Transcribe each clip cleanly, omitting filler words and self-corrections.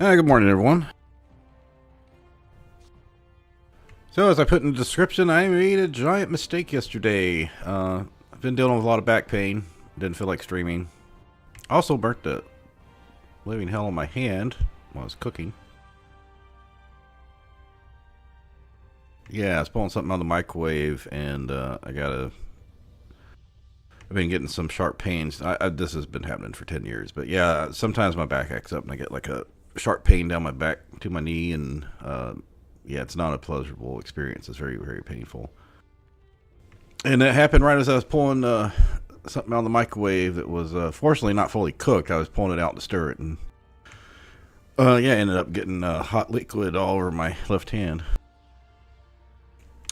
Good morning, everyone. So, as I put in the description, I made a giant mistake yesterday. I've been dealing with a lot of back pain. Didn't feel like streaming. Also burnt the living hell on my hand while I was cooking. Yeah, I was pulling something out of the microwave, and I've been getting some sharp pains. This has been happening for 10 years, but yeah, sometimes my back acts up and I get like a sharp pain down my back to my knee, and yeah, it's not a pleasurable experience. It's very, very painful. And it happened right as I was pulling something out of the microwave that was fortunately not fully cooked. I was pulling it out to stir it, and yeah, I ended up getting hot liquid all over my left hand.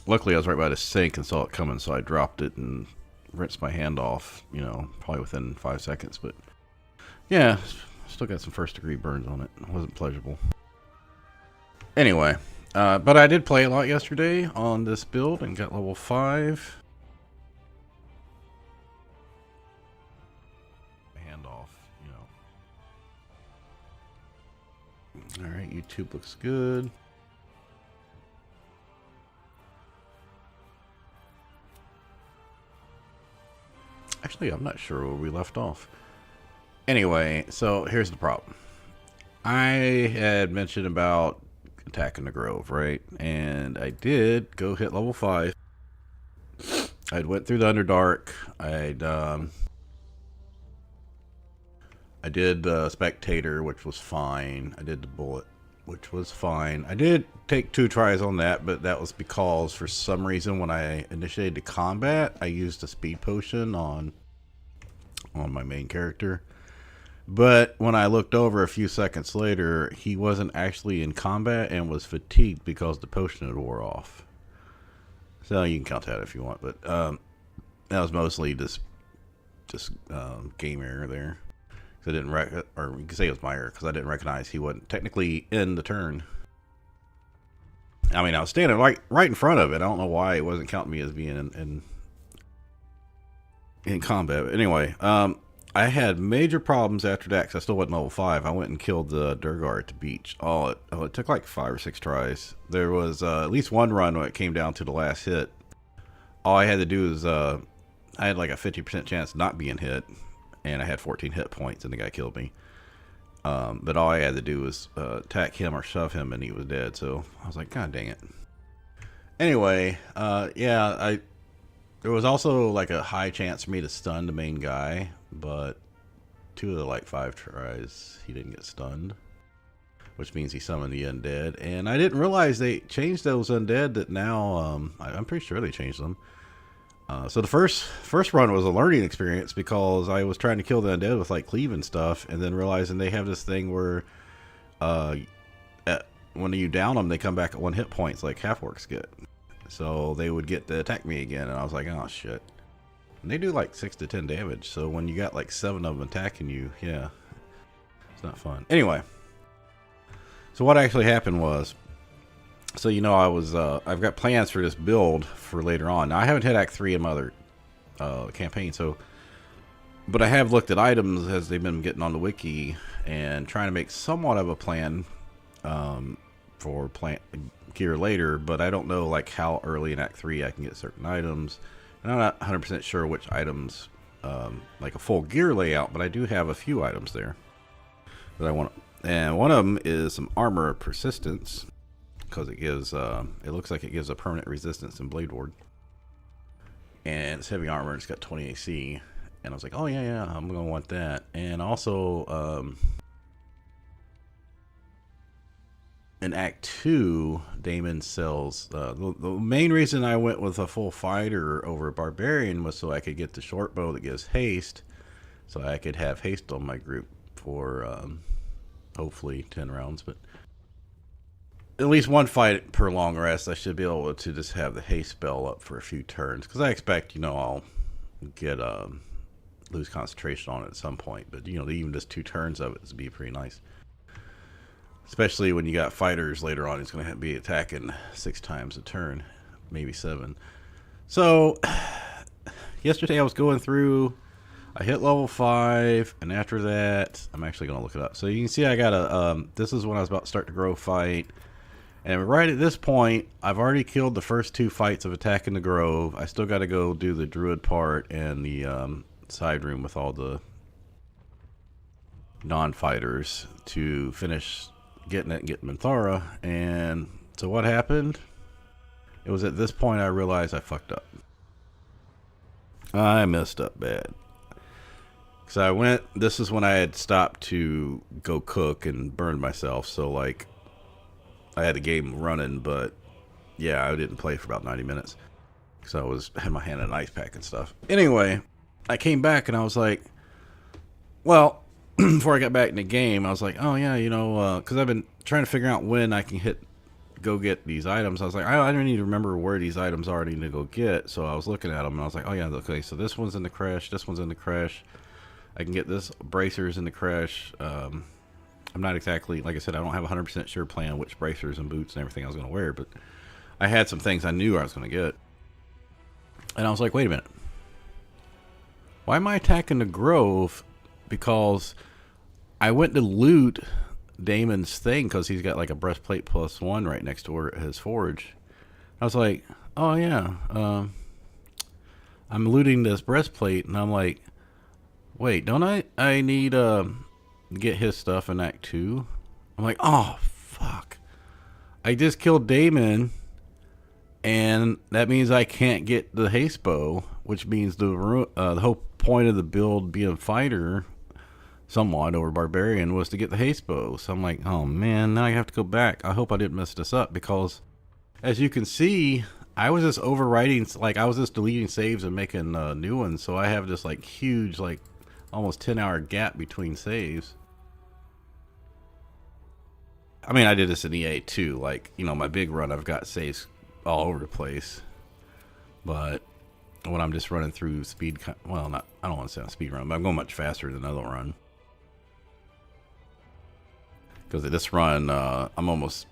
Luckily, I was right by the sink and saw it coming, so I dropped it and rinsed my hand off, probably within 5 seconds. But yeah, still got some first degree burns on it. It wasn't pleasurable. Anyway, but I did play a lot yesterday on this build and got level 5. Hand off, Alright, YouTube looks good. Actually, I'm not sure where we left off. Anyway, so here's the problem. I had mentioned about attacking the Grove, right? And I did go hit level 5. I'd went through the Underdark. I did the Spectator, which was fine. I did the Bullet, which was fine. I did take 2 tries on that, but that was because for some reason when I initiated the combat, I used a speed potion on my main character. But when I looked over a few seconds later, he wasn't actually in combat and was fatigued because the potion had wore off. So you can count that if you want, but that was mostly just game error there. I didn't or you can say it was my error because I didn't recognize he wasn't technically in the turn. I mean, I was standing right in front of it. I don't know why it wasn't counting me as being in combat. But anyway, I had major problems after that because I still wasn't level 5. I went and killed the Durgar at the beach. It took like 5 or 6 tries. There was at least one run when it came down to the last hit. All I had to do is I had like a 50% chance of not being hit, and I had 14 hit points, and the guy killed me. But all I had to do was attack him or shove him, and he was dead. So I was like, God dang it. Anyway, yeah, there was also like a high chance for me to stun the main guy, but 2 of the like 5 tries, he didn't get stunned, which means he summoned the undead. And I didn't realize they changed those undead that now, I'm pretty sure they changed them. So the first run was a learning experience because I was trying to kill the undead with like cleave and stuff, and then realizing they have this thing where when you down them, they come back at 1 hit points like half-orcs get. So they would get to attack me again, and I was like, oh shit. And they do like 6 to 10 damage, so when you got like 7 of them attacking you, yeah, it's not fun. Anyway, so what actually happened was, so I've got plans for this build for later on. Now I haven't hit Act 3 in my other campaign, but I have looked at items as they've been getting on the wiki and trying to make somewhat of a plan for plant gear later, but I don't know like how early in Act 3 I can get certain items. And I'm not 100% sure which items, like a full gear layout, but I do have a few items there that I want. And one of them is some armor of persistence, because it gives, it looks like it gives a permanent resistance in Blade Ward. And it's heavy armor, it's got 20 AC. And I was like, oh yeah, I'm going to want that. And also, in Act 2, Damon sells, the main reason I went with a full fighter over a barbarian was so I could get the short bow that gives haste, so I could have haste on my group for hopefully 10 rounds, but at least 1 fight per long rest. I should be able to just have the haste spell up for a few turns, because I expect, I'll get lose concentration on it at some point, but even just 2 turns of it would be pretty nice. Especially when you got fighters later on, he's going to be attacking 6 times a turn, maybe 7. So, yesterday I was going through I hit level 5, and after that, I'm actually going to look it up. So you can see I got a, this is when I was about to start the grove fight. And right at this point, I've already killed the first 2 fights of attacking the grove. I still got to go do the druid part and the side room with all the non-fighters to finish getting it and getting Minthara. And so what happened? It was at this point I realized I fucked up. I messed up bad. Because I went, this is when I had stopped to go cook and burn myself. So like, I had the game running, but yeah, I didn't play for about 90 minutes. Because I had my hand in an ice pack and stuff. Anyway, I came back and I was like, well, before I got back in the game, I was like, oh yeah, you know, because I've been trying to figure out when I can go get these items. I was like, I don't need to remember where these items are I need to go get. So I was looking at them and I was like, oh yeah, okay, so this one's in the crash, this one's in the crash. I can get this bracers in the crash. I'm not exactly, like I said, I don't have 100% sure plan which bracers and boots and everything I was going to wear, but I had some things I knew I was going to get. And I was like, wait a minute. Why am I attacking the grove? Because I went to loot Damon's thing because he's got like a breastplate +1 right next to his forge. I was like, oh yeah, I'm looting this breastplate, and I'm like, wait, don't I need to get his stuff in Act 2? I'm like, oh fuck, I just killed Damon, and that means I can't get the haste bow, which means the whole point of the build being fighter somewhat over barbarian was to get the haste bow. So I'm like, oh man, now I have to go back. I hope I didn't mess this up, because as you can see, I was just overwriting, like I was just deleting saves and making new ones. So I have this like huge, like almost 10-hour gap between saves. I mean, I did this in EA too. Like, you know, my big run, I've got saves all over the place. But when I'm just running through speed, well, not, I don't want to say a speed run, but I'm going much faster than another run. Because at this run, I'm almost,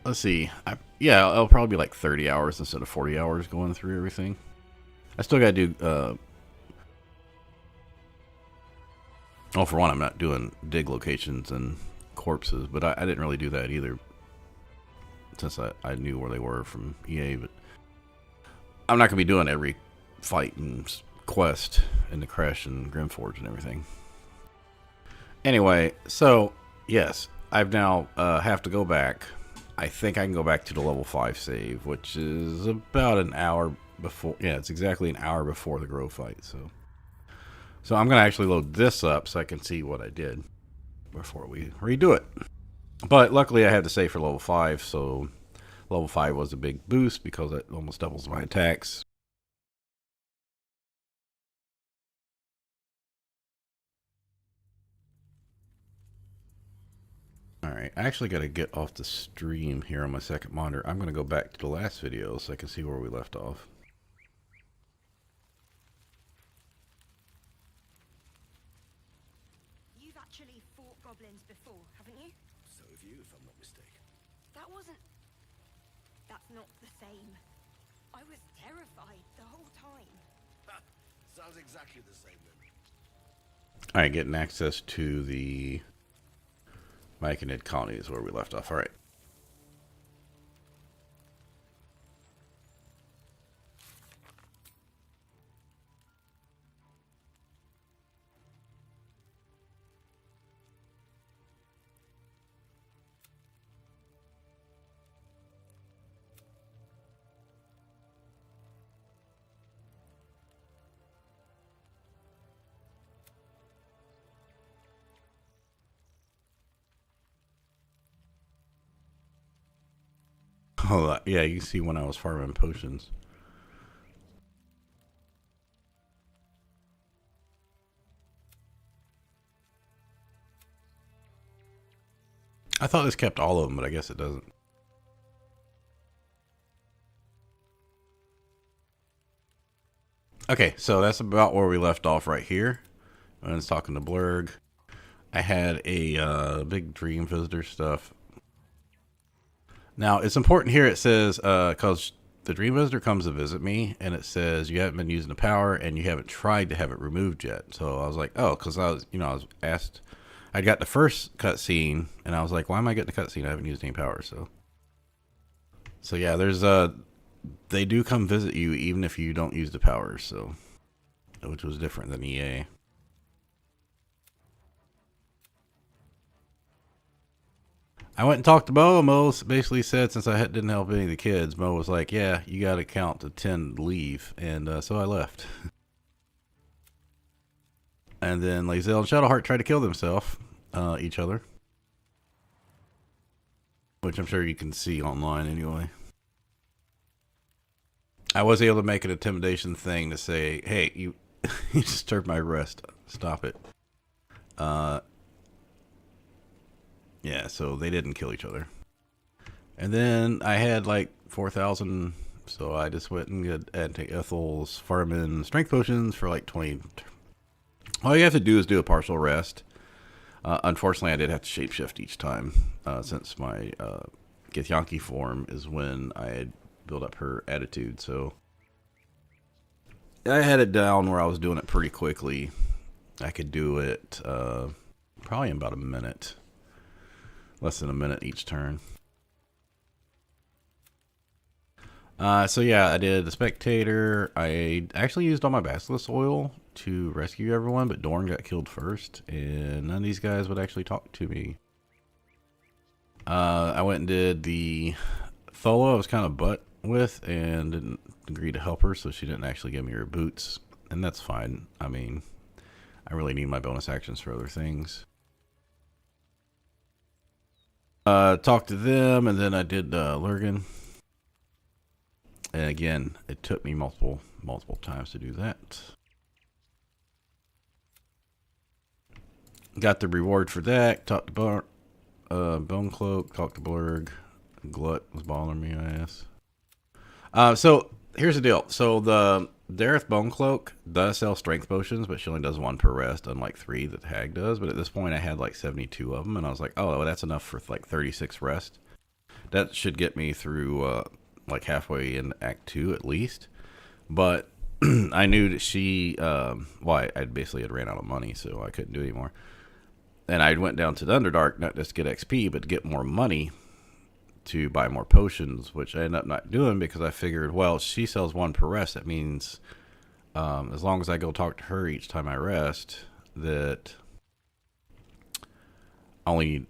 let's see, yeah, it'll probably be like 30 hours instead of 40 hours going through everything. I still got to do, oh, for one, I'm not doing dig locations and corpses, but I didn't really do that either, since I knew where they were from EA, but I'm not going to be doing every fight and quest in the Crash and Grimforge and everything. Anyway, so yes, I've now have to go back. I think I can go back to the level 5 save, which is about an hour before. Yeah, it's exactly an hour before the Grove fight. So I'm going to actually load this up so I can see what I did before we redo it. But luckily I had to save for level 5, so level 5 was a big boost because it almost doubles my attacks. Alright, I actually got to get off the stream here on my second monitor. I'm going to go back to the last video so I can see where we left off. You've actually fought goblins before, haven't you? So have you, if I'm not mistaken. That's not the same. I was terrified the whole time. Ha! Sounds exactly the same then. Alright, getting access to the Myconid colony is where we left off. Alright. Oh, yeah, you can see when I was farming potions. I thought this kept all of them, but I guess it doesn't. Okay, so that's about where we left off right here. When I was talking to Blurg. I had a big dream visitor stuff. Now, it's important here, it says, because the Dream Visitor comes to visit me, and it says you haven't been using the power, and you haven't tried to have it removed yet. So I was like, oh, because I was, I was asked, I got the first cutscene, and I was like, why am I getting the cutscene? I haven't used any power, so yeah, there's they do come visit you even if you don't use the powers, so, which was different than EA. I went and talked to Mo, and Mo basically said since I didn't help any of the kids, Mo was like, yeah, you got to count to 10 to leave, and so I left. And then Lae'zel and Shadowheart tried to kill themselves, each other. Which I'm sure you can see online anyway. I was able to make an intimidation thing to say, hey, you, you disturbed my rest. Stop it. Yeah, so they didn't kill each other. And then I had like 4,000, so I just went and had Anti-Ethel's farming strength potions for like 20. All you have to do is do a partial rest. Unfortunately, I did have to shapeshift each time, since my Githyanki form is when I had built up her attitude, so I had it down where I was doing it pretty quickly. I could do it probably in about a minute. Less than a minute each turn. So yeah, I did the Spectator. I actually used all my Basilisk oil to rescue everyone, but Dorn got killed first, and none of these guys would actually talk to me. I went and did the Thola I was kind of butt with, and didn't agree to help her, so she didn't actually give me her boots, and that's fine. I mean, I really need my bonus actions for other things. Talked to them, and then I did Lurgan. And again, it took me multiple times to do that. Got the reward for that. Talked to Bone Cloak. Talked to Blurg. Glut was bothering me, I guess. So here's the deal. So the Dareth Bone Cloak does sell strength potions, but she only does 1 per rest, unlike 3 that the Hag does. But at this point, I had like 72 of them, and I was like, oh, well, that's enough for like 36 rest. That should get me through like halfway in Act 2 at least. But I knew that she, well, I basically had ran out of money, so I couldn't do it anymore. And I went down to the Underdark, not just to get XP, but to get more money to buy more potions, which I ended up not doing because I figured, well, she sells 1 per rest. That means as long as I go talk to her each time I rest, that I only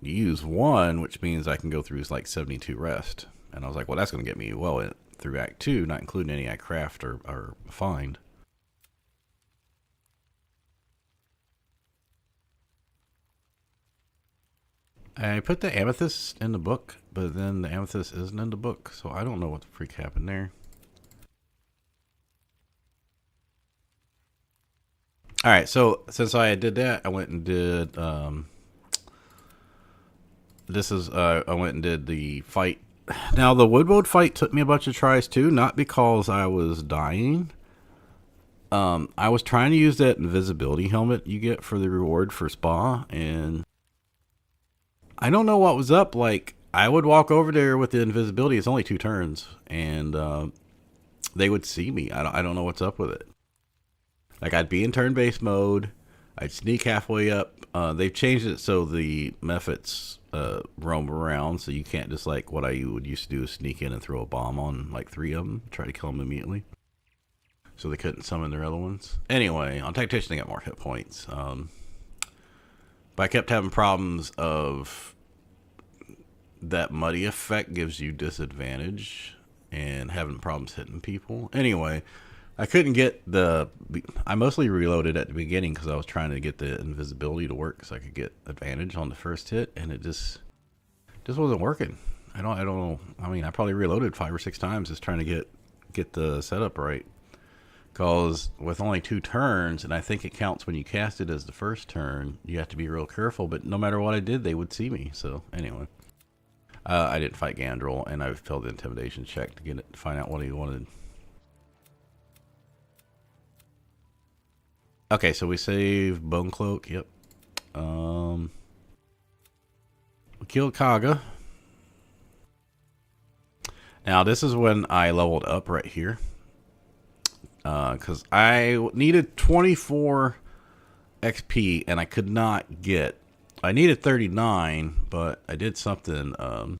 use 1, which means I can go through like 72 rest. And I was like, well, that's going to get me well through Act 2, not including any I craft or find. I put the amethyst in the book, but then the amethyst isn't in the book, so I don't know what the freak happened there. Alright, so since I did that, I went and did, I went and did the fight. Now, the Woodwood fight took me a bunch of tries too, not because I was dying. I was trying to use that invisibility helmet you get for the reward for Spa, and I don't know what was up. Like, I would walk over there with the invisibility. It's only 2 turns, and they would see me. I don't know what's up with it. Like, I'd be in turn-based mode. I'd sneak halfway up. They've changed it so the Mephits roam around, so you can't just, like, what I would used to do is sneak in and throw a bomb on, like, 3 of them, try to kill them immediately. So they couldn't summon their other ones. Anyway, on Tactician, they got more hit points. But I kept having problems of that muddy effect gives you disadvantage and having problems hitting people. Anyway, I couldn't get I mostly reloaded at the beginning because I was trying to get the invisibility to work so I could get advantage on the first hit, and it just wasn't working. I don't know. I mean, I probably reloaded 5 or 6 times just trying to get the setup right. Because with only 2 turns, and I think it counts when you cast it as the first turn, you have to be real careful. But no matter what I did, they would see me. So anyway, I didn't fight Gandrel, and I failed the intimidation check to find out what he wanted. Okay, so we save Bone Cloak. Yep. We killed Kaga. Now this is when I leveled up right here. Because I needed 24 XP and I could not get. I needed 39, but I did something. I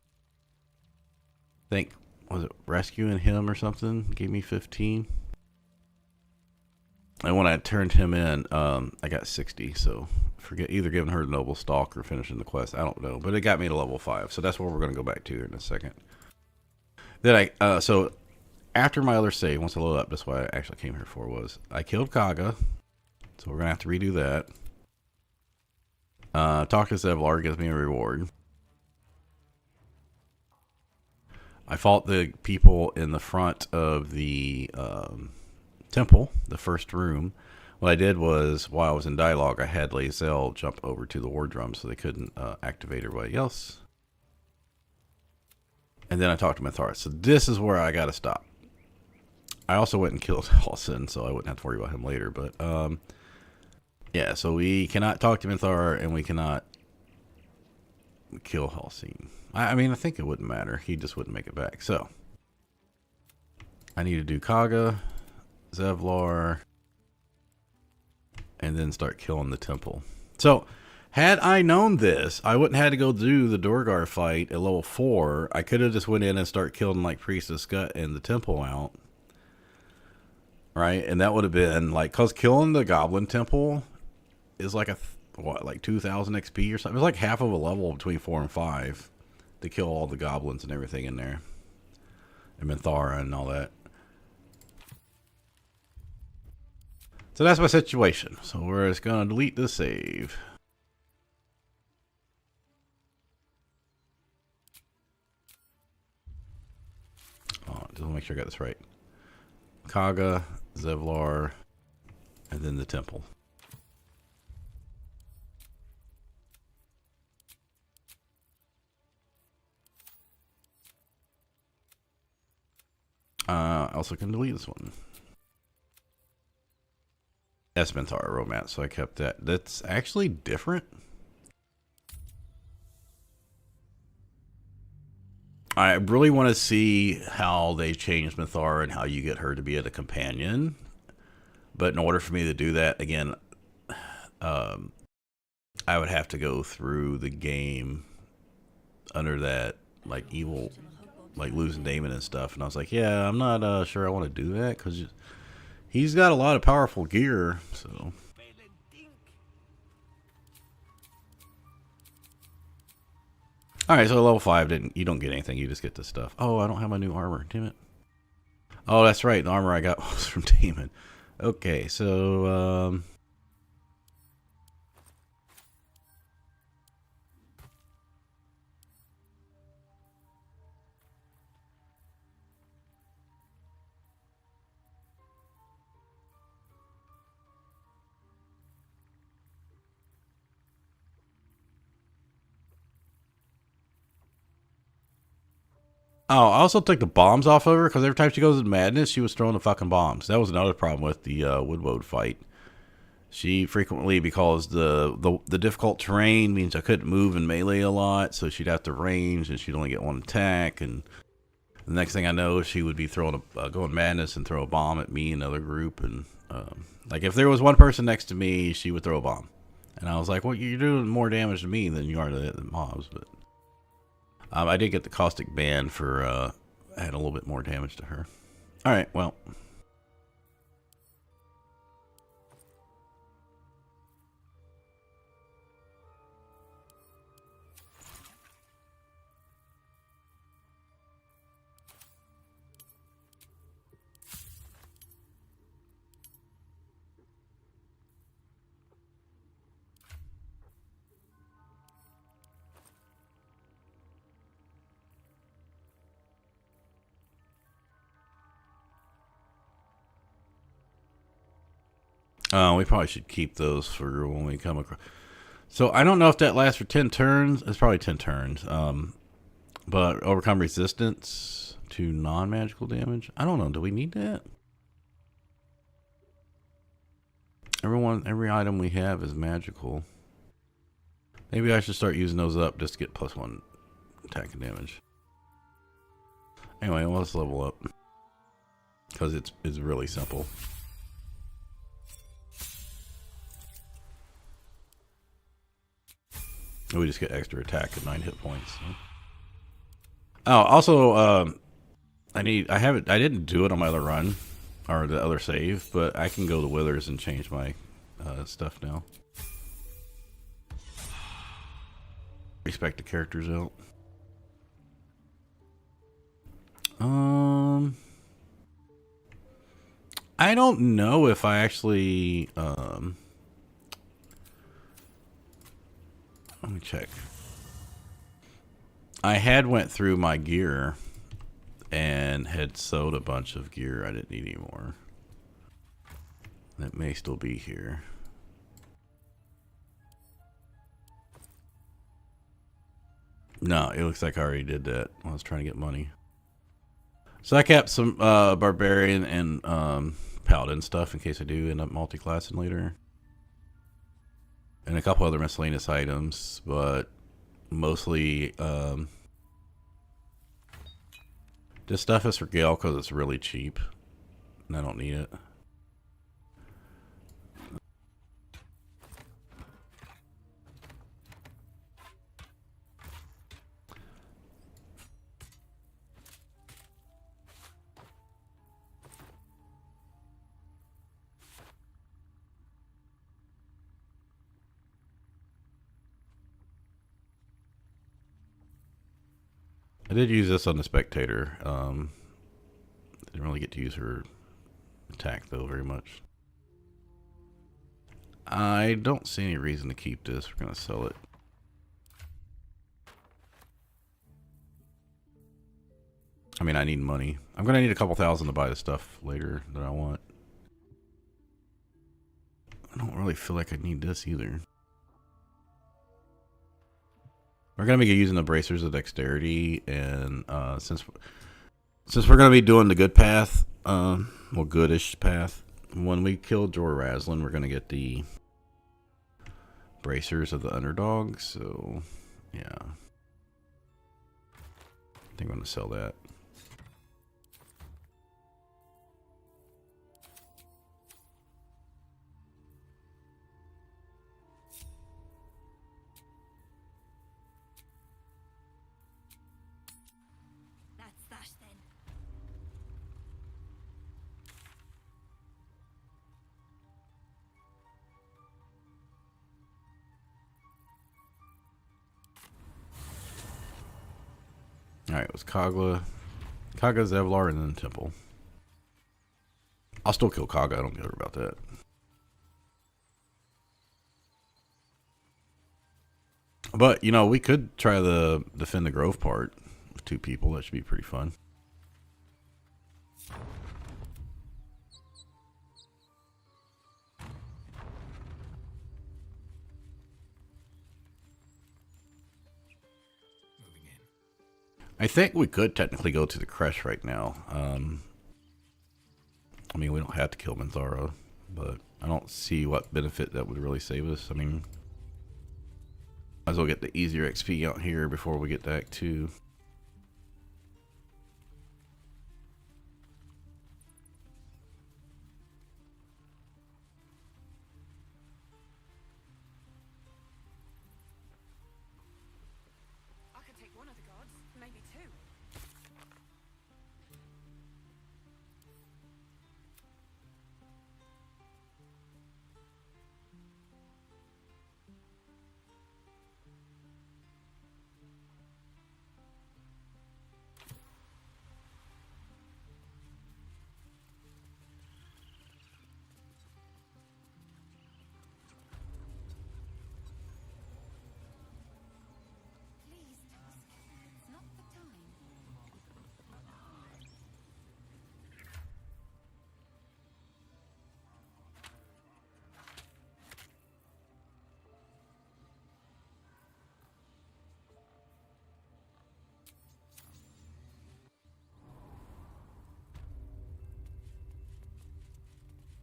think, was it rescuing him or something? Gave me 15. And when I turned him in, I got 60. So forget either giving her the noble stalk or finishing the quest. I don't know, but it got me to level 5. So that's what we're going to go back to here in a second. Then so after my other save, once I load up, that's what I actually came here for, was I killed Kaga. So we're going to have to redo that. Talk to Zevlar gives me a reward. I fought the people in the front of the temple, the first room. What I did was, while I was in dialogue, I had Lae'zel jump over to the war drum so they couldn't activate everybody else. And then I talked to Mithara. So this is where I got to stop. I also went and killed Halsin, so I wouldn't have to worry about him later. But yeah, so we cannot talk to Mithara, and we cannot kill Halsin. I mean, I think it wouldn't matter. He just wouldn't make it back. So I need to do Kaga, Zevlar, and then start killing the temple. So had I known this, I wouldn't have to go do the Dorgar fight at level 4. I could have just went in and start killing like Priestess Gut and the temple out. Right? And that would have been like, cause killing the Goblin Temple is like like 2,000 XP or something. It's like half of a level between 4 and 5 to kill all the goblins and everything in there. And Minthara and all that. So that's my situation. So we're just going to delete the save. Oh, just want to make sure I got this right. Kaga, Zevlar, and then the temple. I also can delete this one. Espentar Romance, so I kept that. That's actually different. I really want to see how they changed Mithara and how you get her to be a companion. But in order for me to do that, again, I would have to go through the game under that, like, evil, like, losing Damon and stuff. And I was like, yeah, I'm not sure I want to do that, because he's got a lot of powerful gear, so... Alright, so level 5, you don't get anything, you just get this stuff. Oh, I don't have my new armor, damn it. Oh, that's right, the armor I got was from Damon. Okay, so, oh, I also took the bombs off of her, because every time she goes in madness, she was throwing the fucking bombs. That was another problem with the Woodwode fight. She frequently, because the difficult terrain means I couldn't move in melee a lot, so she'd have to range, and she'd only get one attack, and the next thing I know, she would be throwing going madness and throw a bomb at me and another group, and like if there was one person next to me, she would throw a bomb. And I was like, well, you're doing more damage to me than you are to the mobs, but... I did get the caustic ban for add a little bit more damage to her. All right, well. We probably should keep those for when we come across. So I don't know if that lasts for 10 turns. It's probably 10 turns. But overcome resistance to non-magical damage. I don't know. Do we need that? Every item we have is magical. Maybe I should start using those up just to get +1 attack and damage. Anyway, let's level up because it's really simple. We just get extra attack at 9 hit points. Oh, also, I didn't do it on my other run or the other save, but I can go to Withers and change my stuff now. Respect the characters out. I don't know if I actually let me check. I had went through my gear and had sold a bunch of gear I didn't need anymore. That may still be here. No, it looks like I already did that when I was trying to get money. So I kept some barbarian and paladin stuff in case I do end up multi-classing later. And a couple other miscellaneous items, but mostly this stuff is for Gale because it's really cheap and I don't need it. I did use this on the spectator. Didn't really get to use her attack though very much. I don't see any reason to keep this. We're gonna sell it. I mean, I need money. I'm gonna need a couple thousand to buy the stuff later that I want. I don't really feel like I need this either. We're gonna be using the bracers of dexterity, and since we're gonna be doing the good path, well, goodish path. When we kill Jorah, we're gonna get the bracers of the underdog. So, yeah, I think I'm gonna sell that. That's that then. Alright, it was Kaga, Zevlar, and then Temple. I'll still kill Kaga, I don't care about that. But, you know, we could try the defend the Grove part with 2 people. That should be pretty fun. I think we could technically go to the Crest right now. I mean, we don't have to kill Minthara, but I don't see what benefit that would really save us. I mean, might as well get the easier XP out here before we get to Act 2. I could take one of the gods, maybe 2. Please, it's not the time.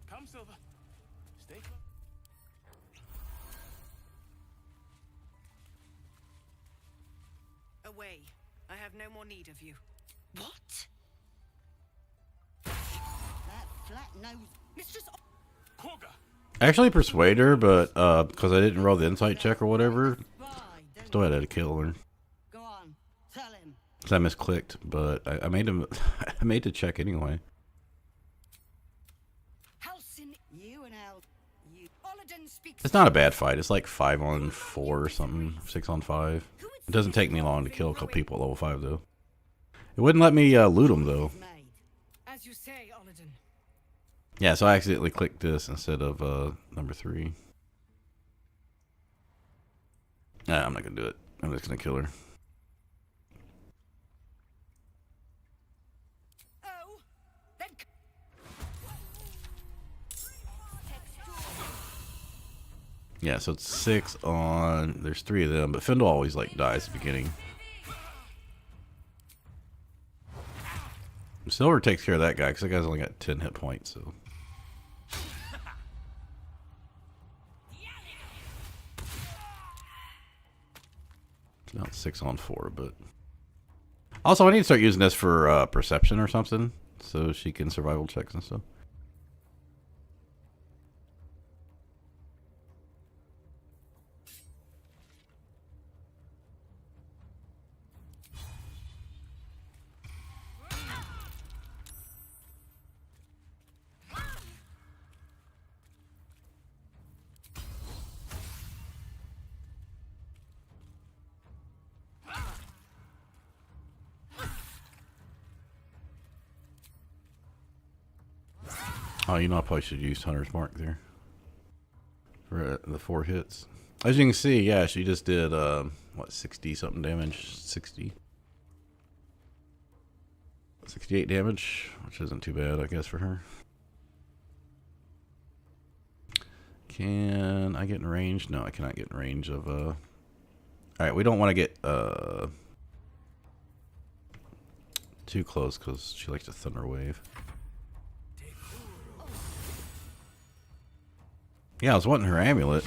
Come, Silver. Stay close. Away. I have no more need of you. What? That flat nose, Mistress. Korga. Actually persuade her, but because I didn't roll the insight check or whatever, still had to kill her. Go on, tell him. Cause I misclicked, but I made him. I made the check anyway. Halsin, you and Al, you. Olladin speaks. It's not a bad fight. It's like 5 on 4 or something, 6 on 5. It doesn't take me long to kill a couple people at level 5 though. It wouldn't let me loot them though. As you say, Olladin. Yeah, so I accidentally clicked this instead of number 3. Nah, I'm not gonna do it. I'm just gonna kill her. Oh, then. Yeah, so it's 6 on. There's 3 of them, but Findle always like dies at the beginning. Silver takes care of that guy because that guy's only got 10 hit points. So. It's not 6 on 4, but also I need to start using this for perception or something, so she can survival checks and stuff. Oh, you know, I probably should use Hunter's Mark there for the 4 hits. As you can see, yeah, she just did, what, 60 something damage? 68 damage, which isn't too bad, I guess, for her. Can I get in range? No, I cannot get in range of, Alright, we don't want to get, too close because she likes to Thunder Wave. Yeah, I was wanting her amulet.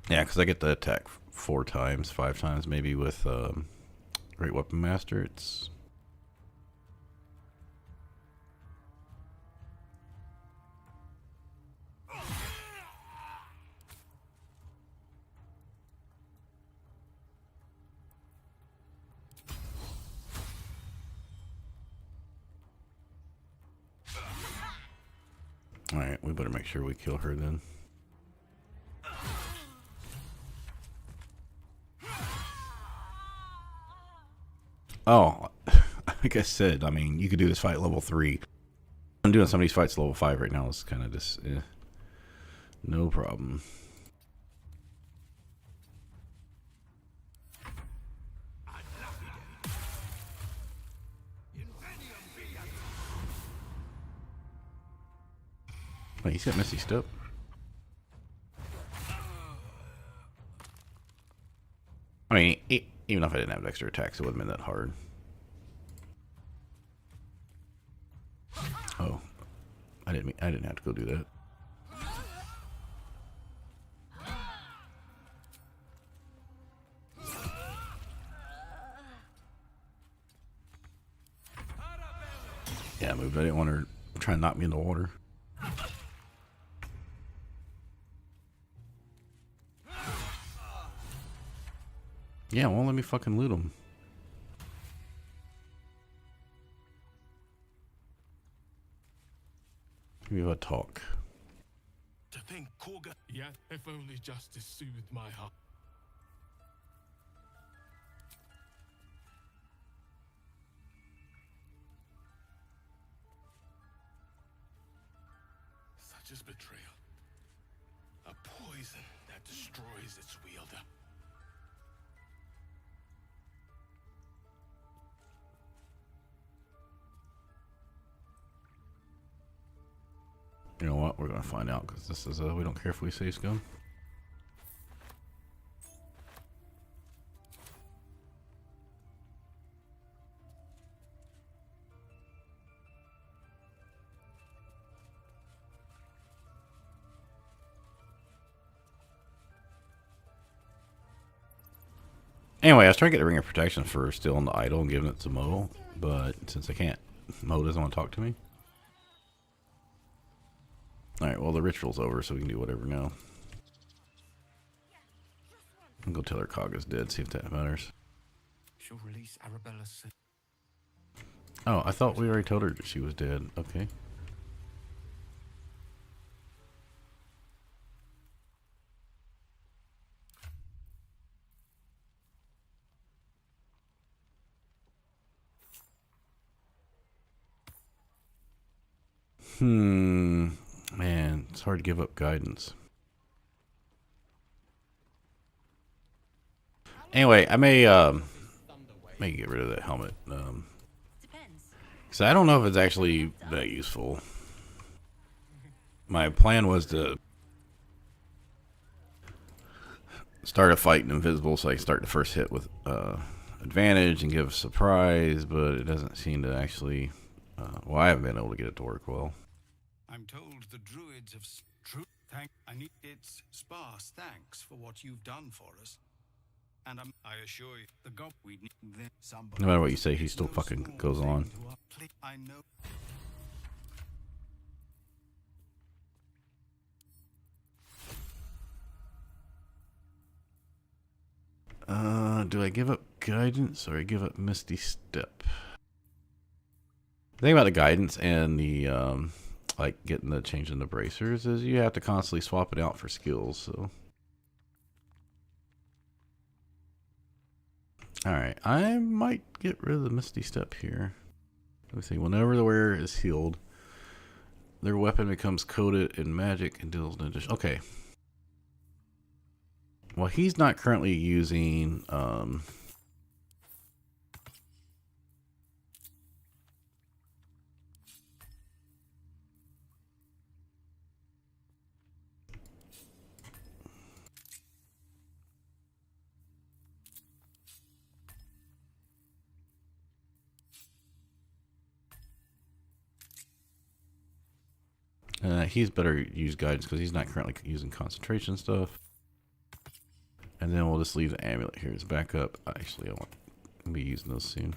Yeah, because I get to attack 4 times, 5 times, maybe with Great Weapon Master. It's alright, we better make sure we kill her then. Oh, like I said, I mean, you could do this fight level 3. I'm doing some of these fights level 5 right now. It's kind of just, no problem. Wait, he's got Misty Step. I mean, even if I didn't have extra attacks, it wouldn't have been that hard. Oh, I didn't have to go do that. Yeah, I moved. I didn't want her to try and knock me in the water. Yeah, won't let me fucking loot them. Give me a talk. To think Korga. Yeah, if only justice soothed my heart. Such is betrayal. A poison that destroys its wielder. You know what? We're gonna find out because this is we don't care if we say scum. Anyway, I was trying to get the Ring of Protection for stealing the idol and giving it to Mo, but since I can't, Mo doesn't want to talk to me. Alright, well the ritual's over, so we can do whatever now. I'll go tell her Kaga's dead, see if that matters. She'll release Arabella soon. Oh, I thought we already told her that she was dead. Okay. Man, it's hard to give up guidance. Anyway, I may get rid of that helmet. Because I don't know if it's actually that useful. My plan was to start a fight in invisible, so I can start the first hit with advantage and give a surprise, but it doesn't seem to actually... well, I haven't been able to get it to work well. I'm told the druids have I need its sparse thanks for what you've done for us. And I assure you, the god we need somebody. No matter what you say, he still fucking goes on. I know. Do I give up guidance or I give up Misty Step? The thing about the guidance and the like getting the change in the bracers is you have to constantly swap it out for skills. So, all right, I might get rid of the Misty Step here. Let me see. Whenever the wearer is healed, their weapon becomes coated in magic and deals an additional. Okay. Well, he's not currently using he's better use guidance because he's not currently using concentration stuff. And then we'll just leave the amulet here as backup. Actually, I want to be using those soon.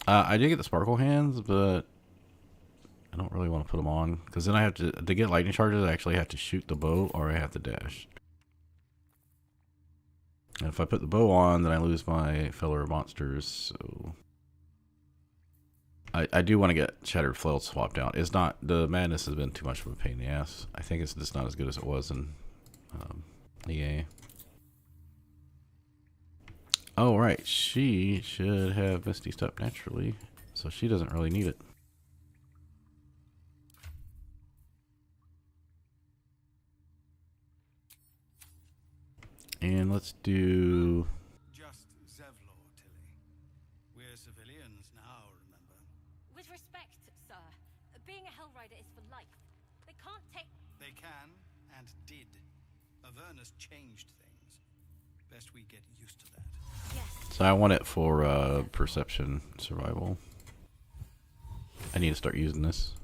I did get the sparkle hands, but I don't really want to put them on because then I have to get lightning charges. I actually have to shoot the bow or I have to dash. And if I put the bow on, then I lose my fellow monsters. So I do want to get Shattered Flail swapped out. It's not, the madness has been too much of a pain in the ass. I think it's just not as good as it was in EA. Oh, right. She should have Misty Step naturally, so she doesn't really need it. And let's do... Just Zevlor, Tilly. We're civilians now, remember? With respect, sir, being a Hellrider is for life. They can't take... They can, and did. Avernus changed things. Best we get used to that. Yes. So I want it for perception survival. I need to start using this.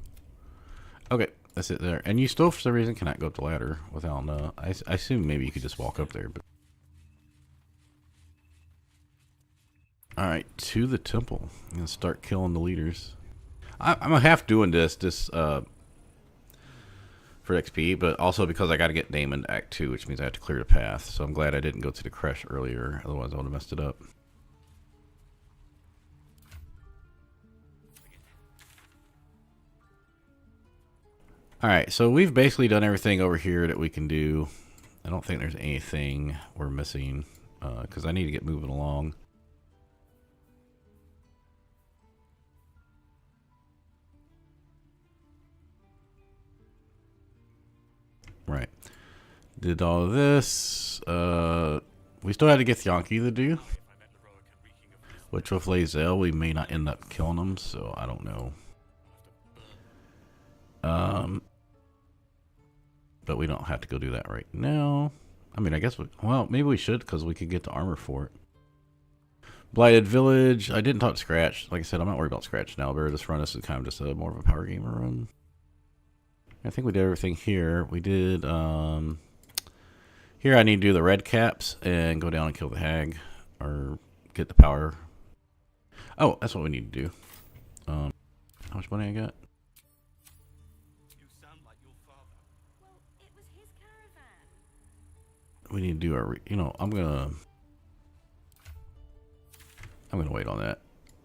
Okay, that's it there. And you still, for some reason, cannot go up the ladder without... I assume maybe you could just walk up there, but... Alright, to the temple. I'm going to start killing the leaders. I'm half doing this for XP, but also because I got to get Damon to Act 2, which means I have to clear the path. So I'm glad I didn't go to the crash earlier, otherwise I would have messed it up. Alright, so we've basically done everything over here that we can do. I don't think there's anything we're missing, because I need to get moving along. Right. Did all of this. We still had to get Thyanki to do. Which with Lae'zel, we may not end up killing him, so I don't know. But we don't have to go do that right now. I mean, I guess well, maybe we should, because we could get the armor for it. Blighted Village. I didn't talk to Scratch. Like I said, I'm not worried about Scratch now. But this run is kind of just more of a power gamer run. I think we did everything here. We did, Here I need to do the red caps and go down and kill the hag. Or get the power. Oh, that's what we need to do. How much money I got? You sound like your father. Well, it was his caravan. We need to do our, you know, I'm gonna wait on that.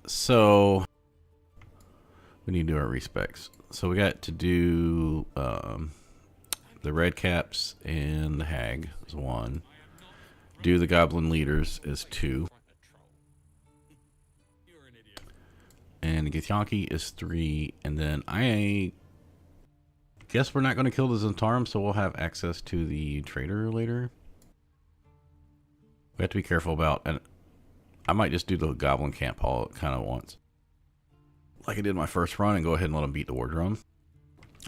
So we need to do our respecs. So we got to do the red caps and the hag is 1. Do the goblin leaders is 2. And the Githyanki is 3. And then I guess we're not going to kill the Zentarum, so we'll have access to the trader later. We have to be careful about, and I might just do the goblin camp all kind of once. Like I did my first run and go ahead and let them beat the war drum.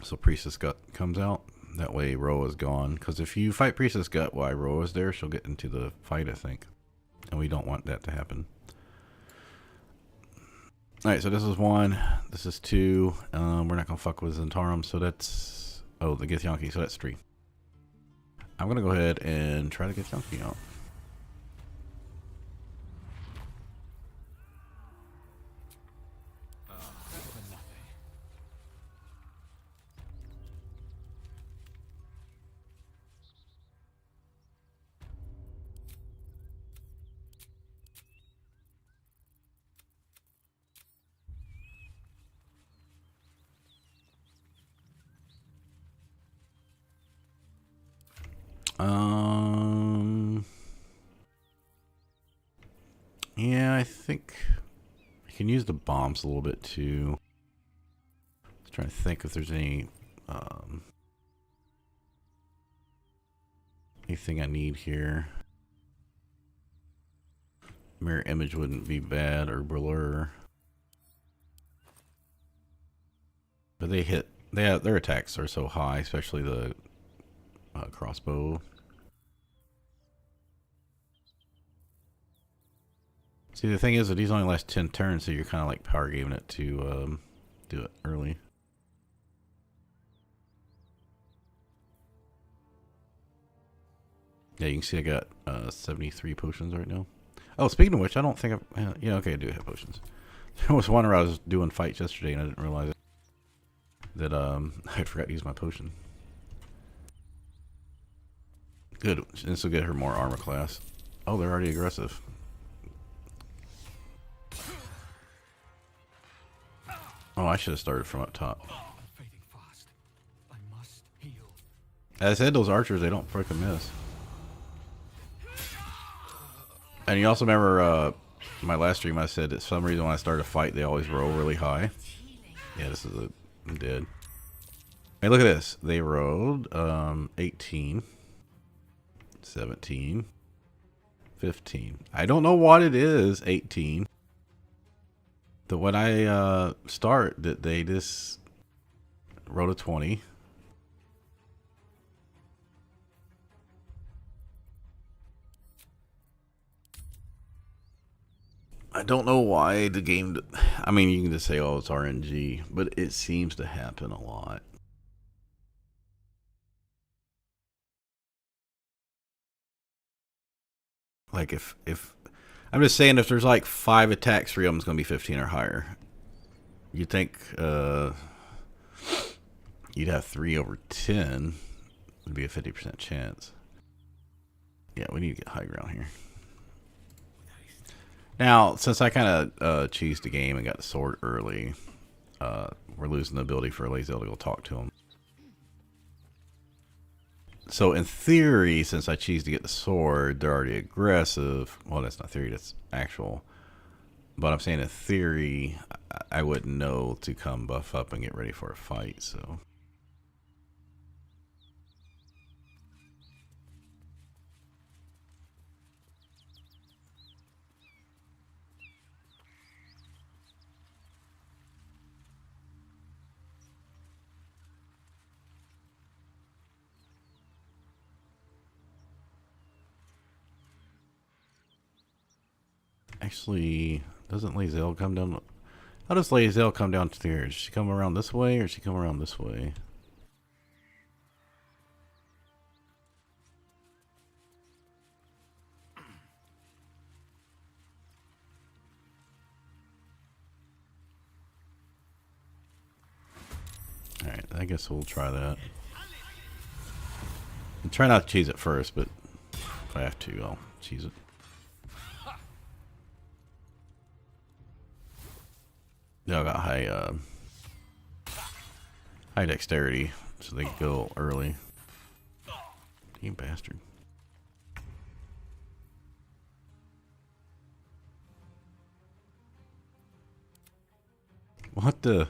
So Priestess Gut comes out. That way Roa's gone. Because if you fight Priestess Gut while Roa's there, she'll get into the fight, I think. And we don't want that to happen. Alright, so this is 1. This is 2. We're not going to fuck with Zentarum. So that's... Oh, the Githyanki. So that's 3. I'm going to go ahead and try to get Githyanki out. Yeah, I think I can use the bombs a little bit too. Just trying to think if there's anything I need here. Mirror image wouldn't be bad, or blur. But their attacks are so high, especially the crossbow. See, the thing is that these only last 10 turns, so you're kind of like power gaming it to do it early. Yeah, you can see I got 73 potions right now. Oh, speaking of which, I don't think I've... Yeah, okay, I do have potions. There was one where I was doing fights yesterday and I didn't realize that I forgot to use my potion. Good. This will get her more armor class. Oh, they're already aggressive. Oh, I should have started from up top. As I said, those archers, they don't freaking miss. And you also remember my last stream I said that for some reason when I start a fight, they always roll really high. Yeah, this is I'm dead. Hey, look at this. They rolled 18, 17, 15. I don't know what it is, 18. But when I start, that they just rolled a 20. I don't know why the game... I mean, you can just say, oh, it's RNG. But it seems to happen a lot. Like, if I'm just saying, if there's like 5 attacks, 3 of them's going to be 15 or higher. You'd think you'd have 3 over 10. Would be a 50% chance. Yeah, we need to get high ground here. Now, since I kind of cheesed the game and got the sword early, we're losing the ability for Lae'zel to go talk to him. So in theory, since I cheesed to get the sword, they're already aggressive. Well, that's not theory, that's actual. But I'm saying in theory, I wouldn't know to come buff up and get ready for a fight, so... Actually, doesn't Lae'zel come down? How does Lae'zel come down to here? Does she come around this way or does she come around this way? guess we'll try that. And try not to cheese it first, but if I have to, I'll cheese it. Yeah, I got high dexterity, so they go early. You bastard. What the?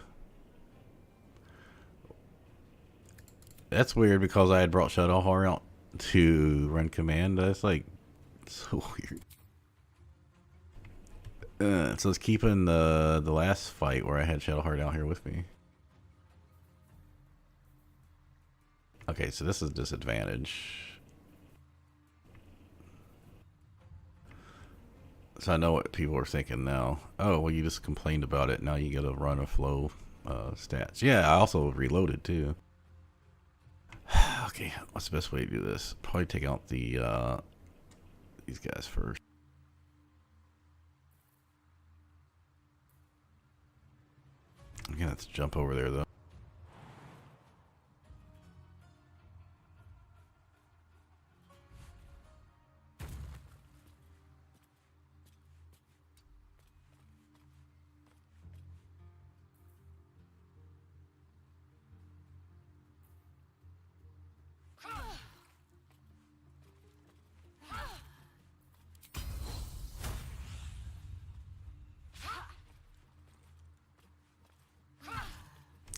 That's weird because I had brought Shadowheart out to run command. That's like so weird. So it's keeping the last fight where I had Shadowheart out here with me. Okay, so this is disadvantage. So I know what people are thinking now. Oh, well, you just complained about it. Now you get a run of flow stats. Yeah, I also reloaded too. Okay, what's the best way to do this? Probably take out the these guys first. I'm gonna have to jump over there though.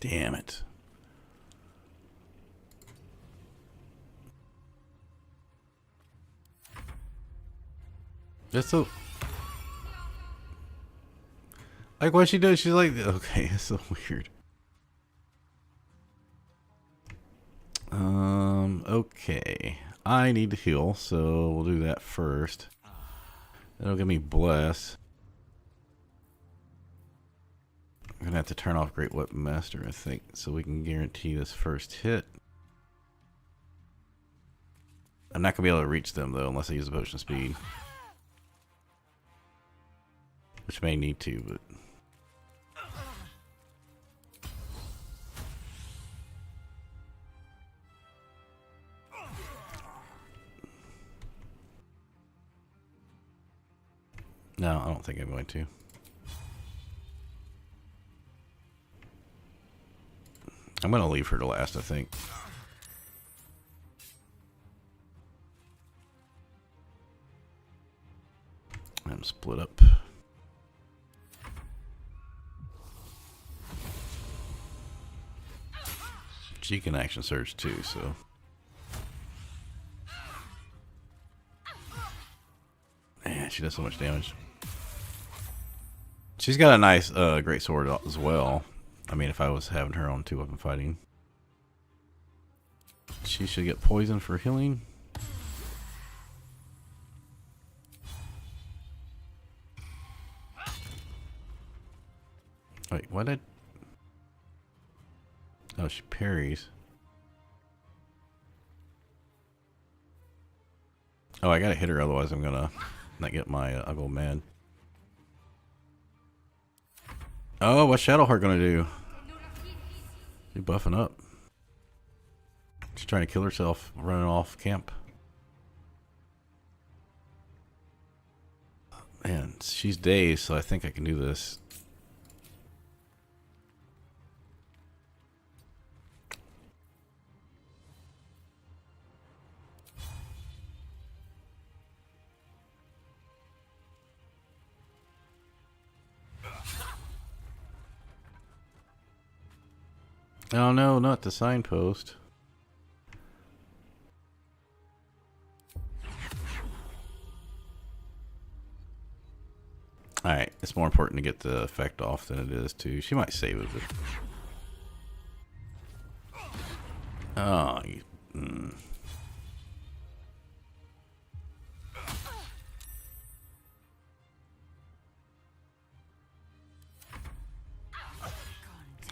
Damn it. That's so... Like what she does, she's like... Okay, it's so weird. Okay. I need to heal, so we'll do that first. That'll give me bless. I'm gonna have to turn off Great Weapon Master, I think, so we can guarantee this first hit. I'm not gonna be able to reach them though, unless I use the potion of speed, which may need to, but no, I don't think I'm going to. I'm gonna leave her to last, I think. I'm split up. She can action surge too, so. Man, she does so much damage. She's got a nice great sword as well. I mean, if I was having her on 2-weapon fighting. She should get poisoned for healing. Wait, what did... Oh, she parries. Oh, I gotta hit her, otherwise I'm gonna not get my... I'll go mad. Oh, what's Shadowheart gonna do? She's buffing up. She's trying to kill herself, running off camp. Man, she's dazed, so I think I can do this. Oh no, not the signpost. Alright, it's more important to get the effect off than it is to... She might save it, but... Oh, you...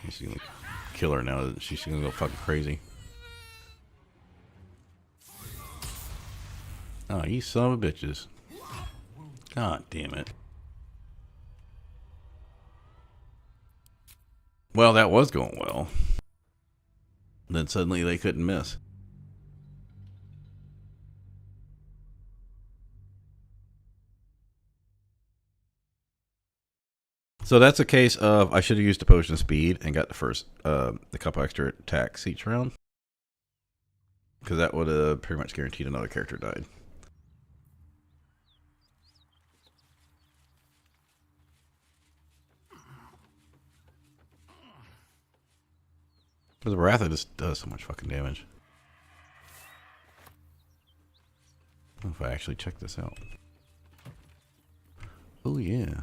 She's gonna kill her now, isn't she? She's gonna go fucking crazy. Oh, you son of a bitches. God damn it. Well, that was going well. Then suddenly they couldn't miss. So that's a case of I should have used a potion of speed and got the couple extra attacks each round. Because that would have pretty much guaranteed another character died. Because Baratha just does so much fucking damage. I don't know if I actually check this out. Oh yeah.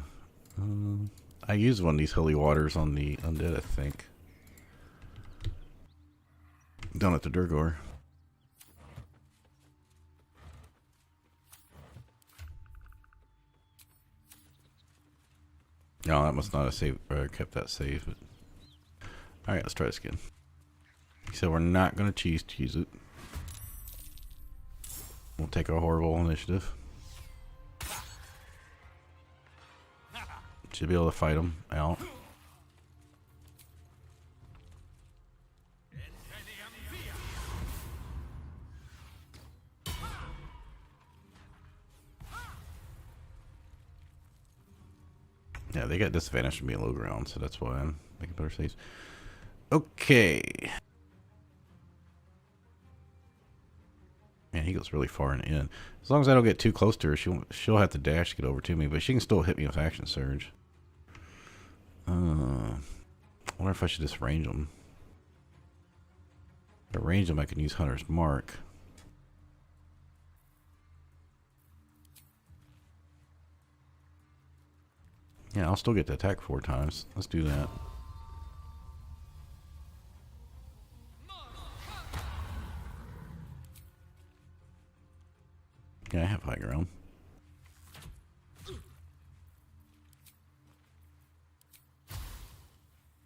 I used one of these holy waters on the undead, I think. Down at the Durgor. No, that must not have saved, or kept that saved. But all right, let's try this again. So we're not gonna cheese it. We'll take a horrible initiative. Should be able to fight them out. Yeah, they got disadvantage from being low ground, so that's why I'm making better saves. Okay. Man, he goes really far in. As long as I don't get too close to her, she'll have to dash to get over to me, but she can still hit me with Action Surge. I wonder if I should just range them. If I range them, I can use Hunter's Mark. Yeah, I'll still get to attack 4 times. Let's do that. Yeah, I have high ground.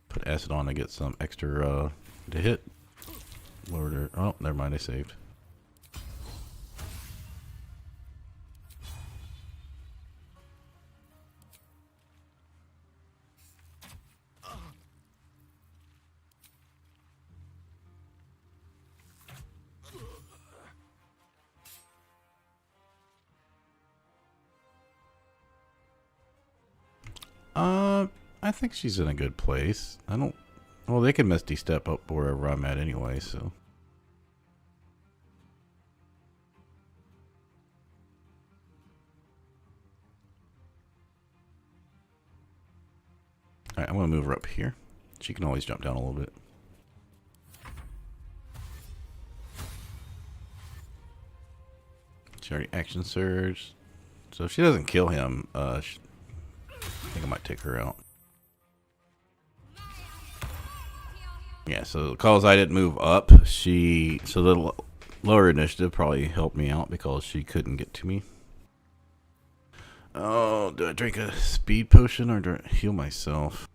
Put acid on to get some extra to hit. Lowered her. Oh, never mind, I saved. I think she's in a good place. I don't... Well, they can Misty Step up wherever I'm at anyway, so... Alright, I'm going to move her up here. She can always jump down a little bit. She already Action Surge. So if she doesn't kill him, I think I might take her out. Yeah, so because I didn't move up, so the lower initiative probably helped me out because she couldn't get to me. Oh, do I drink a speed potion or do I heal myself?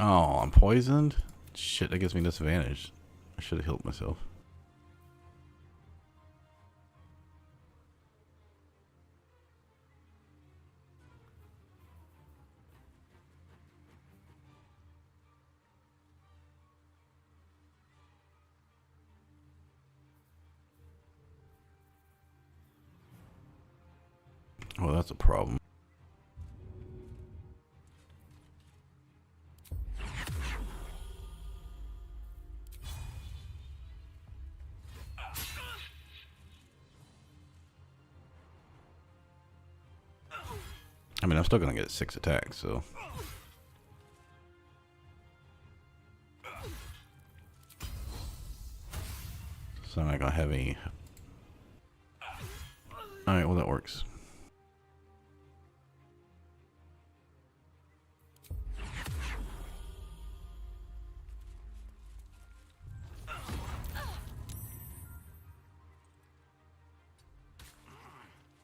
Oh, I'm poisoned? Shit, that gives me disadvantage. I should have healed myself. Oh, that's a problem. I mean, I'm still gonna get 6 attacks, so... So I'm not gonna have any... Alright, well that works.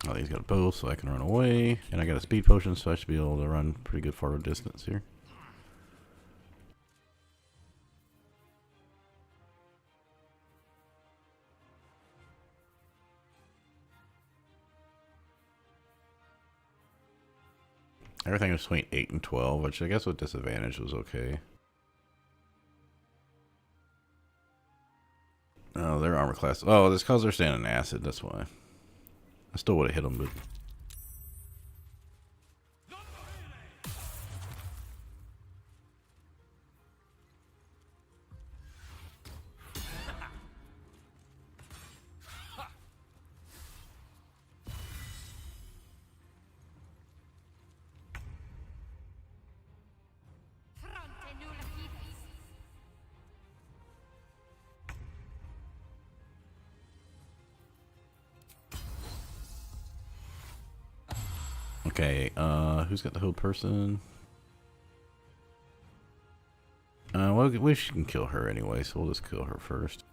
Oh, he's got a bow, so I can run away. And I got a speed potion, so I should be able to run pretty good far distance here. Everything was between 8 and 12, which I guess with disadvantage was okay. Oh, their armor class. Oh, that's because they're standing in acid. That's why. I still would have hit them, but. Fronte nulla fides. Okay, who's got the healed person? Well, we can kill her anyway, so we'll just kill her first.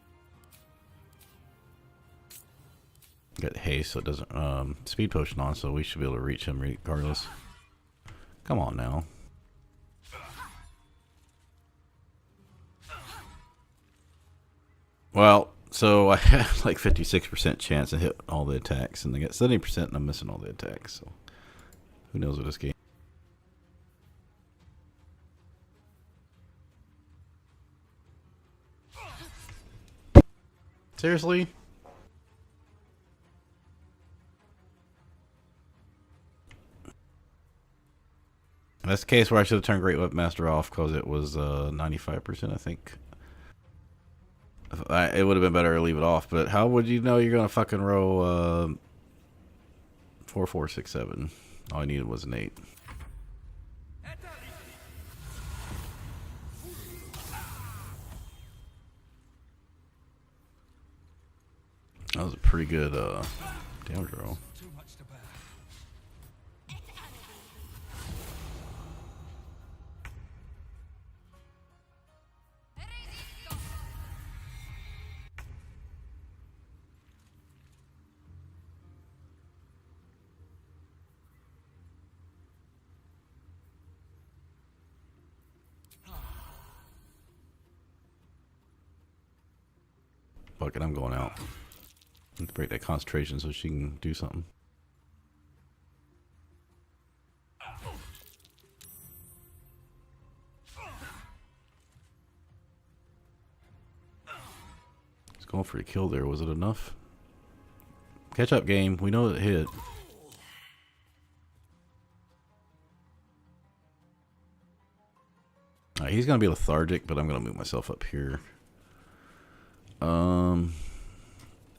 Got haste, so it doesn't, speed potion on, so we should be able to reach him regardless. Come on now. Well, so I have like 56% chance to hit all the attacks, and they get 70% and I'm missing all the attacks, so who knows with this game. Seriously? That's the case where I should have turned Great Whipmaster off because it was 95%, I think. It would have been better to leave it off, but how would you know you're going to fucking roll 4, 4, 6, 7? All I needed was an 8. That was a pretty good damage roll. Fuck it, I'm going out. Let's break that concentration so she can do something. It's going for a kill there. Was it enough? Catch up, game. We know it hit. Alright, he's gonna be lethargic, but I'm gonna move myself up here.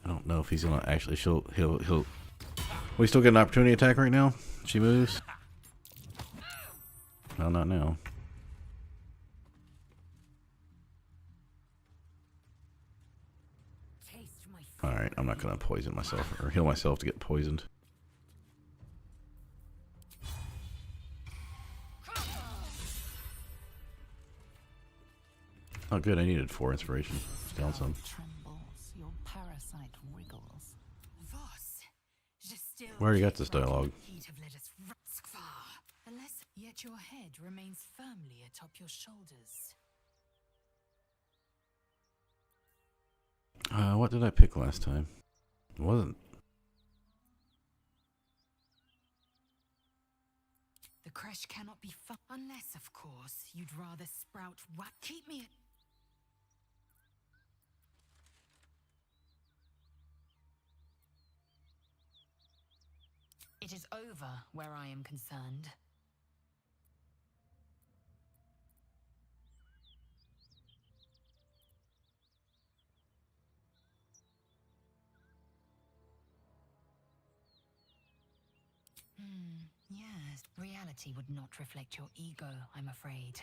I don't know if he's gonna actually. He'll. We still get an opportunity attack right now. She moves. No, not now. All right, I'm not gonna poison myself or heal myself to get poisoned. Oh, good. I needed 4 inspiration. Down some. Your parasite wriggles. We already got this dialogue. Unless yet your head remains firmly atop your shoulders. What did I pick last time? It wasn't. The crash cannot be fun unless, of course, you'd rather sprout what keep me. It is over where I am concerned. Yes, reality would not reflect your ego, I'm afraid.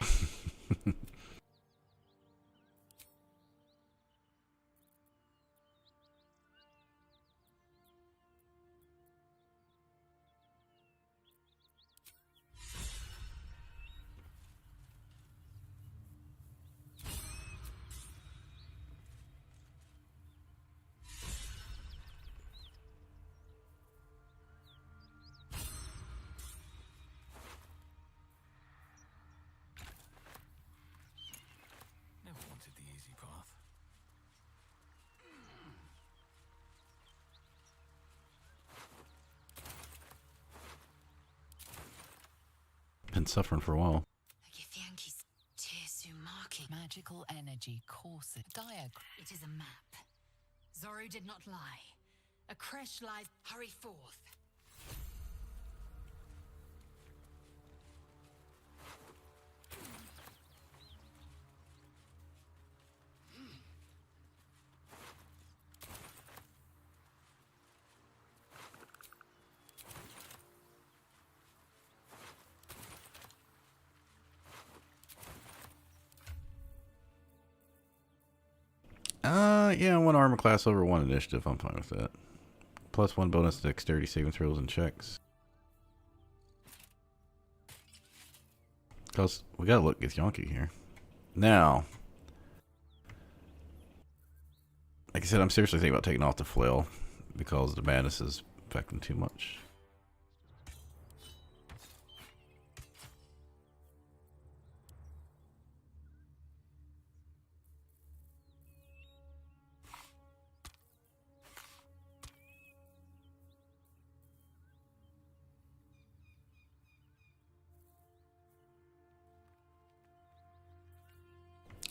been suffering for a while. Githyanki's Tirsu marking magical energy courses diagram. It is a map. Zoru did not lie. A creche lies. Hurry forth. Yeah, 1 armor class over 1 initiative. I'm fine with that. Plus 1 bonus to dexterity saving throws and checks. Because we gotta look Githyanki here. Now, like I said, I'm seriously thinking about taking off the flail because the madness is affecting too much.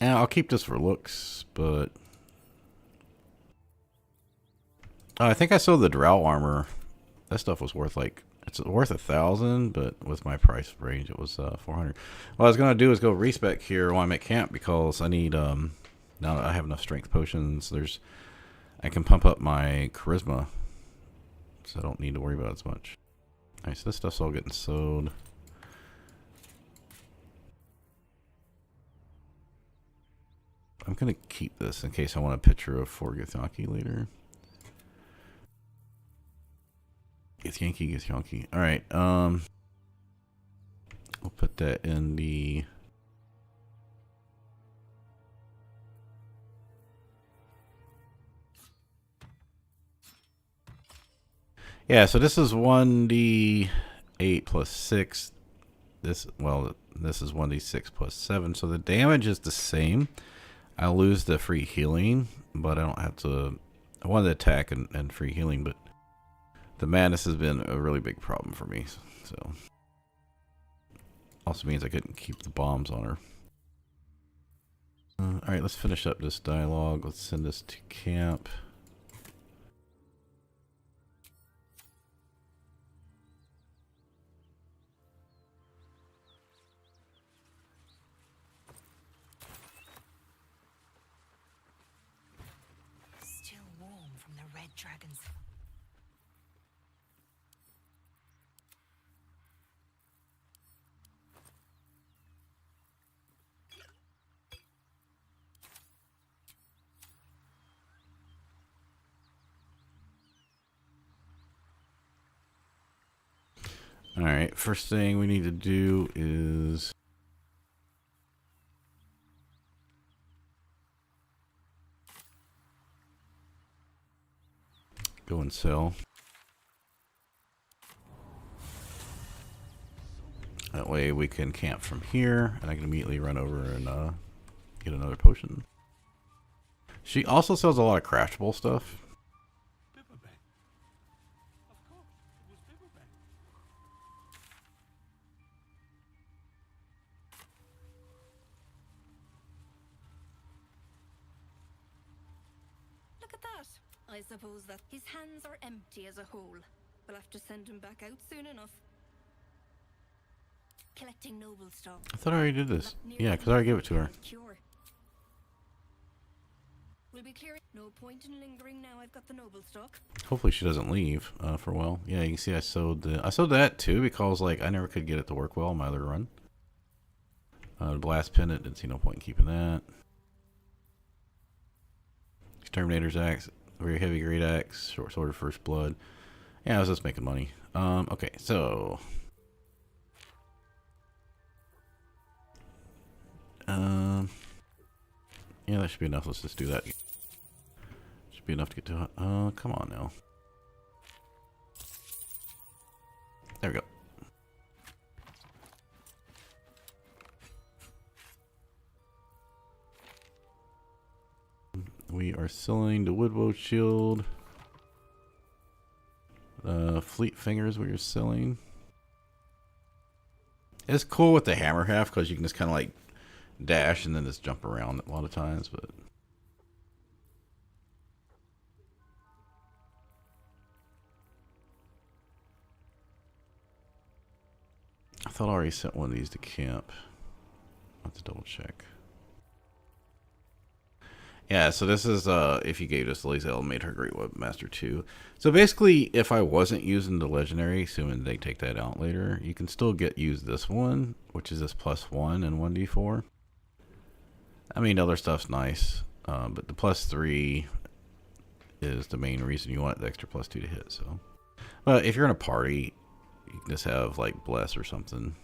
Yeah, I'll keep this for looks, but I think I sold the drow armor. That stuff was worth like, it's worth 1,000, but with my price range, it was 400. What I was gonna do is go respec here while I'm at camp because I need now that I have enough strength potions. I can pump up my charisma, so I don't need to worry about it as much. Alright, so this stuff's all getting sold. I'm gonna keep this in case I want a picture of for Githyanki later. Githyanki. Alright, we'll put that in the yeah, so this is 1d8 plus 6. This is 1d6 plus 7, so the damage is the same. I lose the free healing, but I don't have to. I wanted to attack and free healing, but the madness has been a really big problem for me. So, also means I couldn't keep the bombs on her. Alright, let's finish up this dialogue. Let's send this to camp. Still warm from the red dragons. Alright, first thing we need to do is go and sell. That way we can camp from here, and I can immediately run over and get another potion. She also sells a lot of craftable stuff. Look at that. I suppose that his hands are empty as a whole. We'll have to send him back out soon enough. Collecting noble stock. I thought I already did this. Yeah, because I already gave it to her. Cure. We'll be clearing. No point in lingering now. I've got the noble stock. Hopefully she doesn't leave for a while. Yeah, you can see I sewed that too because like I never could get it to work well on my other run. The blast pendant, didn't see no point in keeping that. Exterminator's axe, very heavy great axe, short sword of first blood. Yeah, I was just making money. Okay, so yeah, that should be enough. Let's just do that. Should be enough to get to it. Come on now. There we go. We are selling the Woodwoe shield. Fleet fingers we are selling. It's cool with the hammer half because you can just kind of like dash and then just jump around a lot of times, but I thought I already sent one of these to camp. I'll have to double check. Yeah, so this is if you gave this to Lae'zel, made her Great Webmaster 2. So basically, if I wasn't using the legendary, assuming they take that out later, you can still use this one, which is this +1 and 1d4. I mean, other stuff's nice, but the +3 is the main reason you want the extra +2 to hit. So, but if you're in a party, you can just have like Bless or something.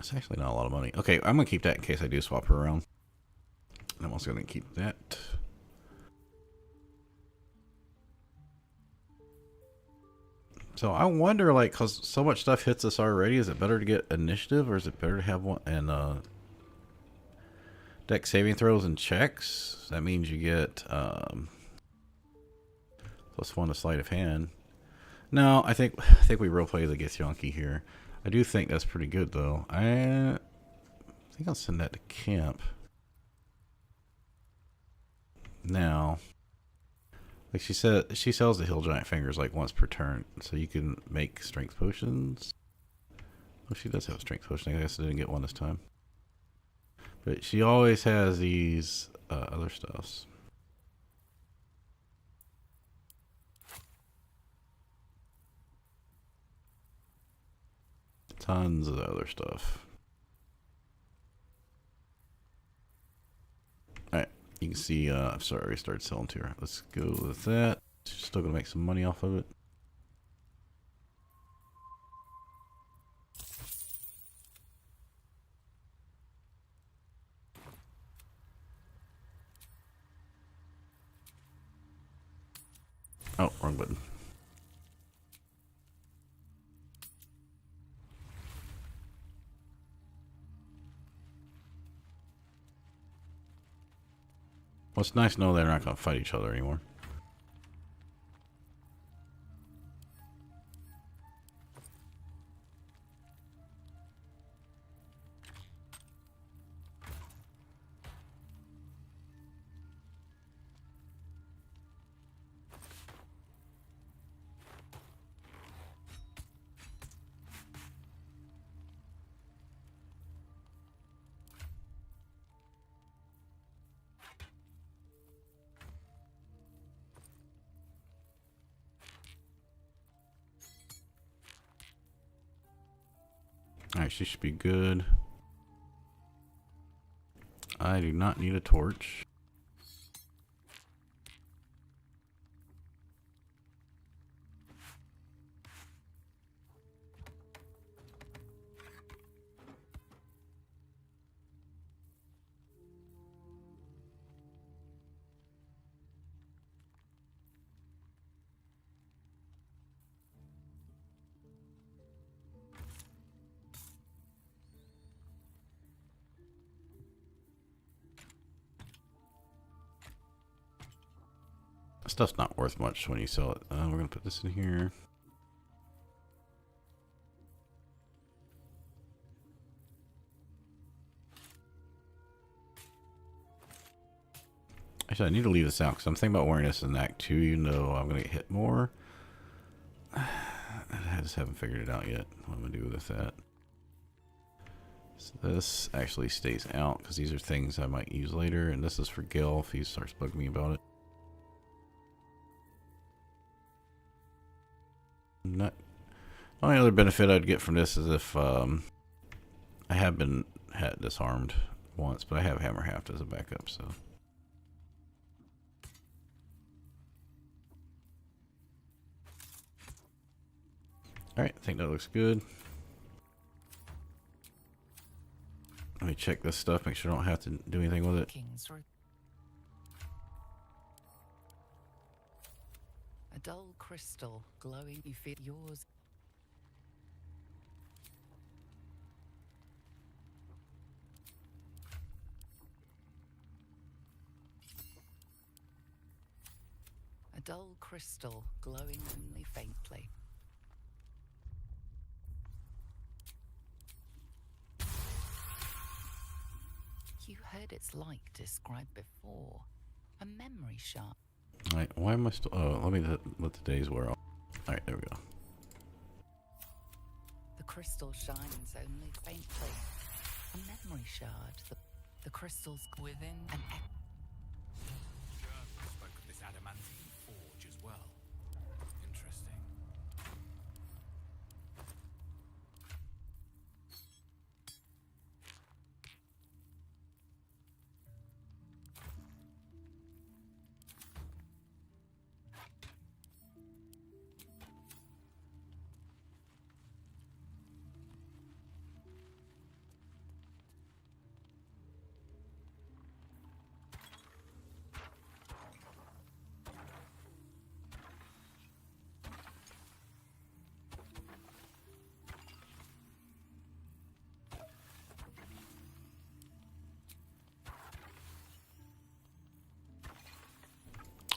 It's actually not a lot of money. Okay, I'm going to keep that in case I do swap her around. And I'm also going to keep that. So I wonder, like, because so much stuff hits us already, is it better to get initiative or is it better to have one and deck saving throws and checks? That means you get +1 to sleight of hand. No, I think we roleplay the Githyanki here. I do think that's pretty good, though. I think I'll send that to camp. Now, like she said, she sells the Hill Giant Fingers like once per turn, so you can make strength potions. Oh, she does have a strength potion. I guess I didn't get one this time. But she always has these other stuffs. Tons of other stuff. Alright, you can see, I'm sorry, I started selling to her. Let's go with that. She's still going to make some money off of it. Oh, wrong button. Well, it's nice to know they're not going to fight each other anymore. Alright, she should be good. I do not need a torch. Stuff's not worth much when you sell it. We're going to put this in here. Actually, I need to leave this out because I'm thinking about wearing this in Act 2, even though I'm going to get hit more. I just haven't figured it out yet. What I'm going to do with that. So this actually stays out because these are things I might use later. And this is for Gil if he starts bugging me about it. Not. The only other benefit I'd get from this is if I have been disarmed once, but I have hammer haft as a backup, so. Alright, I think that looks good. Let me check this stuff, make sure I don't have to do anything with it. A dull crystal glowing. You feel yours. dull crystal glowing only faintly. You heard its like described before. A memory shard. Alright, why am I still... Oh, let me let the days wear off. Alright, there we go. The crystal shines only faintly. A memory shard. The crystals within an Spoke of this adamantine forge as well. Interesting.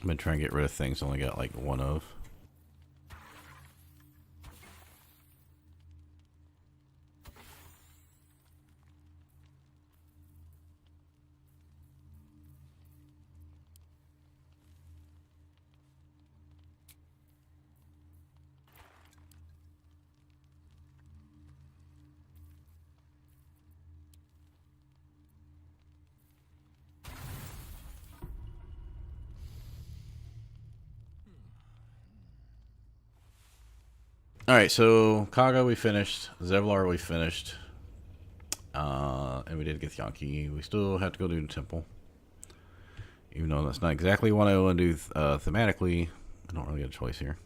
I've been trying to get rid of things I only got like one of. Alright, so Kaga we finished, Zevlar we finished, and we did get Yankee. We still have to go do the temple. Even though that's not exactly what I want to do thematically, I don't really get a choice here.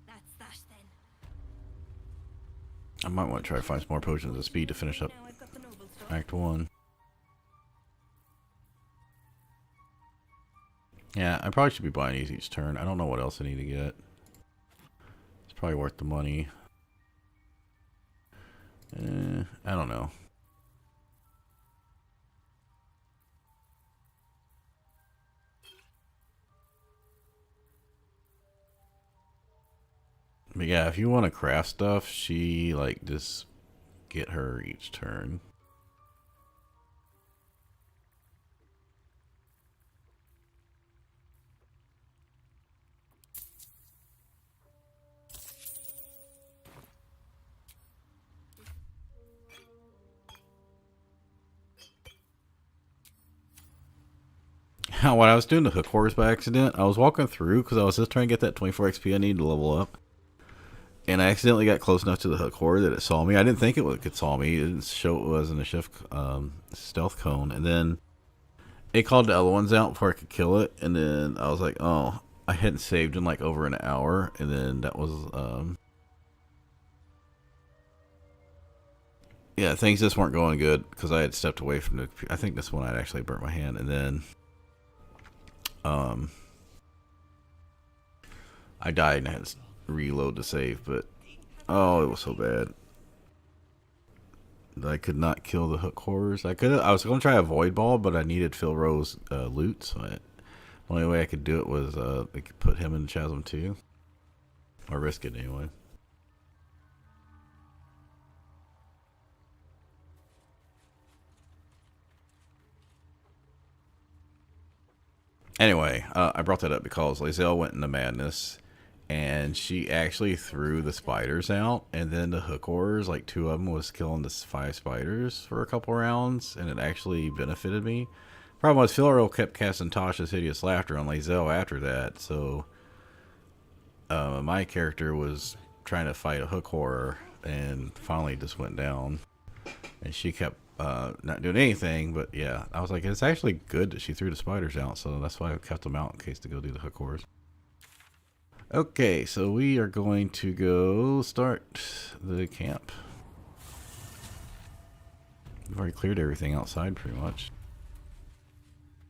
That's that then. I might want to try to find some more potions of speed to finish up Now I've got the noble stuff. Act 1. Yeah, I probably should be buying these each turn. I don't know what else I need to get. It's probably worth the money. I don't know. But yeah, if you want to craft stuff, she like just get her each turn. When I was doing the hook horse by accident, I was walking through because I was just trying to get that 24 XP I needed to level up. And I accidentally got close enough to the hook horde that it saw me. I didn't think it could saw me. It didn't show it was in a shift stealth cone. And then it called the other ones out before I could kill it. And then I was like, oh, I hadn't saved in like over an hour. And then that was, yeah, things just weren't going good because I had stepped away from the, I think this one I'd actually burnt my hand. And then, I died and I had to reload to save, but oh, it was so bad that I could not kill the hook horrors. I was going to try a void ball, but I needed Phil Rowe's loot, so the only way I could do it was I could put him in Chasm 2, or risk it anyway. Anyway, I brought that up because Lae'zel went into madness, and she actually threw the spiders out, and then the hook horrors, like 2 of them was killing the 5 spiders for a couple rounds, and it actually benefited me. Problem was, Philro kept casting Tasha's Hideous Laughter on Lae'zel after that, so my character was trying to fight a hook horror, and finally just went down, and she kept not doing anything. But yeah, I was like, it's actually good that she threw the spiders out, so that's why I kept them out in case to go do the hook horrors. Okay, so we are going to go start the camp. We've already cleared everything outside pretty much.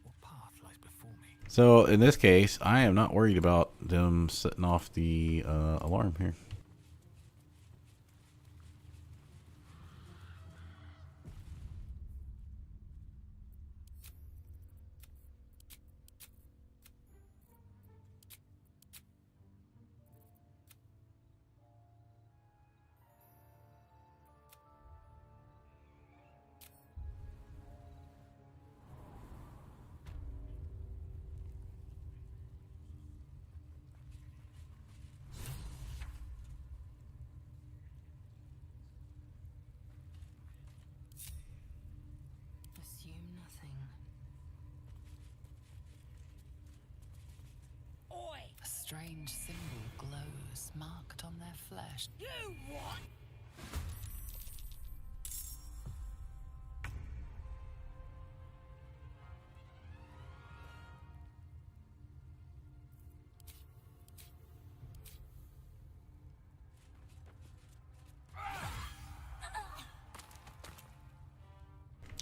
What path lies before me? So in this case, I am not worried about them setting off the alarm here. Assume nothing. Oi! A strange symbol glows, marked on their flesh. You what?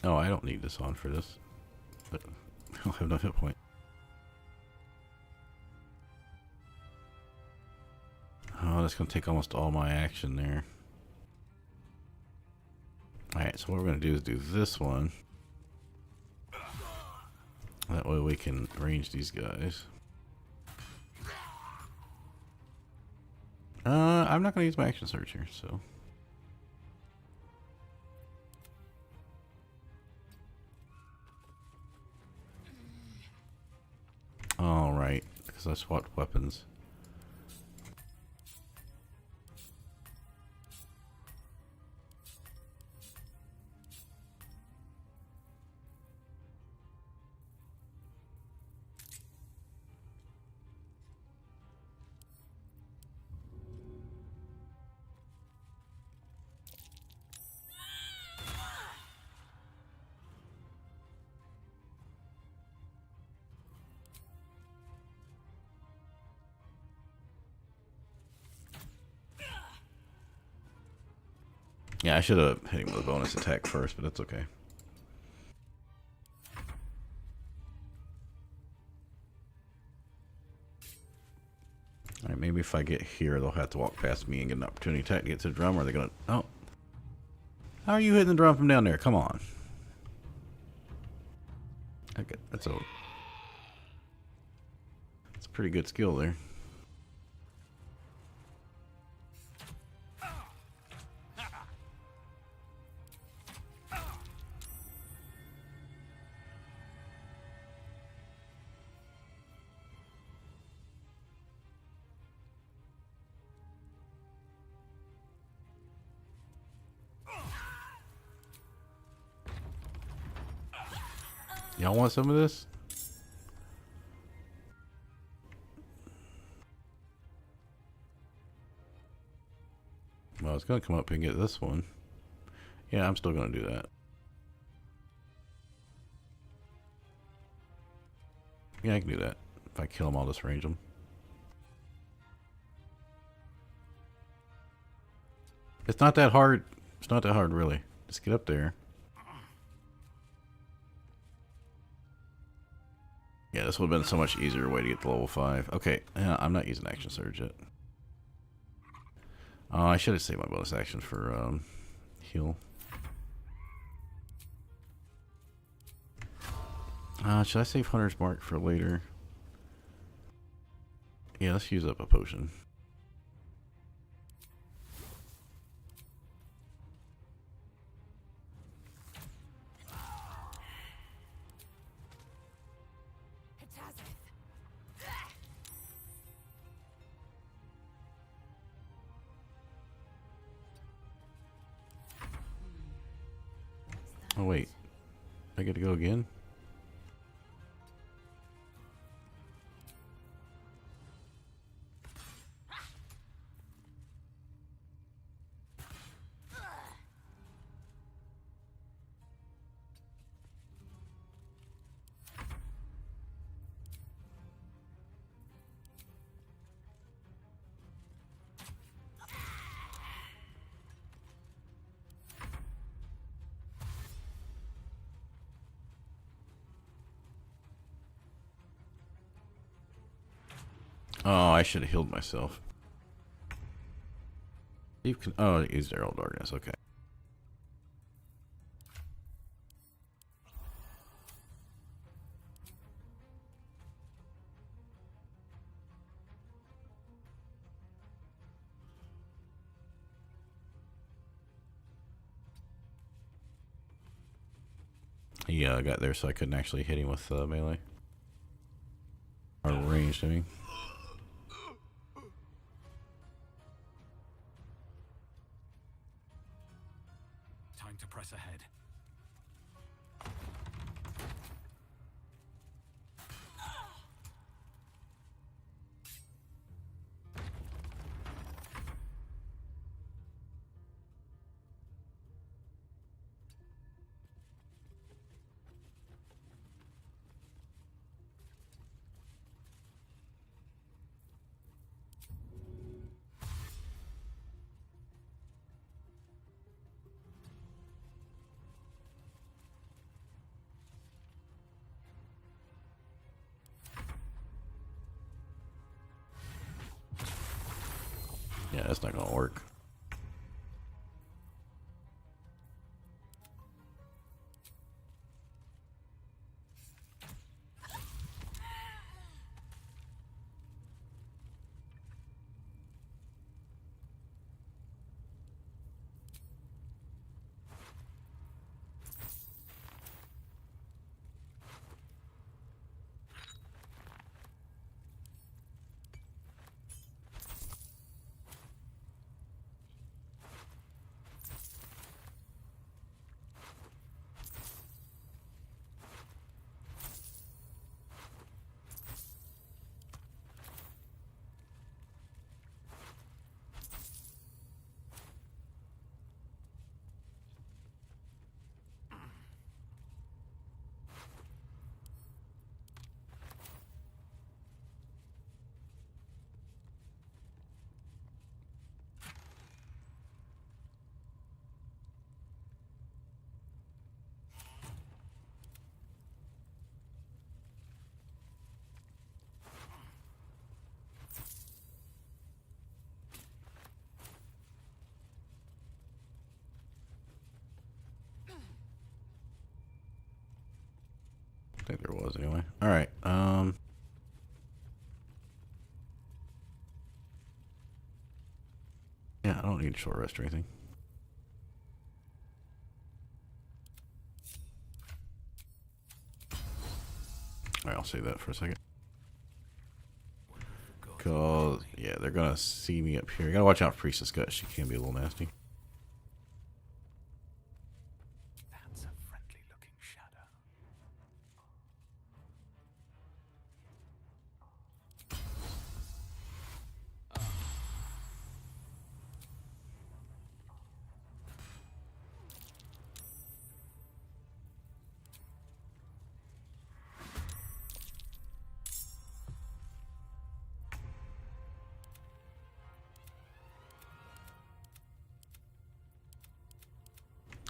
Oh, I don't need this on for this. But I don't have enough hit point. Oh, that's going to take almost all my action there. Alright, so what we're going to do is do this one. That way we can range these guys. I'm not going to use my action surge here, so... Alright, because I swapped weapons. Yeah, I should have hit him with a bonus attack first, but that's okay. Alright, maybe if I get here, they'll have to walk past me and get an opportunity attack to get to the drum, or they're gonna... Oh. How are you hitting the drum from down there? Come on. Okay, that's a pretty good skill there. Y'all want some of this? Well, I was going to come up and get this one. Yeah, I'm still going to do that. Yeah, I can do that. If I kill them, I'll just range them. It's not that hard. It's not that hard, really. Just get up there. Yeah, this would have been so much easier way to get to level 5. Okay, I'm not using action surge yet. Oh, I should have saved my bonus action for heal. Should I save Hunter's Mark for later? Yeah, let's use up a potion. Oh wait, I get to go again? Oh, I should have healed myself. You can. Oh, use Arrow Darkness. Okay. He got there, so I couldn't actually hit him with melee. Or ranged, I mean. Time to press ahead. Yeah, that's not gonna work. I think there was anyway. All right. Yeah, I don't need short rest or anything. All right, I'll save that for a second. Cause yeah, they're gonna see me up here. You gotta watch out for Priestess Gut. She can be a little nasty. That's a friendly looking shadow.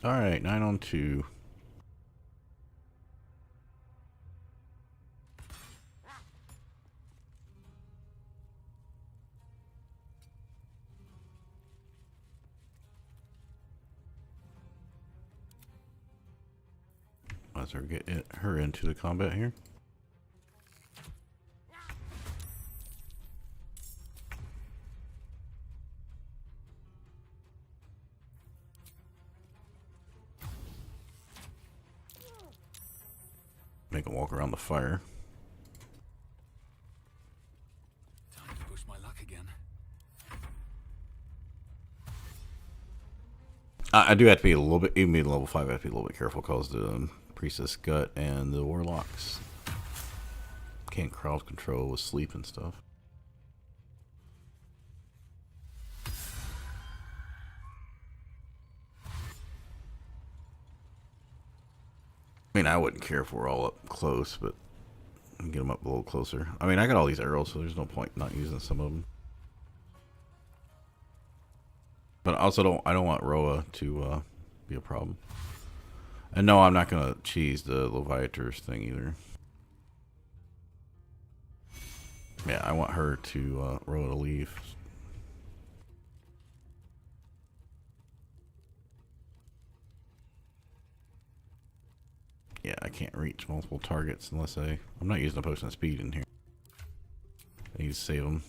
All right, 9 on 2. Let's get her into the combat here. Make him walk around the fire. Time to push my luck again. I do have to be a little bit, even being level 5, I have to be a little bit careful because the Priestess Gut and the Warlocks can't crowd control with sleep and stuff. I mean, I wouldn't care if we're all up close, but get them up a little closer. I mean, I got all these arrows, so there's no point not using some of them. But I also I don't want Roa to be a problem. And no, I'm not gonna cheese the Leviators thing either. Yeah, I want her to roll a leaf. Yeah, I can't reach multiple targets unless I'm not using a potion of speed in here. I need to save them.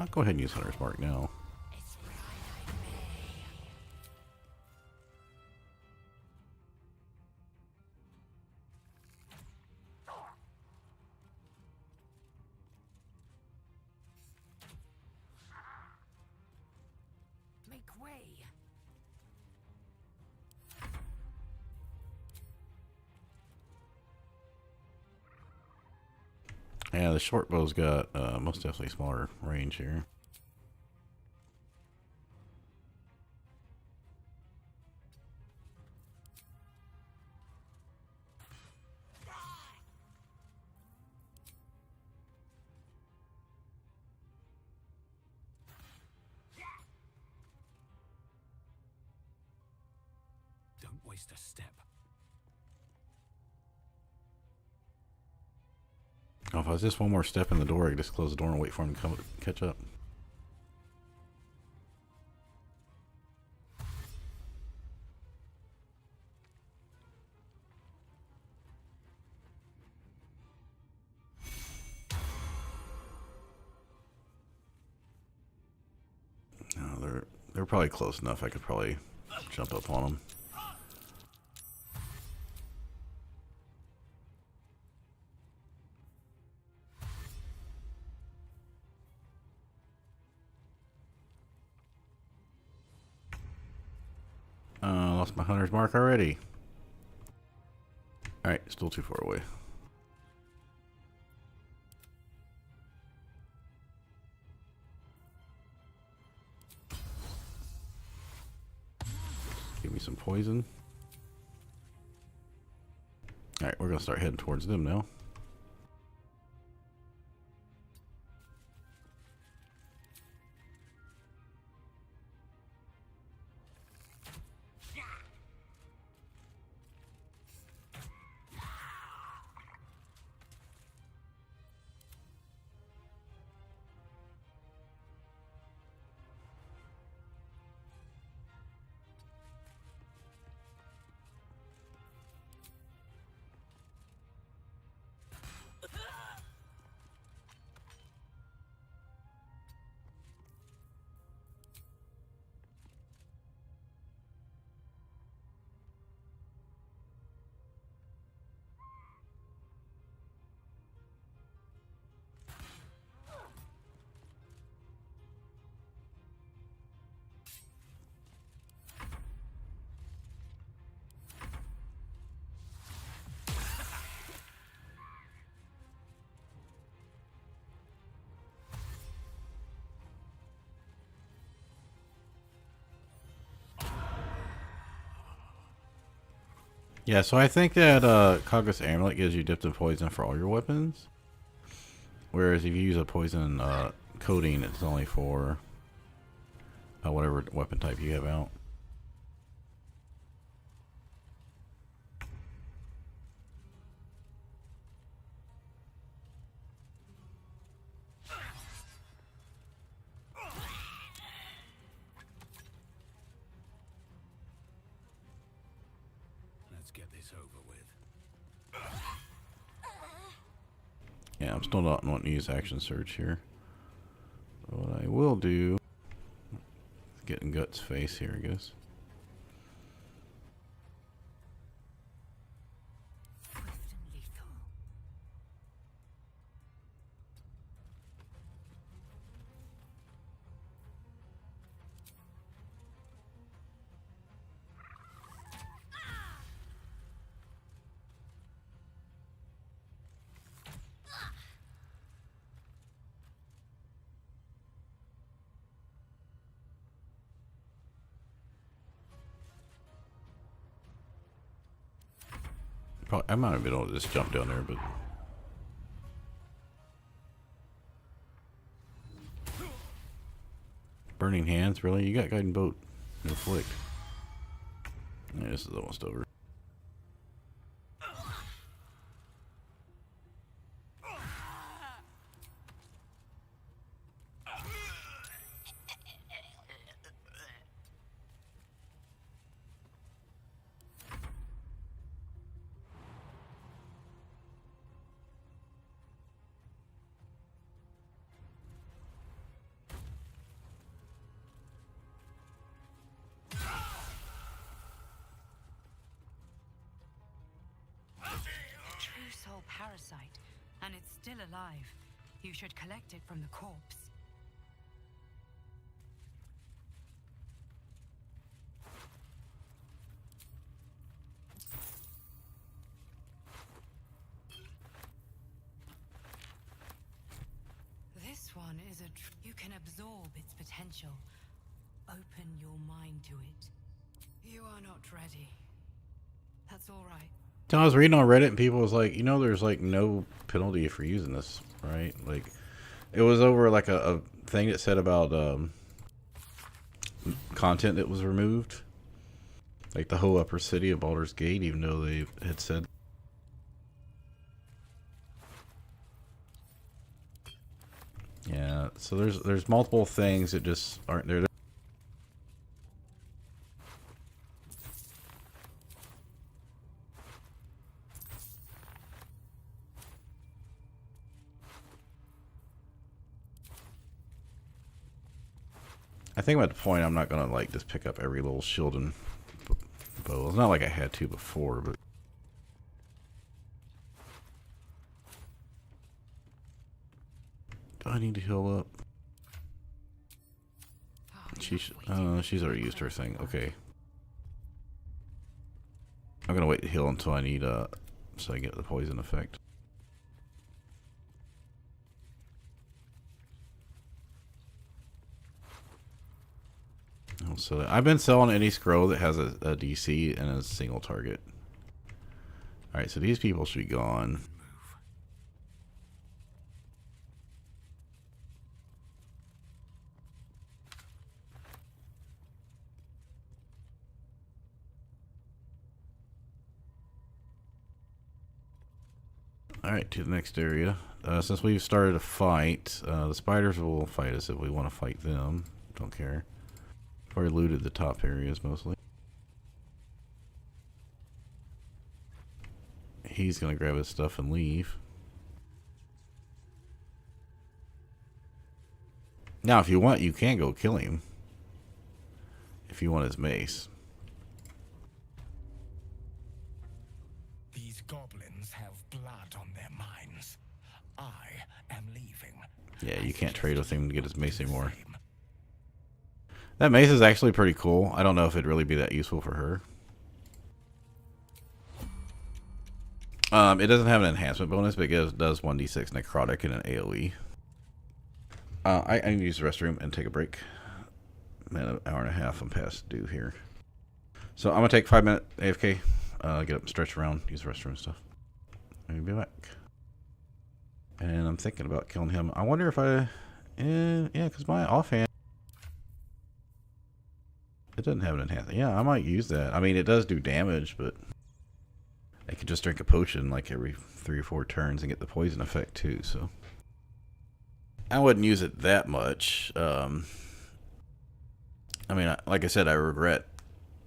Go ahead and use Hunter's Mark now. Make way. Yeah, the short bow's got most definitely smaller range here. Don't waste a step. Oh, if I was just one more step in the door, I could just close the door and wait for him to come catch up. No, they're probably close enough. I could probably jump up on them. Lost my hunter's mark already. Alright, still too far away. Give me some poison. Alright, we're going to start heading towards them now. Yeah, so I think that Cogos Amulet gives you dipped in poison for all your weapons. Whereas if you use a poison coating, it's only for whatever weapon type you have out. Let's get this over with. Yeah, I'm still not wanting to use action surge here. But what I will do, getting Guts face here, I guess. Swift and lethal. Probably, I might have been able to just jump down there, but Burning hands, really? You got guiding bolt. Inflict. Yeah, this is almost over. True soul parasite, and it's still alive. You should collect it from the corpse. This one is you can absorb its potential. Open your mind to it. You are not ready. That's all right. So I was reading on Reddit and people was like, you know, there's like no penalty for using this, right? Like, it was over like a thing that said about content that was removed, like the whole upper city of Baldur's Gate, even though they had said. Yeah, so there's multiple things that just aren't there. I think I'm at the point I'm not gonna like just pick up every little shield and bow. It's not like I had to before, but do I need to heal up? She's already used her thing. Okay, I'm gonna wait to heal until I need so I get the poison effect. So I've been selling any scroll that has a DC and a single target. Alright, so these people should be gone. Alright, to the next area. Since we've started a fight, the spiders will fight us if we want to fight them. Don't care. Already looted the top areas mostly. He's gonna grab his stuff and leave. Now, if you want, you can go kill him. If you want his mace. These goblins have blood on their minds. I am leaving. Yeah, you can't trade with him to get his mace anymore. That mace is actually pretty cool. I don't know if it'd really be that useful for her. It doesn't have an enhancement bonus, but it does 1d6 necrotic and an AoE. I need to use the restroom and take a break. Man, an hour and a half I'm past due here. So I'm going to take 5-minute AFK. Get up and stretch around, use the restroom and stuff. I'll be back. And I'm thinking about killing him. I wonder if I... yeah, because my offhand... It doesn't have an enhancement. Yeah, I might use that. I mean, it does do damage, but I could just drink a potion like every 3 or 4 turns and get the poison effect too, so. I wouldn't use it that much. I mean, like I said, I regret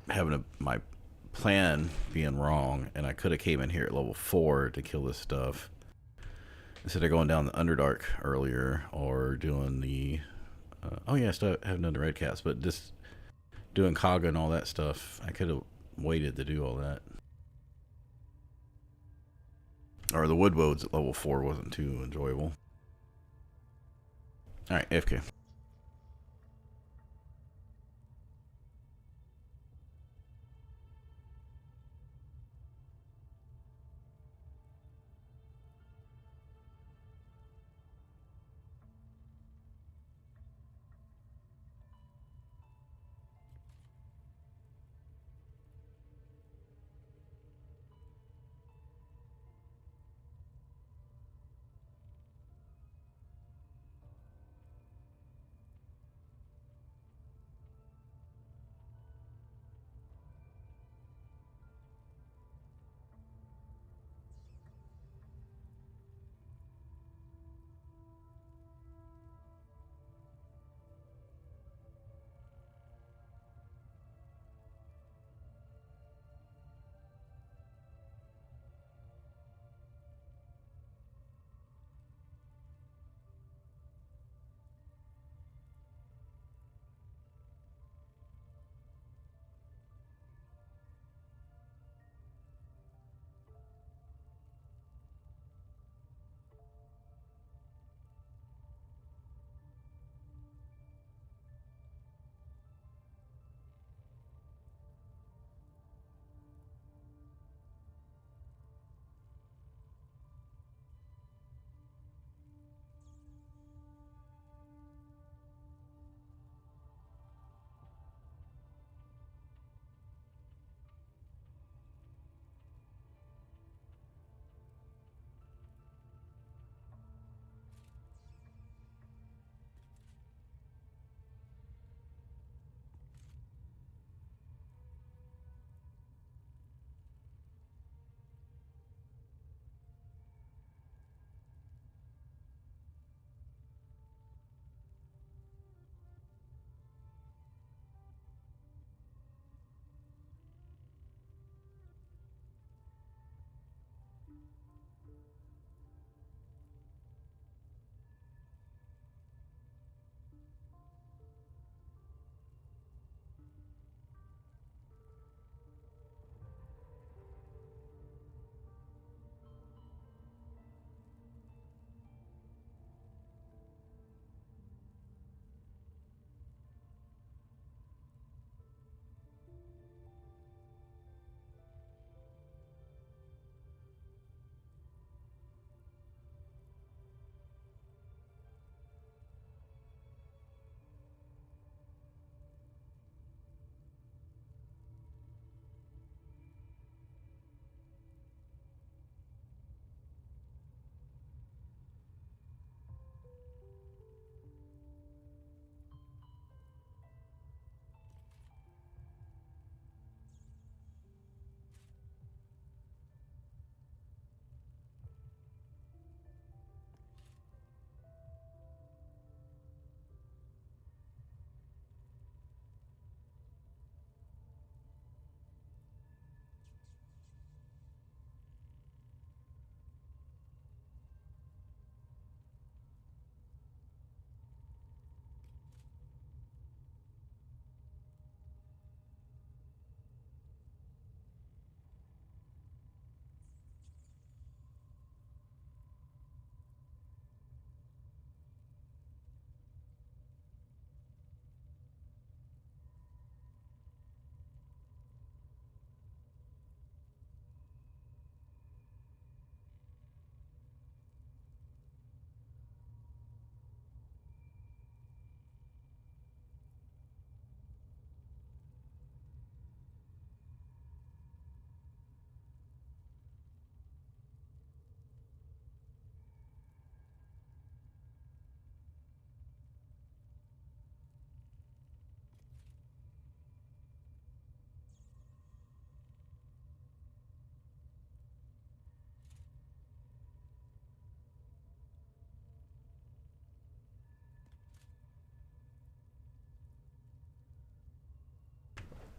having my plan being wrong, and I could have came in here at level 4 to kill this stuff. Instead of going down the Underdark earlier, or doing the... oh yeah, I still haven't done the Red Cats, but just... doing Kaga and all that stuff, I could have waited to do all that. Or the Wood Woads at level 4 wasn't too enjoyable. Alright, AFK.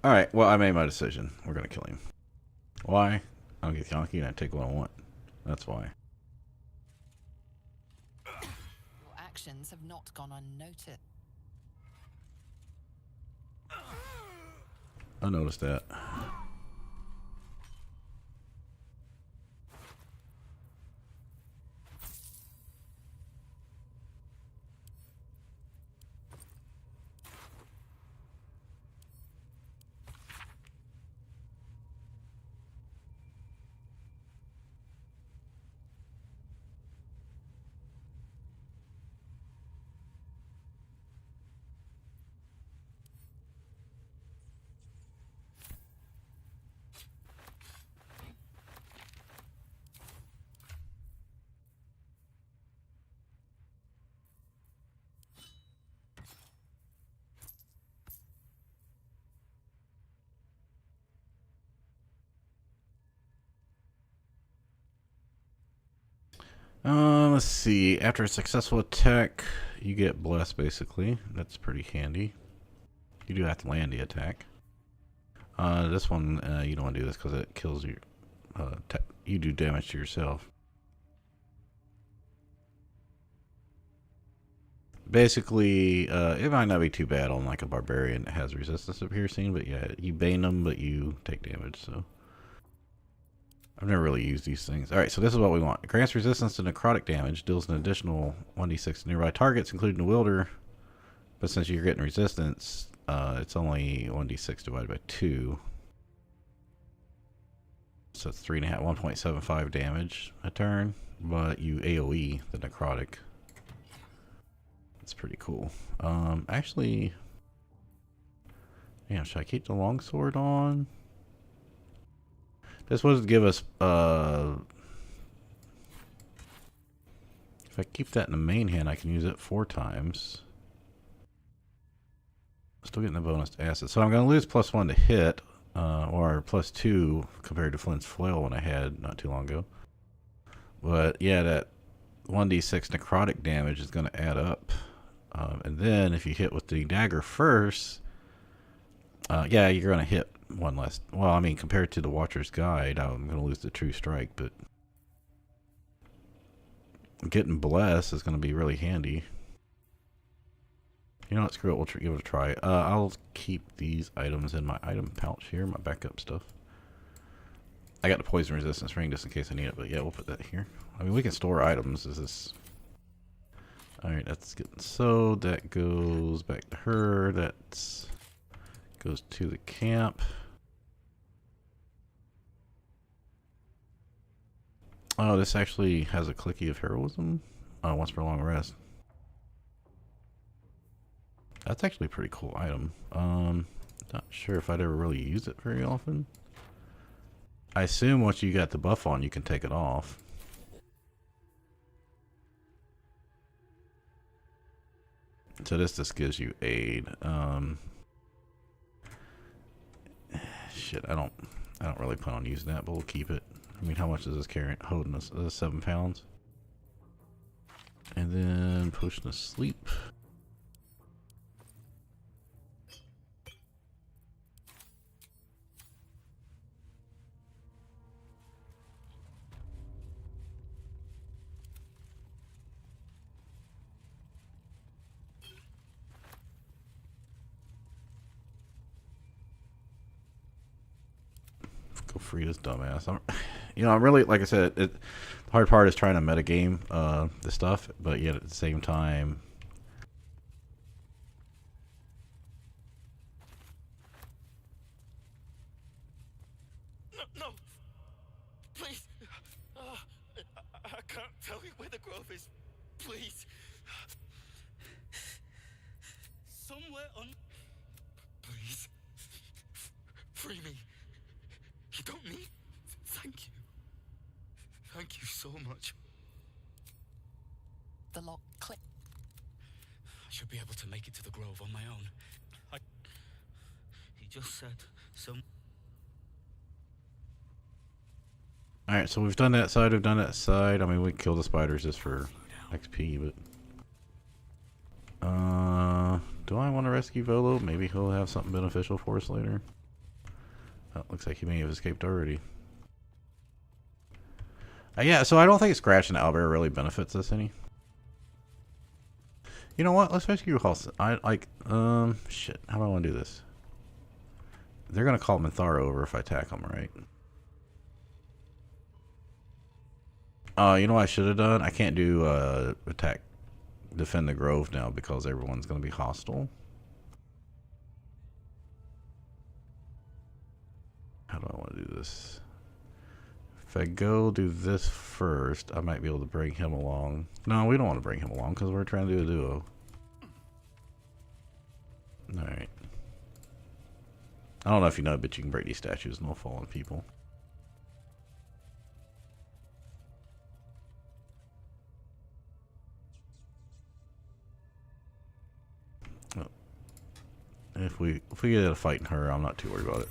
Alright, well, I made my decision. We're gonna kill him. Why? I don't get Yonky and I take what I want. That's why. Your actions have not gone unnoticed. I noticed that. Let's see. After a successful attack, you get blessed, basically. That's pretty handy. You do have to land the attack. This one, you don't want to do this because it kills you. You do damage to yourself. Basically, it might not be too bad on like a barbarian that has resistance to piercing, but yeah, you bane them, but you take damage, so. I've never really used these things. Alright, so this is what we want. It grants resistance to necrotic damage, deals an additional 1d6 to nearby targets, including the wielder. But since you're getting resistance, it's only 1d6 divided by 2. So it's 1.75 damage a turn, but you AoE the necrotic. That's pretty cool. Actually, damn, should I keep the longsword on? This would give us, if I keep that in the main hand, I can use it 4 times. Still getting the bonus to acid. So I'm going to lose +1 to hit, or +2 compared to Flint's flail when I had not too long ago. But yeah, that 1d6 necrotic damage is going to add up. And then if you hit with the dagger first, yeah, you're going to hit one less. Well, I mean, compared to the Watcher's Guide, I'm going to lose the True Strike, but getting Bless is going to be really handy. You know what? Screw it. We'll give it a try. I'll keep these items in my item pouch here, my backup stuff. I got the poison resistance ring just in case I need it, but yeah, we'll put that here. I mean, we can store items. Is this? Alright, that's getting sewed. That goes back to her. That goes to the camp. Oh, this actually has a clicky of heroism. Oh, once per long rest. That's actually a pretty cool item. Not sure if I'd ever really use it very often. I assume once you got the buff on, you can take it off. So this just gives you aid. Shit, I don't really plan on using that, but we'll keep it. I mean, how much is this carrying? Holding us 7 pounds. And then potion of sleep. Go free this dumbass. I'm really, like I said, the hard part is trying to metagame the stuff, but yet at the same time, No, please. I can't tell you where the grove is. Please. Somewhere on. Please. Free me. You don't need. Thank you. Thank you so much. The lock click. I should be able to make it to the grove on my own. He just said some. alright, so we've done that side, we've done that side. I mean, we can kill the spiders just for XP, but do I want to rescue Volo? Maybe he'll have something beneficial for us later. Oh, looks like he may have escaped already. Yeah, so I don't think scratching Owlbear really benefits us any. You know what? Let's rescue Hulse. I like, shit. How do I want to do this? They're going to call Minthara over if I attack them, right? You know what I should have done? I can't do, attack, defend the grove now because everyone's going to be hostile. How do I want to do this? If I go do this first, I might be able to bring him along. No, we don't want to bring him along because we're trying to do a duo. Alright. I don't know if you know, but you can break these statues and they'll fall on people. Oh. If we get a fight in her, I'm not too worried about it.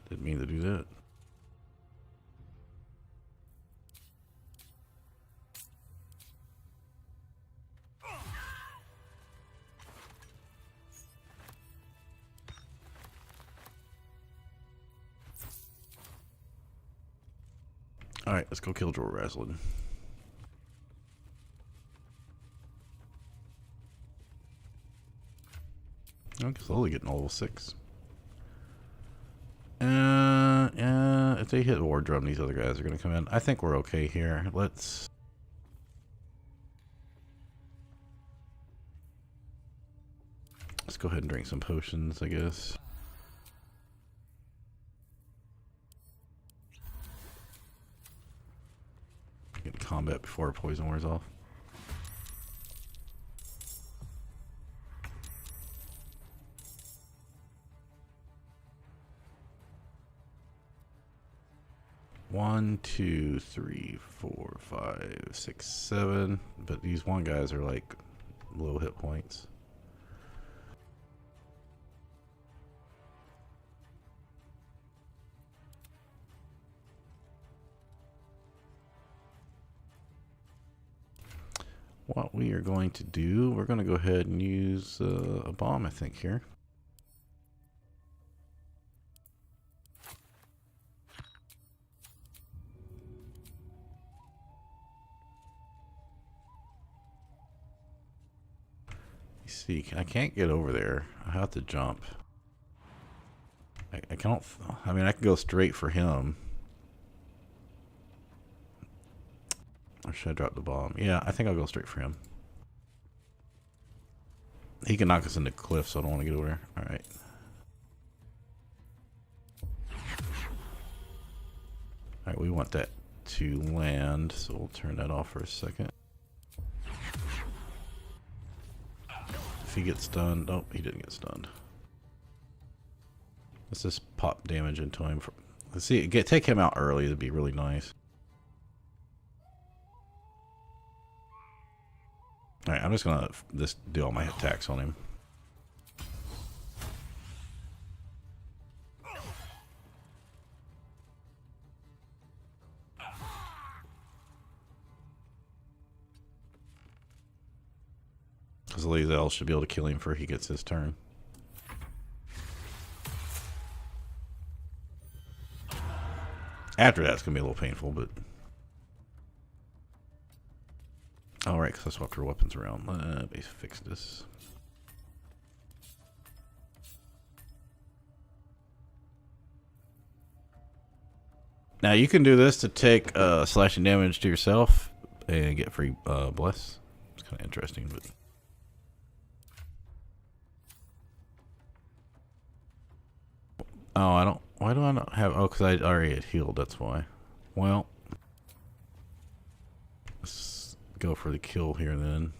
Didn't mean to do that. Alright, let's go kill Lae'zel. I'm slowly getting level 6. Yeah, if they hit War Drum, these other guys are going to come in. I think we're okay here. Let's go ahead and drink some potions, I guess. Get combat before poison wears off. One, two, three, 4, 5, 6, 7. But these one guys are like low hit points. What we are going to do, we're going to go ahead and use a bomb, I think, here. See, I can't get over there. I have to jump. I can't. I mean, I can go straight for him. Or should I drop the bomb? Yeah, I think I'll go straight for him. He can knock us into the cliff, so I don't want to get over there. Alright. Alright, we want that to land, so we'll turn that off for a second. If he gets stunned, oh, he didn't get stunned. Let's just pop damage into him. Let's see, take him out early. It'd be really nice. All right, I'm just gonna do all my attacks on him. Because Lae'zel should be able to kill him before he gets his turn. After that, it's going to be a little painful, but... Alright, because I swapped her weapons around. Let me fix this. Now, you can do this to take slashing damage to yourself and get free bless. It's kind of interesting, but... Oh, I don't... Why do I not have... Oh, because I already had healed, that's why. Well... Let's go for the kill here, then.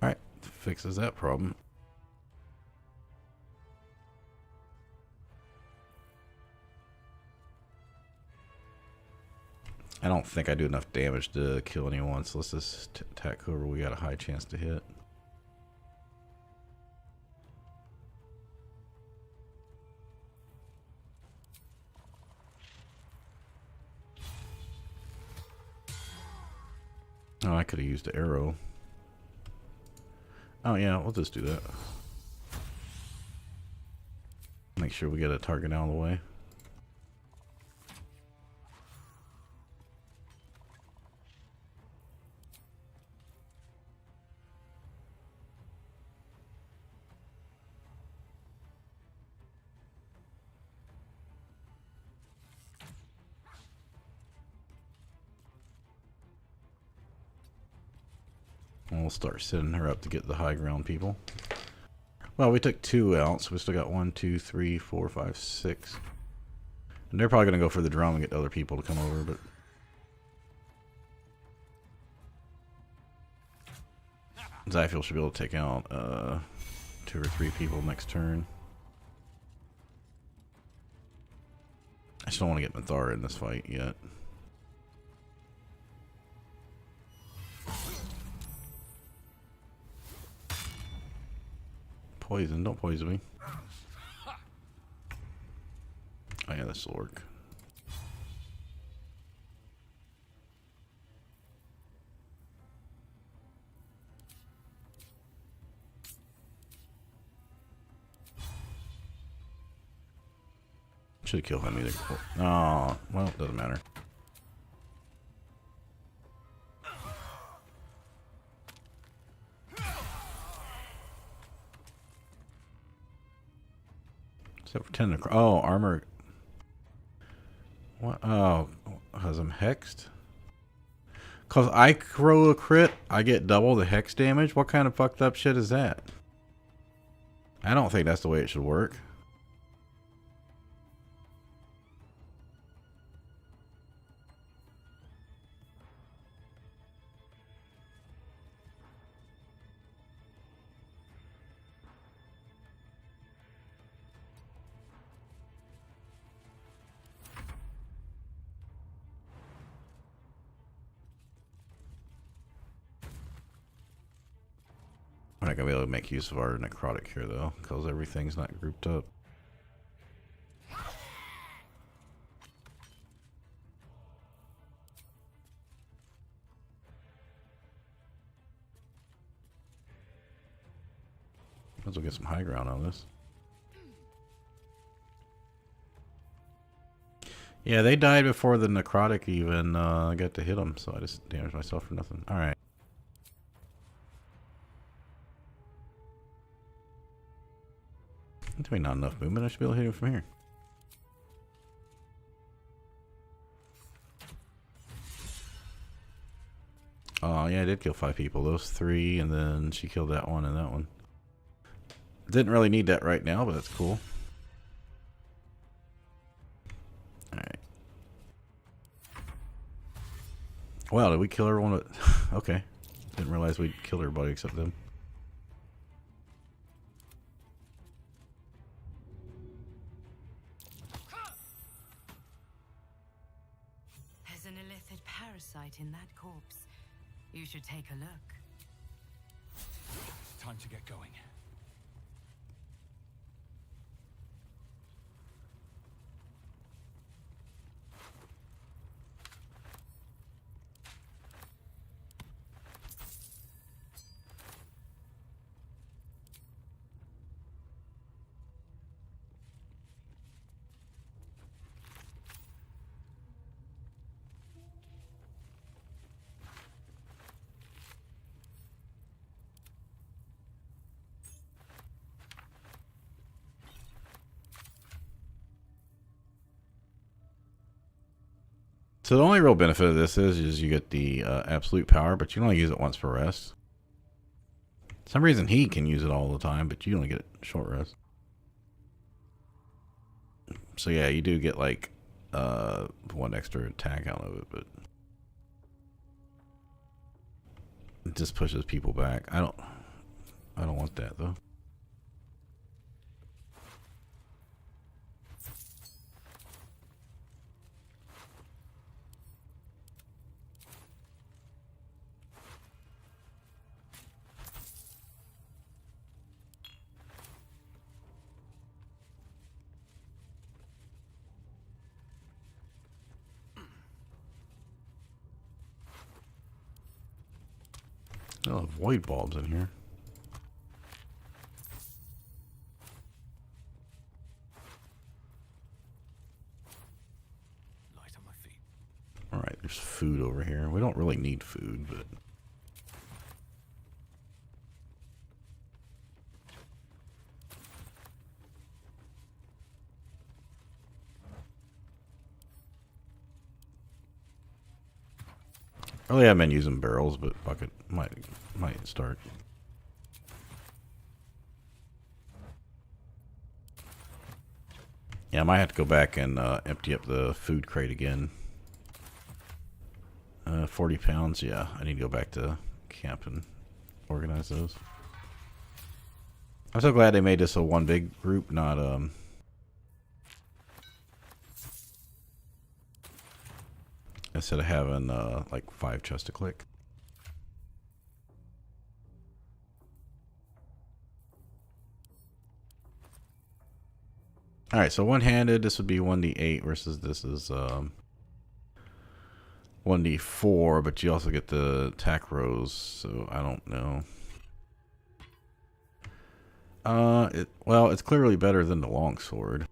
Alright, fixes that problem. I don't think I do enough damage to kill anyone, so let's just attack whoever we got a high chance to hit. Oh, I could have used the arrow. Oh yeah, we'll just do that. Make sure we get a target out of the way. And we'll start setting her up to get the high ground people. Well, we took 2 out, so we still got 1, 2, 3, 4, 5, 6. And they're probably going to go for the drum and get other people to come over, but... Zyfiel should be able to take out 2 or 3 people next turn. I just don't want to get Mathara in this fight yet. Poison, don't poison me. Oh yeah, this will work. Should have killed him either. Oh, well, it doesn't matter. Except for 10 across. Oh, armor. What? Oh, has him hexed? Cause I roll a crit, I get double the hex damage? What kind of fucked up shit is that? I don't think that's the way it should work. We're not gonna be able to make use of our necrotic here though, because everything's not grouped up. Let's get some high ground on this. Yeah, they died before the necrotic even got to hit them, so I just damaged myself for nothing. Alright. Doing not enough movement. I should be able to hit him from here. Oh yeah, I did kill 5 people. Those 3, and then she killed that one and that one. Didn't really need that right now, but that's cool. Alright. Wow, did we kill everyone? Okay. Didn't realize we'd killed everybody except them. In that corpse. You should take a look. Time to get going. So the only real benefit of this is you get the absolute power, but you can only use it once per rest. For some reason he can use it all the time, but you only get it short rest. So yeah, you do get like 1 extra attack out of it, but it just pushes people back. I don't want that though. Oh, void bulbs in here. Light on my feet. Alright, there's food over here. We don't really need food, but... Really haven't been using barrels, but bucket might start. Yeah, I might have to go back and empty up the food crate again. 40 pounds, yeah. I need to go back to camp and organize those. I'm so glad they made this a one big group, not instead of having like 5 chests to click. Alright, so one-handed, this would be 1d8 versus this is 1d4, but you also get the attack rolls, so I don't know. Well, it's clearly better than the longsword.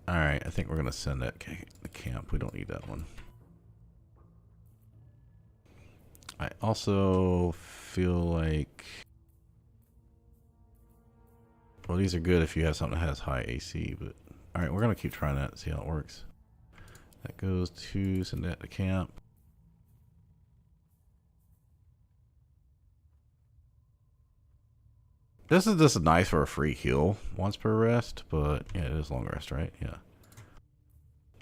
Alright, I think we're going to send that to camp. We don't need that one. I also feel like... Well, these are good if you have something that has high AC, but... Alright, we're going to keep trying that and see how it works. That goes to send that to camp. This is nice for a free heal once per rest, but yeah, it is long rest, right? Yeah.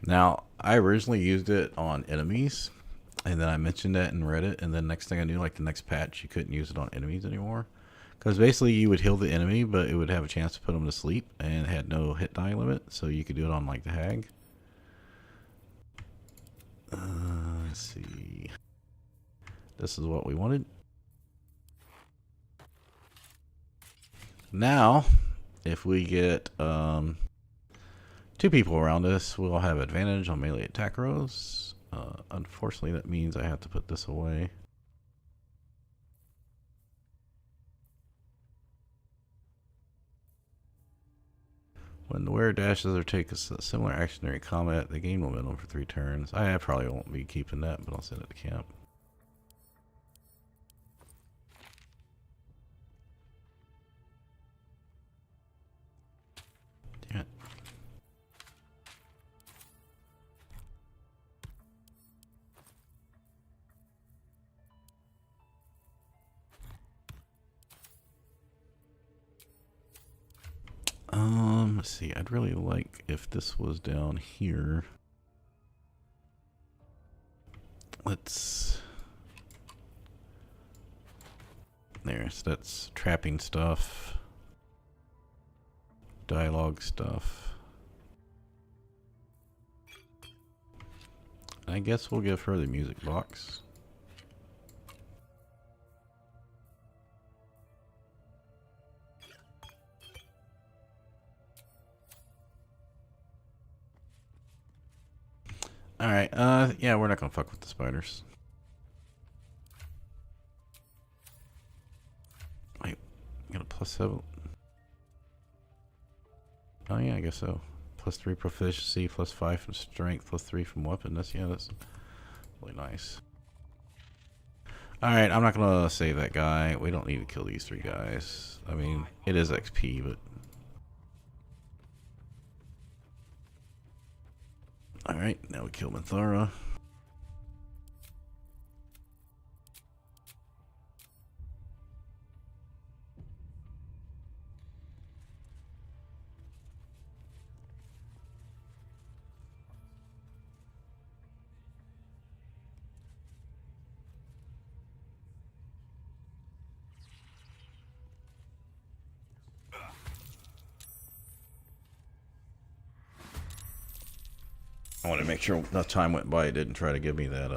Now, I originally used it on enemies, and then I mentioned that in Reddit, and then next thing I knew, like the next patch, you couldn't use it on enemies anymore. Because basically you would heal the enemy, but it would have a chance to put them to sleep, and it had no hit die limit, so you could do it on like the hag. Let's see. This is what we wanted. Now, if we get 2 people around us, we'll have advantage on melee attack rolls. Unfortunately, that means I have to put this away. When the wearer dashes or takes a similar action during combat, they gain momentum for 3 turns. I probably won't be keeping that, but I'll send it to camp. Damn it. Let's see. I'd really like if this was down here. So that's trapping stuff, dialogue stuff. I guess we'll give her the music box. Alright, yeah, we're not gonna fuck with the spiders. Wait, got a +7. Oh yeah, I guess so. +3 proficiency, +5 from strength, +3 from weapon. That's really nice. Alright, I'm not gonna save that guy. We don't need to kill these 3 guys. I mean, it is XP, but... Alright, now we kill Minthara. I want to make sure enough time went by it didn't try to give me that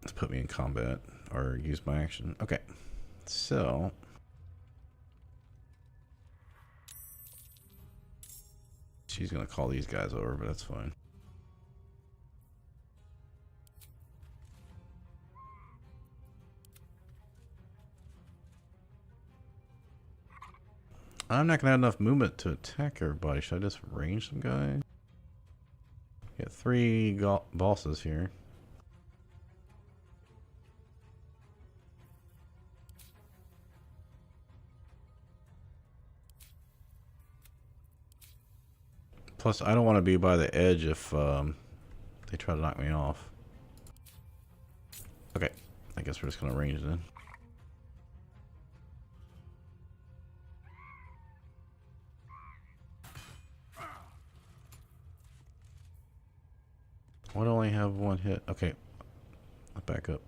let's put me in combat or use my action. Okay. So She's gonna call these guys over, but that's fine. I'm not gonna have enough movement to attack everybody. Should I just range some guys? Get 3 bosses here. Plus, I don't want to be by the edge if they try to knock me off. Okay, I guess we're just gonna range then. Why do I only have 1 hit? Okay, I'll back up.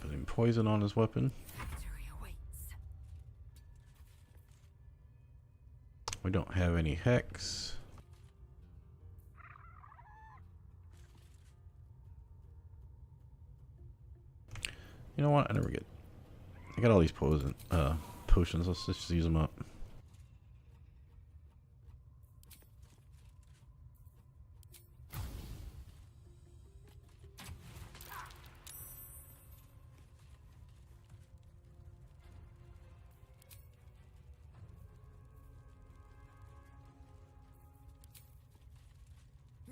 Putting poison on his weapon. Victory awaits. We don't have any hex. You know what? I never get. I got all these potions. Let's just use them up.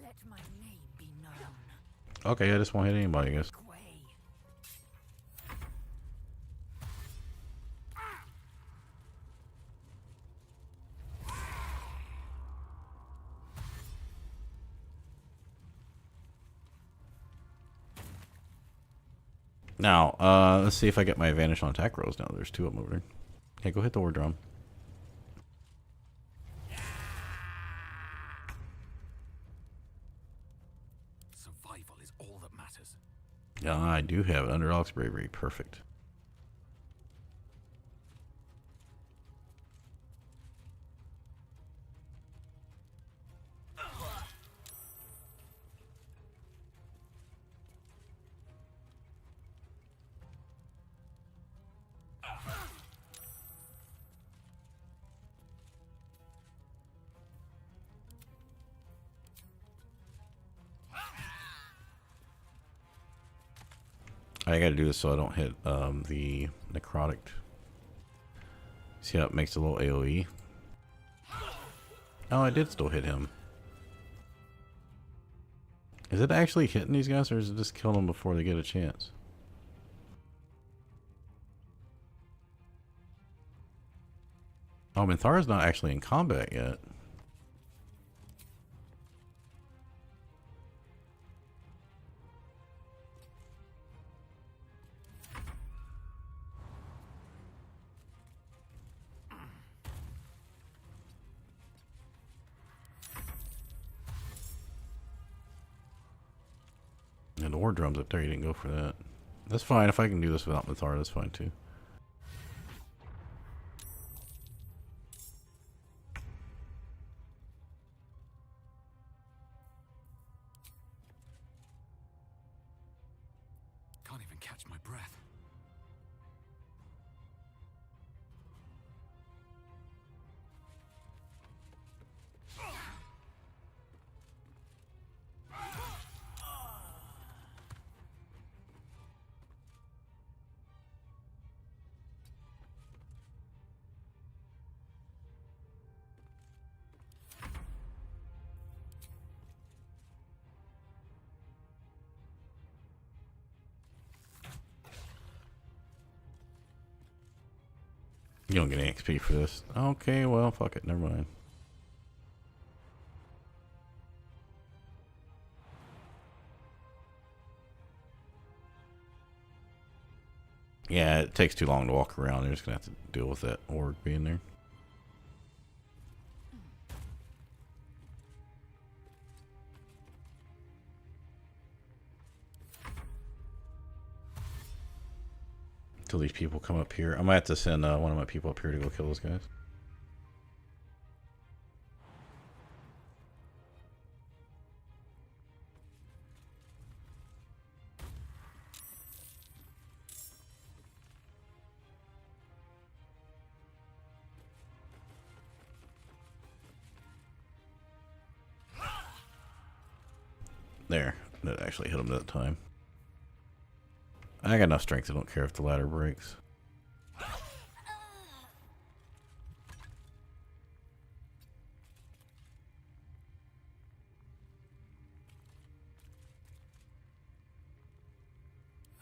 Let my name be known. Okay, I just won't hit anybody, I guess. Now, let's see if I get my advantage on attack rolls now. There's 2 of them over there. Okay, go hit the war drum. Survival is all that matters. Yeah, I do have it. Underdog's bravery. Perfect. I gotta do this so I don't hit the necrotic. See how it makes a little AoE? Oh, I did still hit him. Is it actually hitting these guys, or is it just killing them before they get a chance? Oh, Minthara's not actually in combat yet. And the war drum's up there, you didn't go for that. That's fine, if I can do this without Minthara, that's fine too. Can't even catch my breath. You don't get any XP for this. Okay, well, fuck it, never mind. Yeah, it takes too long to walk around. You're just gonna have to deal with that orc being there. Until these people come up here. I might have to send one of my people up here to go kill those guys. There. That actually hit him that time. I got enough strength. I don't care if the ladder breaks.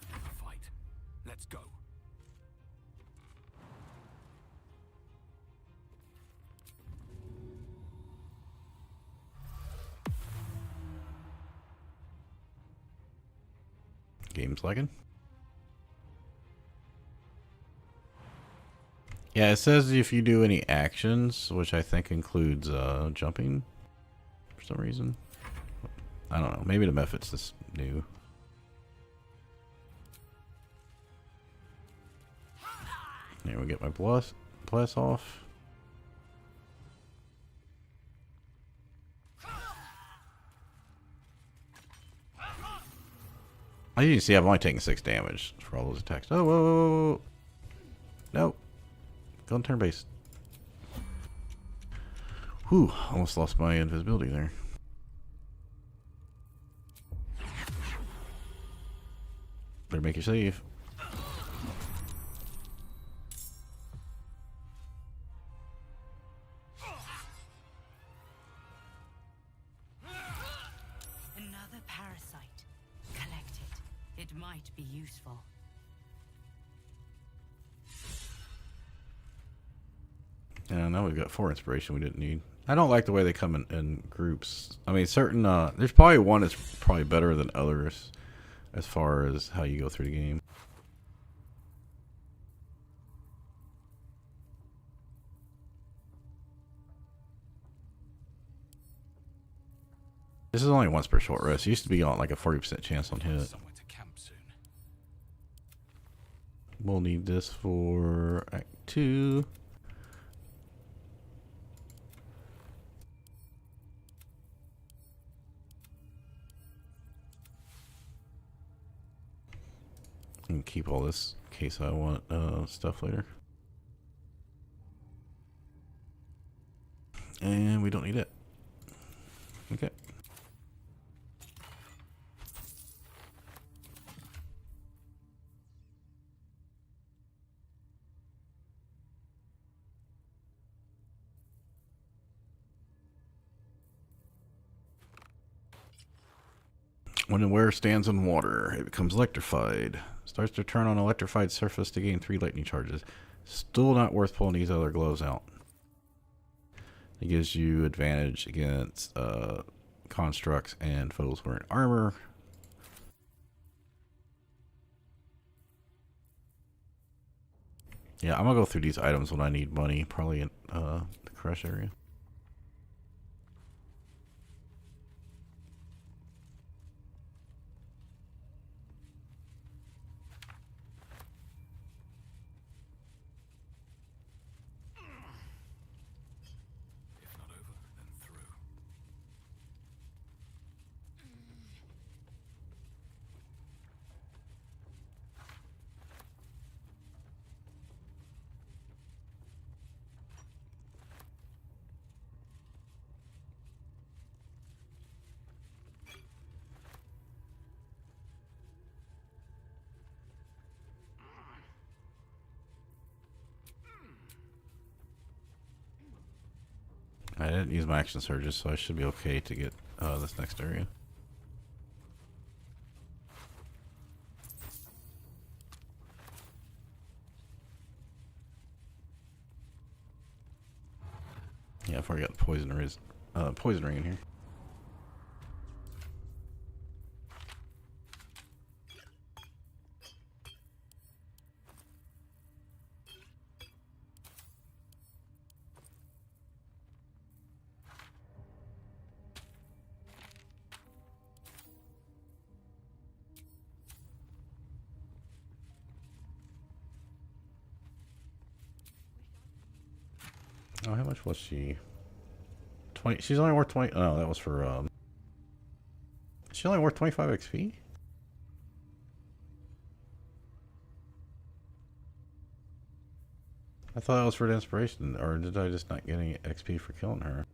Another fight. Let's go. Game's lagging. Yeah, it says if you do any actions, which I think includes jumping for some reason. I don't know. Maybe the method's just new. Here we get my bless off. As you can see, I've only taken 6 damage for all those attacks. Oh, whoa, whoa, whoa, whoa. No. Go on turn base. Whew, almost lost my invisibility there. Better make your save. Another parasite. Collect it. It might be useful. Yeah, now we've got 4 inspiration we didn't need. I don't like the way they come in groups. I mean, certain, there's probably one that's probably better than others as far as how you go through the game. This is only once per short rest. It used to be on like a 40% chance on hit. Somewhere to camp soon. We'll need this for Act 2. And keep all this in case I want stuff later. And we don't need it. Okay. When the wearer stands in water, it becomes electrified. Starts to turn on electrified surface to gain 3 lightning charges. Still not worth pulling these other gloves out. It gives you advantage against constructs and foes wearing armor. Yeah, I'm gonna go through these items when I need money, probably in the crush area. If not over, then through. I didn't use my action surges, so I should be okay to get this next area. Yeah, I've already got the poison ring in here. Oh, how much was she? 20. She's only worth 20. Oh, that was for she's only worth 25 XP? I thought that was for the inspiration, or did I just not get any XP for killing her?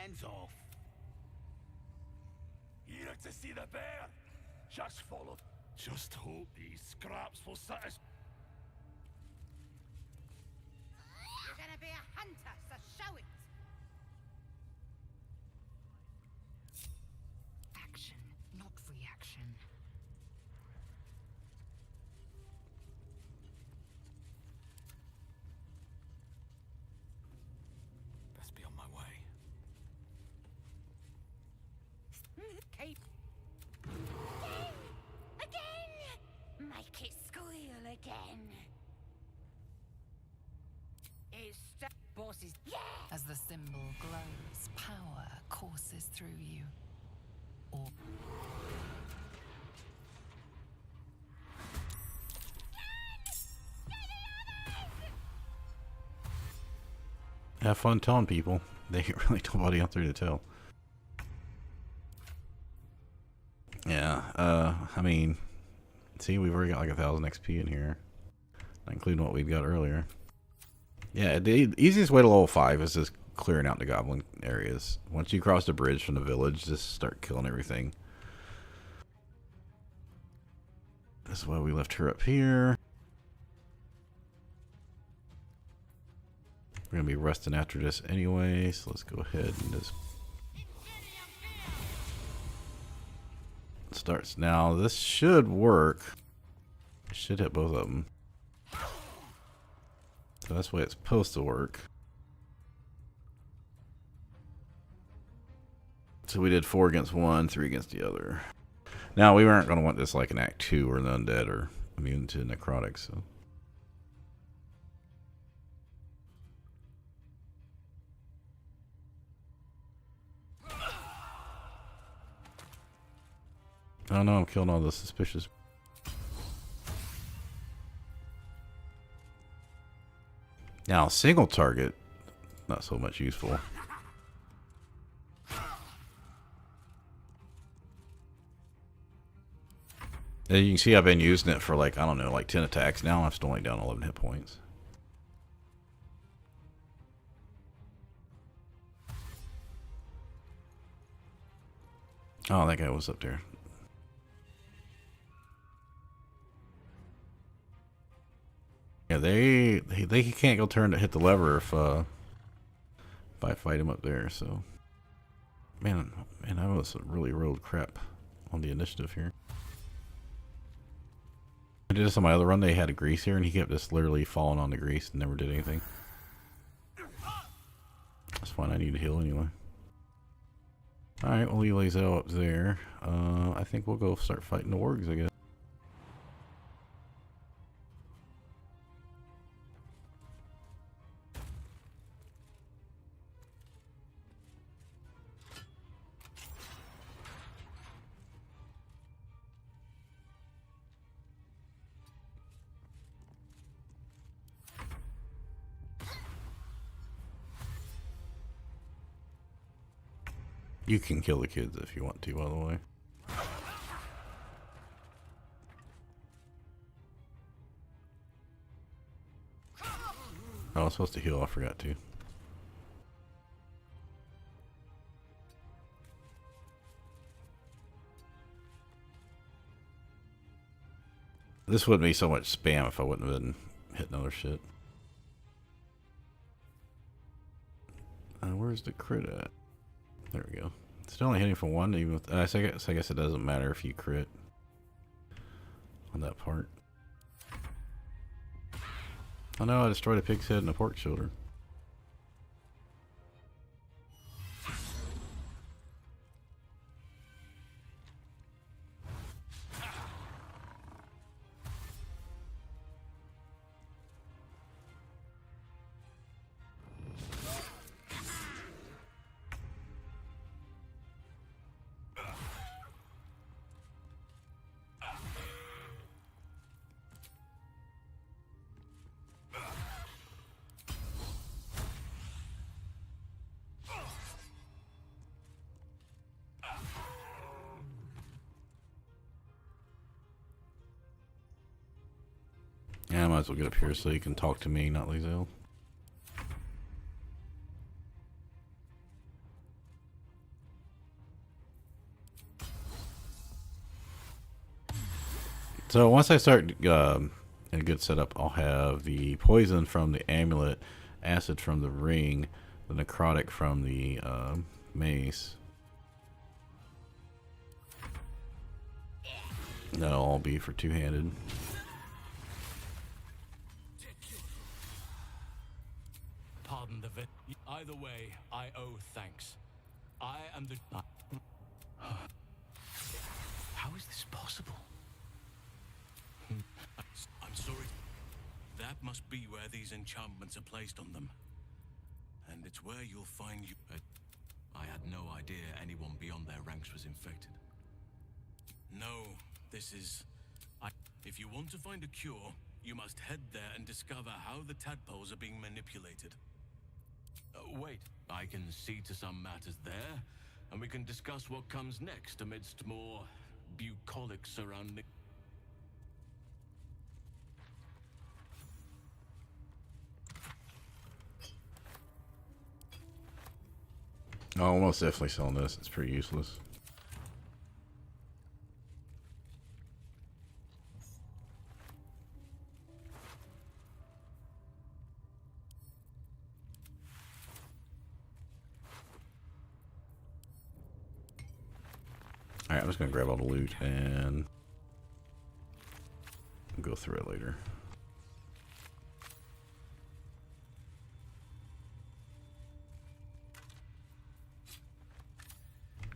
hands off. Here to see the bear. Just follow. Just hope these scraps will satisfy. You're gonna be a hunter, so show it. Action, not reaction. Best be on my way. Keep. Again! Make it squeal again. Is that bosses? Yeah! As the symbol glows, power courses through you. Or Have fun telling people. They ain't really nobody out there to tell. Yeah, I mean, see, we've already got like 1,000 XP in here, not including what we've got earlier. Yeah, the easiest way to level 5 is just clearing out the goblin areas. Once you cross the bridge from the village, just start killing everything. That's why we left her up here. We're gonna be resting after this anyway, so let's go ahead and just starts now. This should work. Should hit both of them. So that's the way it's supposed to work. So we did 4 against one, 3 against the other. Now we weren't going to want this like in Act 2 where the undead are immune to necrotics. So. Oh no, I'm killing all the suspicious. Now, single target, not so much useful. As you can see, I've been using it for like, I don't know, like 10 attacks now. I'm still only down 11 hit points. Oh, that guy was up there. Yeah, they can't go turn to hit the lever if I fight him up there. So, man, I was really rolled crap on the initiative here. I did this on my other run. They had a grease here, and he kept just literally falling on the grease and never did anything. That's fine. I need to heal anyway. All right, we'll leave Lae'zel up there. I think we'll go start fighting the wargs, I guess. You can kill the kids if you want to, by the way. I was supposed to heal, I forgot to. This wouldn't be so much spam if I wouldn't have been hitting other shit. Where's the crit at? There we go. Still only hitting for 1, even with, I guess it doesn't matter if you crit on that part. Oh no, I destroyed a pig's head and a pork shoulder. Yeah, I might as well get up here so you can talk to me, not Lae'zel. So once I start in a good setup, I'll have the poison from the amulet, acid from the ring, the necrotic from the mace. That'll all be for two-handed. Pardon the vet. Either way, I owe thanks. I am the. How is this possible? I'm sorry. That must be where these enchantments are placed on them. And it's where you'll find you. I had no idea anyone beyond their ranks was infected. No, this is. If you want to find a cure, you must head there and discover how the tadpoles are being manipulated. Wait, I can see to some matters there, and we can discuss what comes next amidst more bucolic surrounding. Oh, almost definitely selling this. It's pretty useless. Alright, I'm just going to grab all the loot and go through it later.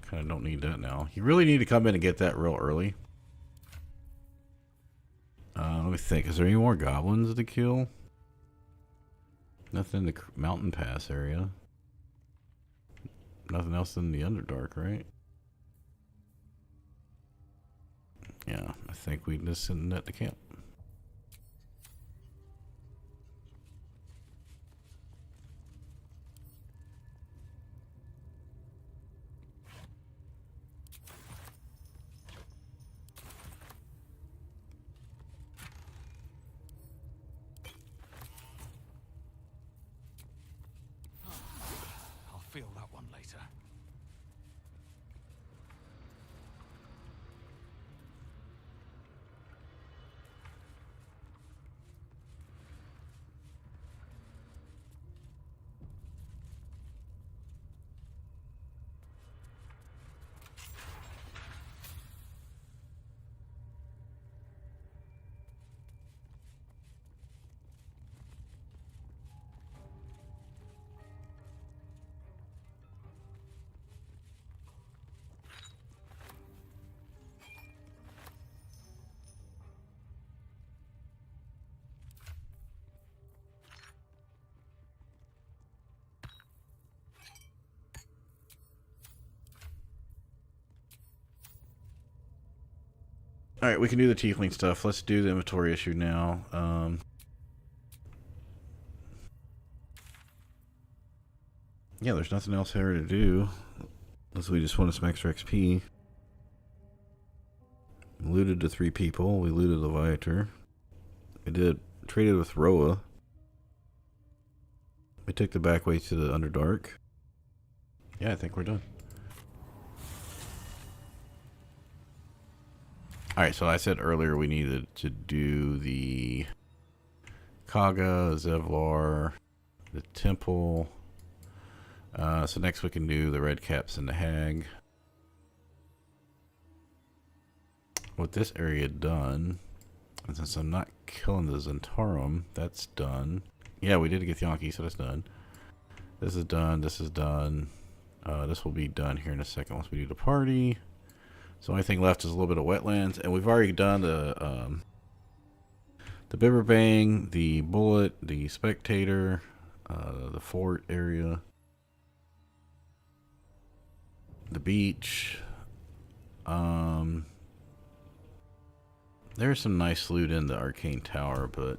Kind of don't need that now. You really need to come in and get that real early. Let me think. Is there any more goblins to kill? Nothing in the mountain pass area. Nothing else in the Underdark, right? Yeah, I think we just send that to camp. I'll feel that one later. Alright, we can do the tiefling stuff. Let's do the inventory issue now. Yeah, there's nothing else here to do. Unless we just want some extra XP. Looted to 3 people. We looted the Viator. We traded with Roa. We took the back way to the Underdark. Yeah, I think we're done. Alright, so I said earlier we needed to do the Kaga, Zevlar, the Temple. So next we can do the Red Caps and the Hag. With this area done, and since I'm not killing the Zentarum, that's done. Yeah, we did get Githyanki, so that's done. This is done, this is done. This will be done here in a second once we do the party. So the only thing left is a little bit of wetlands, and we've already done the Bibberbang, the Bullet, the Spectator, the fort area, the beach. There's some nice loot in the Arcane Tower, but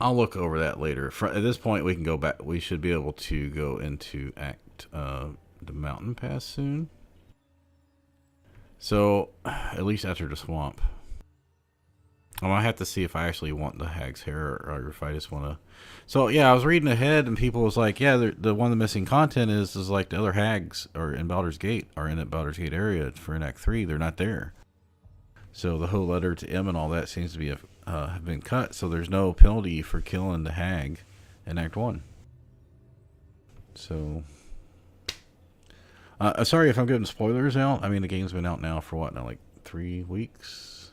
I'll look over that later. At this point, we can go back. We should be able to go into the mountain pass soon. So, at least after the swamp. I might have to see if I actually want the hag's hair or if I just want to. So yeah, I was reading ahead and people was like, yeah, the one of the missing content is like the other hags are in Baldur's Gate, are in that Baldur's Gate area for in Act 3. They're not there. So the whole letter to M and all that seems to be have been cut. So there's no penalty for killing the hag in Act 1. So, sorry if I'm getting spoilers out. I mean, the game's been out now for what now, like 3 weeks.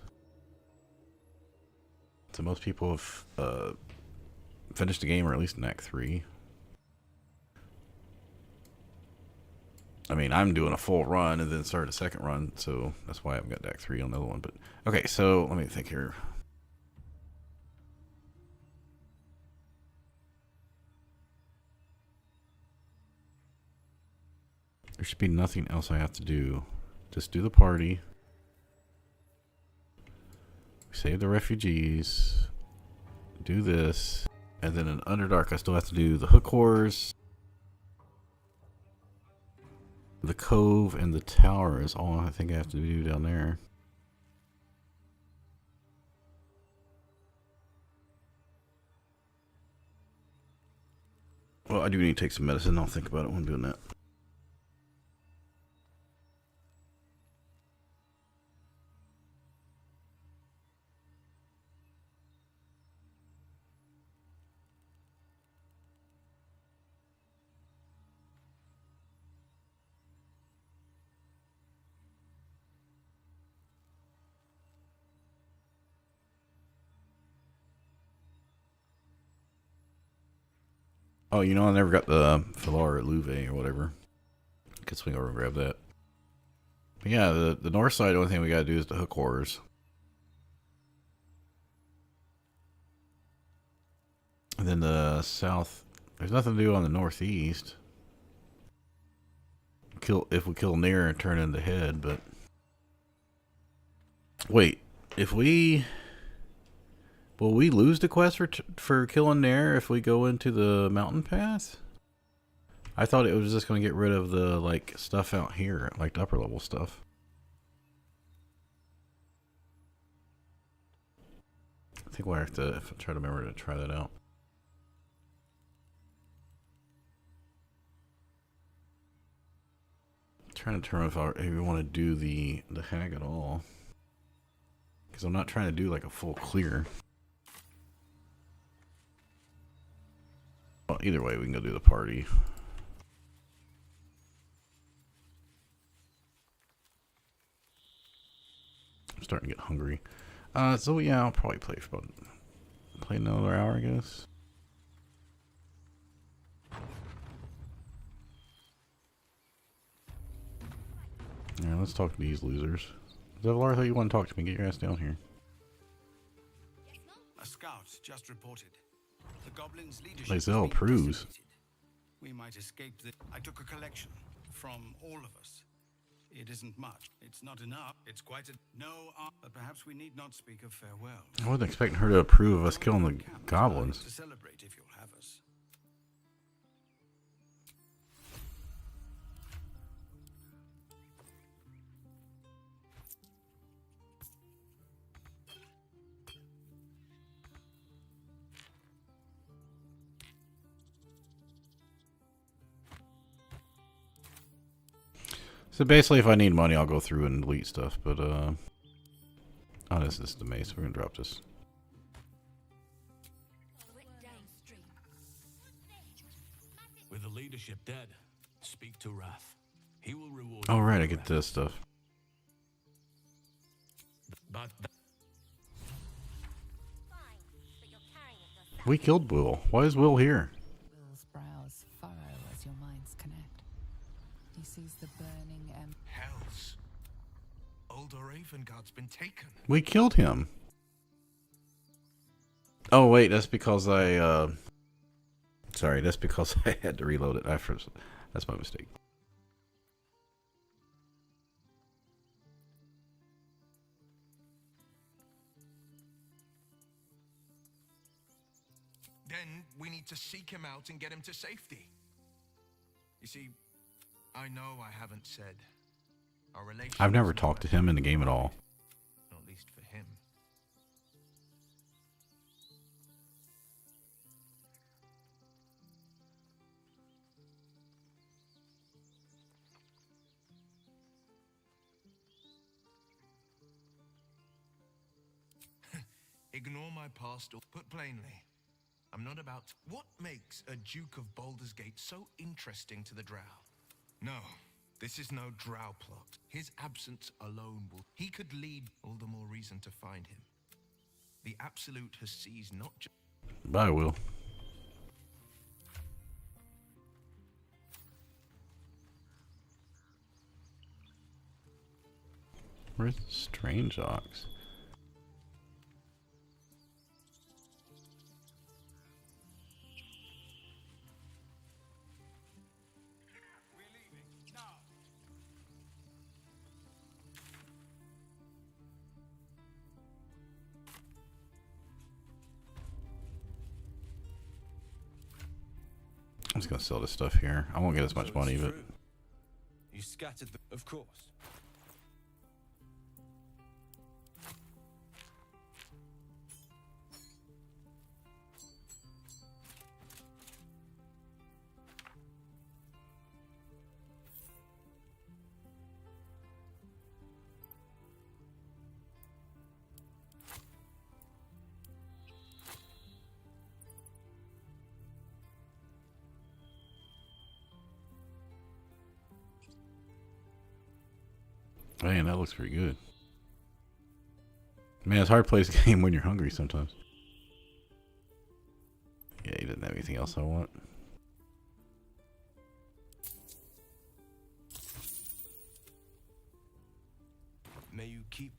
So most people have finished the game, or at least in Act 3. I mean, I'm doing a full run and then start a second run, so that's why I haven't got to Act 3 on the other one. But okay, so let me think here. There should be nothing else I have to do. Just do the party. Save the refugees. Do this. And then in Underdark, I still have to do the hook whores. The cove and the tower is all I think I have to do down there. Well, I do need to take some medicine. I'll think about it when I'm doing that. Oh, you know, I never got the Filar Louve or whatever. Could swing over and grab that. But yeah, the north side, the only thing we gotta do is the hook whores. And then the south, there's nothing to do on the northeast. If we kill near and turn into head, but wait, if we will we lose the quest for killing Nair if we go into the mountain path? I thought it was just going to get rid of the like stuff out here, like the upper level stuff. I think we'll have to try to remember to try that out. I'm trying to determine if I even want to do the hag at all, because I'm not trying to do like a full clear. Well, either way, we can go do the party. I'm starting to get hungry. So yeah, I'll probably play another hour, I guess. Yeah, let's talk to these losers. Zevlar, I thought you want to talk to me. Get your ass down here. A scout just reported. The goblins' leadership. Lae'zel approves. We might escape the. I took a collection from all of us. It isn't much. It's not enough. It's quite a but perhaps we need not speak of farewell. I wasn't expecting her to approve of us killing the goblins. To celebrate if you'll have us. So basically, if I need money, I'll go through and delete stuff. But oh, this is the mace. We're gonna drop this. With the leadership dead, speak to Wrath. He will reward. Oh right, I get this stuff. But We killed Will. Why is Will here? Will's brows furrow as your minds connect. He sees the burning Hells. Old Ravengard's been taken. We killed him. Oh wait, that's because I sorry, that's because I had to reload it. That's my mistake. Then we need to seek him out and get him to safety. You see, I know I haven't said our relationship. I've never talked to him in the game at all. Not least for him. Ignore my past or put plainly. I'm not about... What makes a Duke of Baldurs Gate so interesting to the Drow? No, this is no Drow plot. His absence alone will... He could lead, all the more reason to find him. The Absolute has seized not just... Bye, Will. Where's the Strange Ox? We're leaving now. I'm just gonna sell this stuff here. I won't get as much money, but You scattered the... Of course. man, that looks pretty good. Man, it's hard to play this game when you're hungry sometimes. Yeah, he doesn't have anything else I want. May you keep...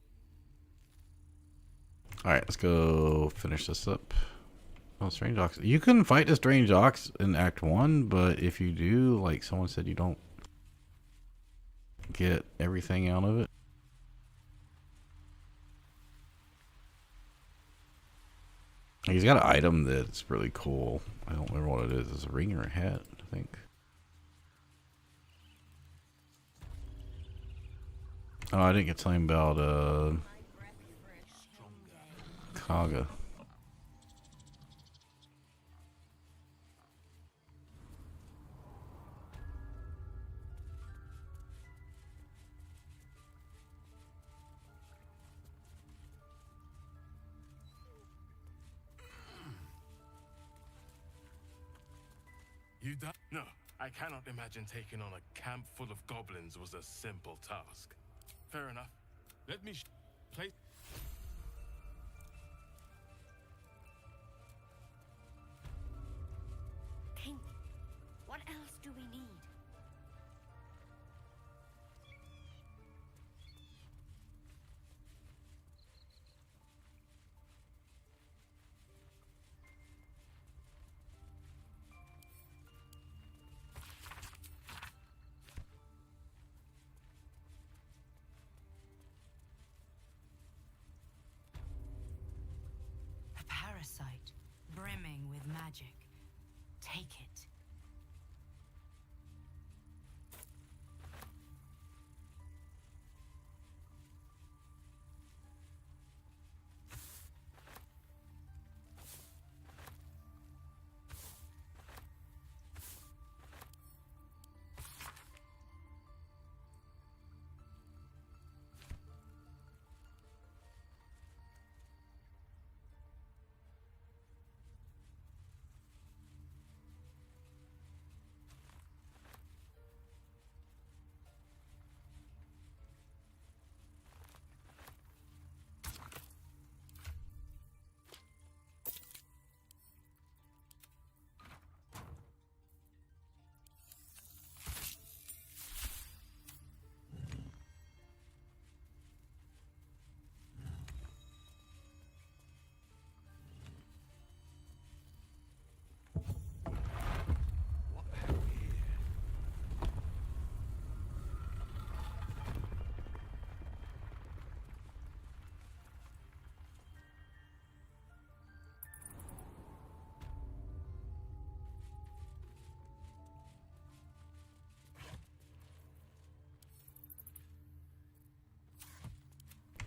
Alright, let's go finish this up. Oh, Strange Ox. You can fight the Strange Ox in Act 1, but if you do, like someone said, you don't get everything out of it. He's got an item that's really cool. I don't remember what it is. It's a ring or a hat, I think. Oh, I didn't get something about Kaga. You done? No, I cannot imagine taking on a camp full of goblins was a simple task. Fair enough. Let me play. King, what else do we need? A parasite, brimming with magic. Take it.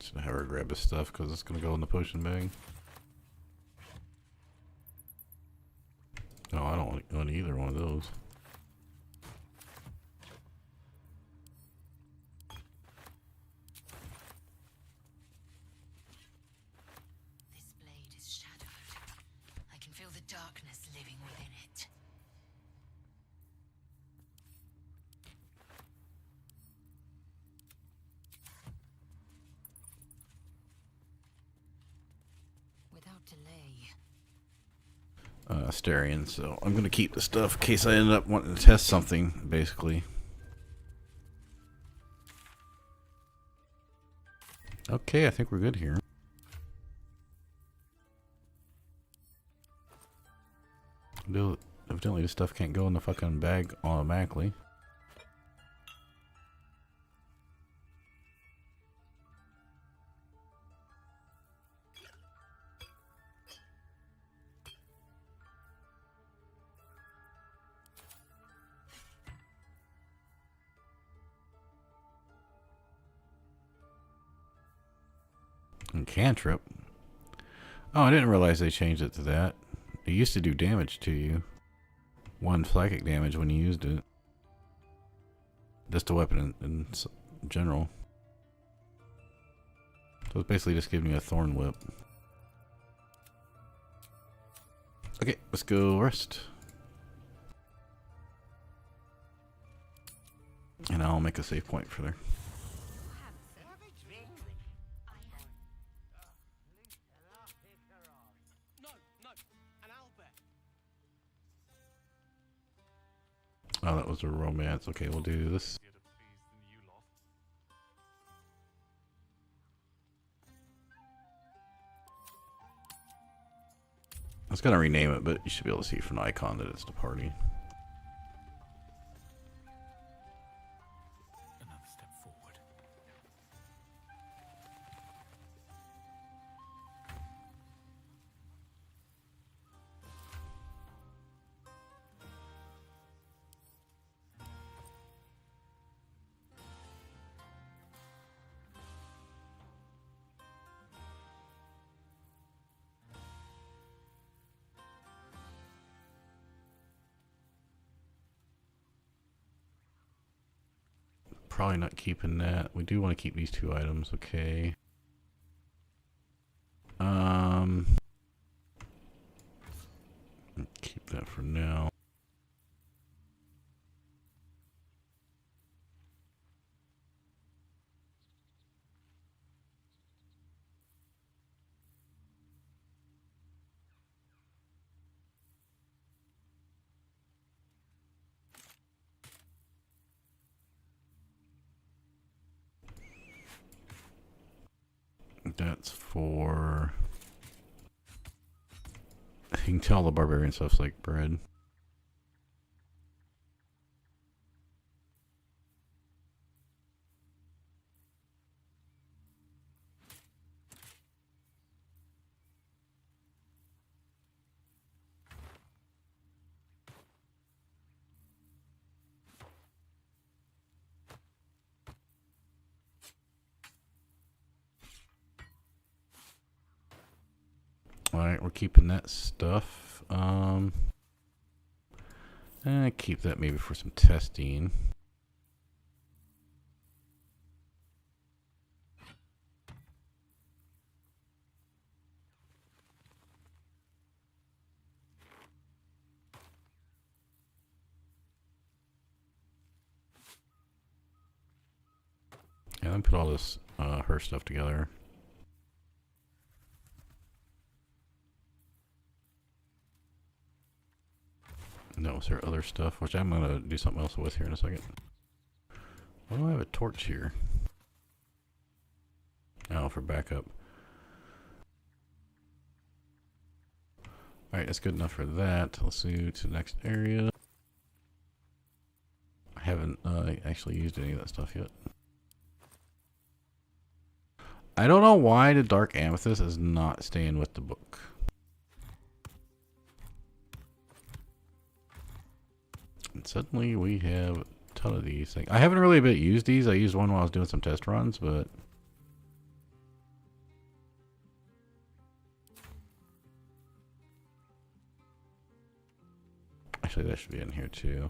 Should have her grab his stuff because it's going to go in the potion bag. No, I don't want either one of those. This blade without delay. Asterion, so I'm gonna keep the stuff in case I end up wanting to test something, basically. Okay, I think we're good here. Evidently this stuff can't go in the fucking bag automatically. And cantrip. Oh, I didn't realize they changed it to that. It used to do damage to you. 1 psychic damage when you used it. Just a weapon in general. So it's basically just giving you a thorn whip. Okay, let's go rest. And I'll make a save point for there. Oh, that was a romance. Okay, we'll do this. I was gonna rename it, but you should be able to see from the icon that it's the party. Another step forward. Probably not keeping that. We do want to keep these 2 items, okay. Keep that for now. That's for... You can tell the barbarian stuff's like bread. Alright, we're keeping that stuff. Keep that maybe for some testing. Yeah, let me put all this her stuff together. No, is there other stuff? Which I'm gonna do something else with here in a second. Why do I have a torch here? Oh, for backup. Alright, that's good enough for that. Let's move to the next area. I haven't actually used any of that stuff yet. I don't know why the Dark Amethyst is not staying with the book. And suddenly we have a ton of these things. I haven't really used these. I used one while I was doing some test runs, but... Actually, that should be in here too.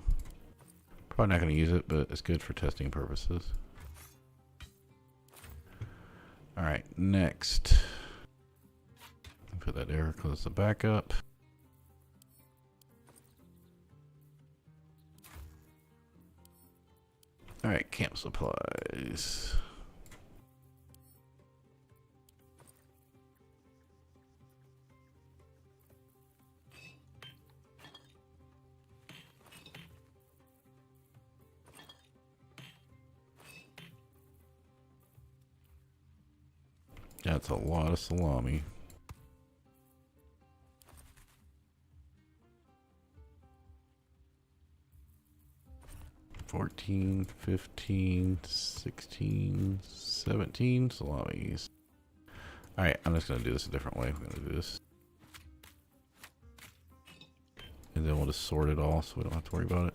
Probably not going to use it, but it's good for testing purposes. Alright, next. Put that there, close the backup. Alright, camp supplies. That's a lot of salami. $14, $15, $16, $17 salamis. Alright, I'm just gonna do this a different way. I'm gonna do this. And then we'll just sort it all so we don't have to worry about it.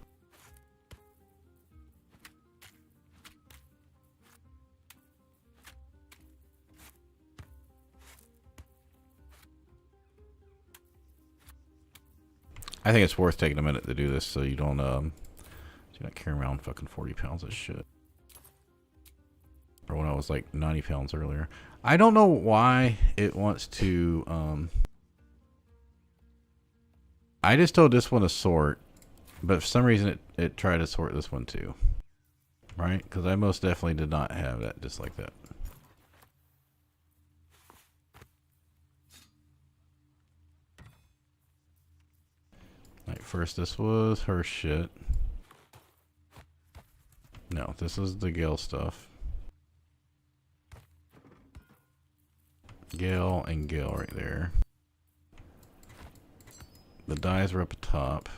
I think it's worth taking a minute to do this so you don't so you're not carrying around fucking 40 pounds of shit. Or when I was like 90 pounds earlier. I don't know why it wants to I just told this one to sort, but for some reason it tried to sort this one too. Right? Because I most definitely did not have that just like that. Right, first this was her shit. No, this is the Gale stuff. Gale and Gale right there. The dyes were up top.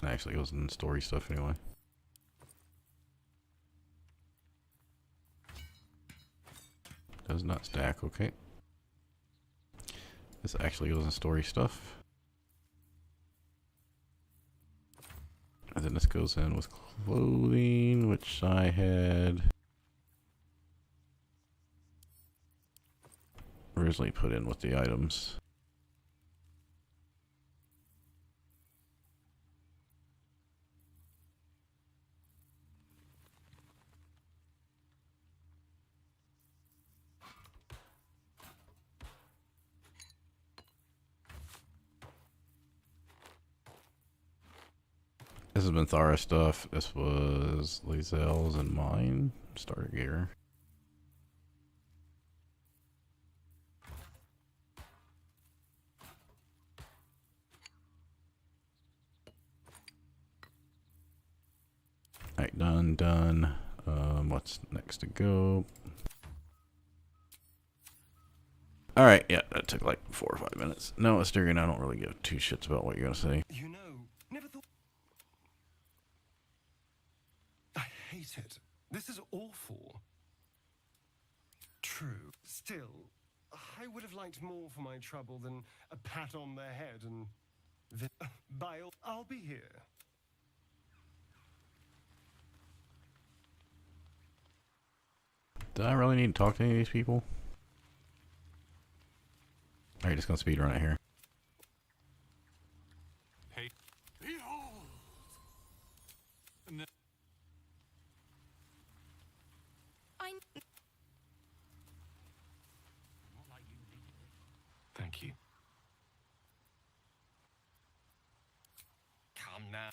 Actually, it goes in the story stuff anyway. Does not stack, okay. This actually goes in story stuff. And then this goes in with clothing, which I had originally put in with the items. This has been Thara stuff. This was Lae'zel's and mine. Starter gear. Alright, done. What's next to go? Alright, yeah, that took like 4 or 5 minutes. No, Asterion, I don't really give two shits about what you're gonna say. You know, never thought. I hate it. This is awful. True. Still, I would have liked more for my trouble than a pat on the head and. I'll be here. Do I really need to talk to any of these people? Alright, just gonna speed run it here. Hey, behold! No. Thank you. Come now.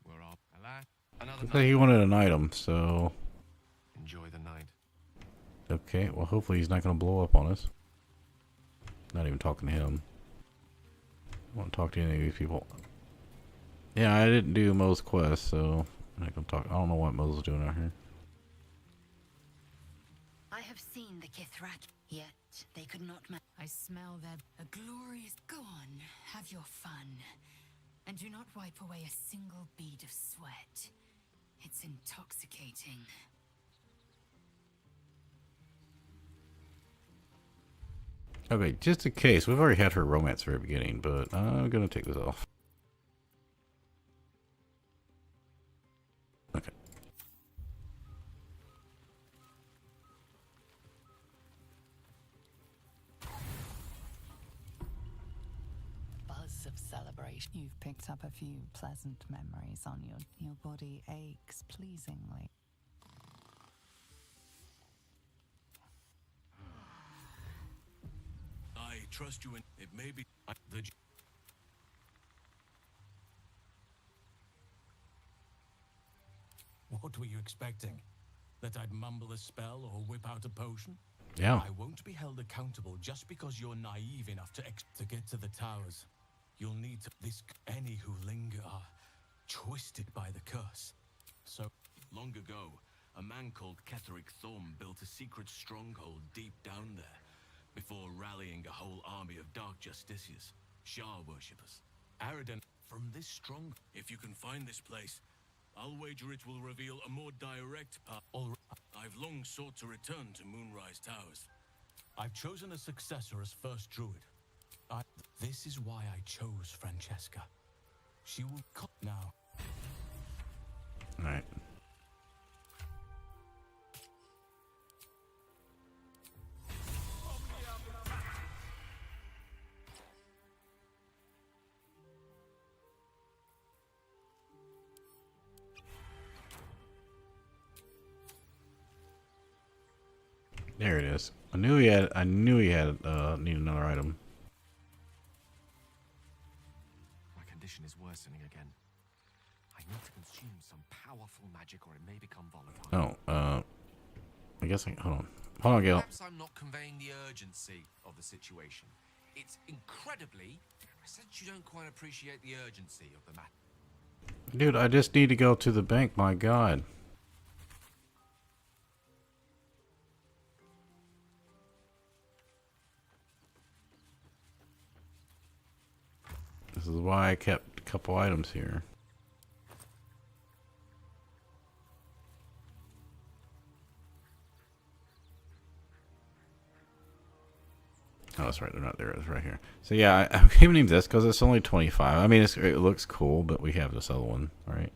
We're all alive. Another Looks like he wanted an item, so... Enjoy the night. Okay, well hopefully he's not gonna blow up on us. Not even talking to him. I want to talk to any of these people. Yeah, I didn't do Mo's quest, so I'm not gonna talk. I don't know what Mo's doing out here. I have seen the Kithrak, yet they could not I smell a glorious... Go on, have your fun. And do not wipe away a single bead of sweat. It's intoxicating. Okay, just in case, we've already had her romance very beginning, but I'm gonna take this off. Okay. Buzz of celebration. You've picked up a few pleasant memories on your body aches pleasingly. I trust you, and it may be the. What were you expecting? That I'd mumble a spell or whip out a potion? Yeah. I won't be held accountable just because you're naive enough to get to the towers. You'll need to. Any who linger are twisted by the curse. So, long ago, a man called Ketheric Thorm built a secret stronghold deep down there, before rallying a whole army of dark justiciars, Shah worshippers. Aradan, from this strong. If you can find this place, I'll wager it will reveal a more direct path. I've long sought to return to Moonrise Towers. I've chosen a successor as first druid. This is why I chose Francesca. She will come now. Alright. There it is. I knew he had need another item. My condition is worsening again. I need to consume some powerful magic or it may become volatile. Oh, I guess hold on, Gale. Perhaps I'm not conveying the urgency of the situation. It's incredibly. I sense you don't quite appreciate the urgency of the matter. Dude, I just need to go to the bank, my god. This is why I kept a couple items here. Oh, that's right. They're not there. It's right here. So yeah, I came named this because it's only 25. I mean, it looks cool, but we have this other one, right?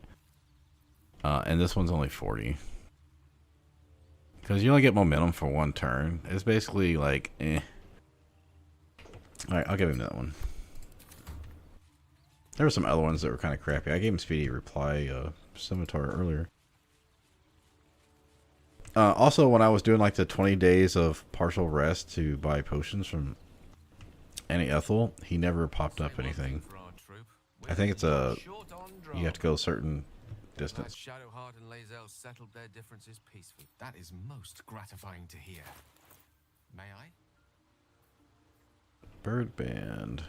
And this one's only 40. Because you only get momentum for one turn. It's basically like, eh. Alright, I'll give him that one. There were some other ones that were kind of crappy. I gave him Speedy Reply Scimitar earlier. Also, when I was doing like the 20 days of partial rest to buy potions from Annie Ethel, he never popped up anything. I think it's you have to go a certain distance. Shadowheart and Lae'zel settled their differences peacefully. That is most gratifying to hear. May I? Bird Band.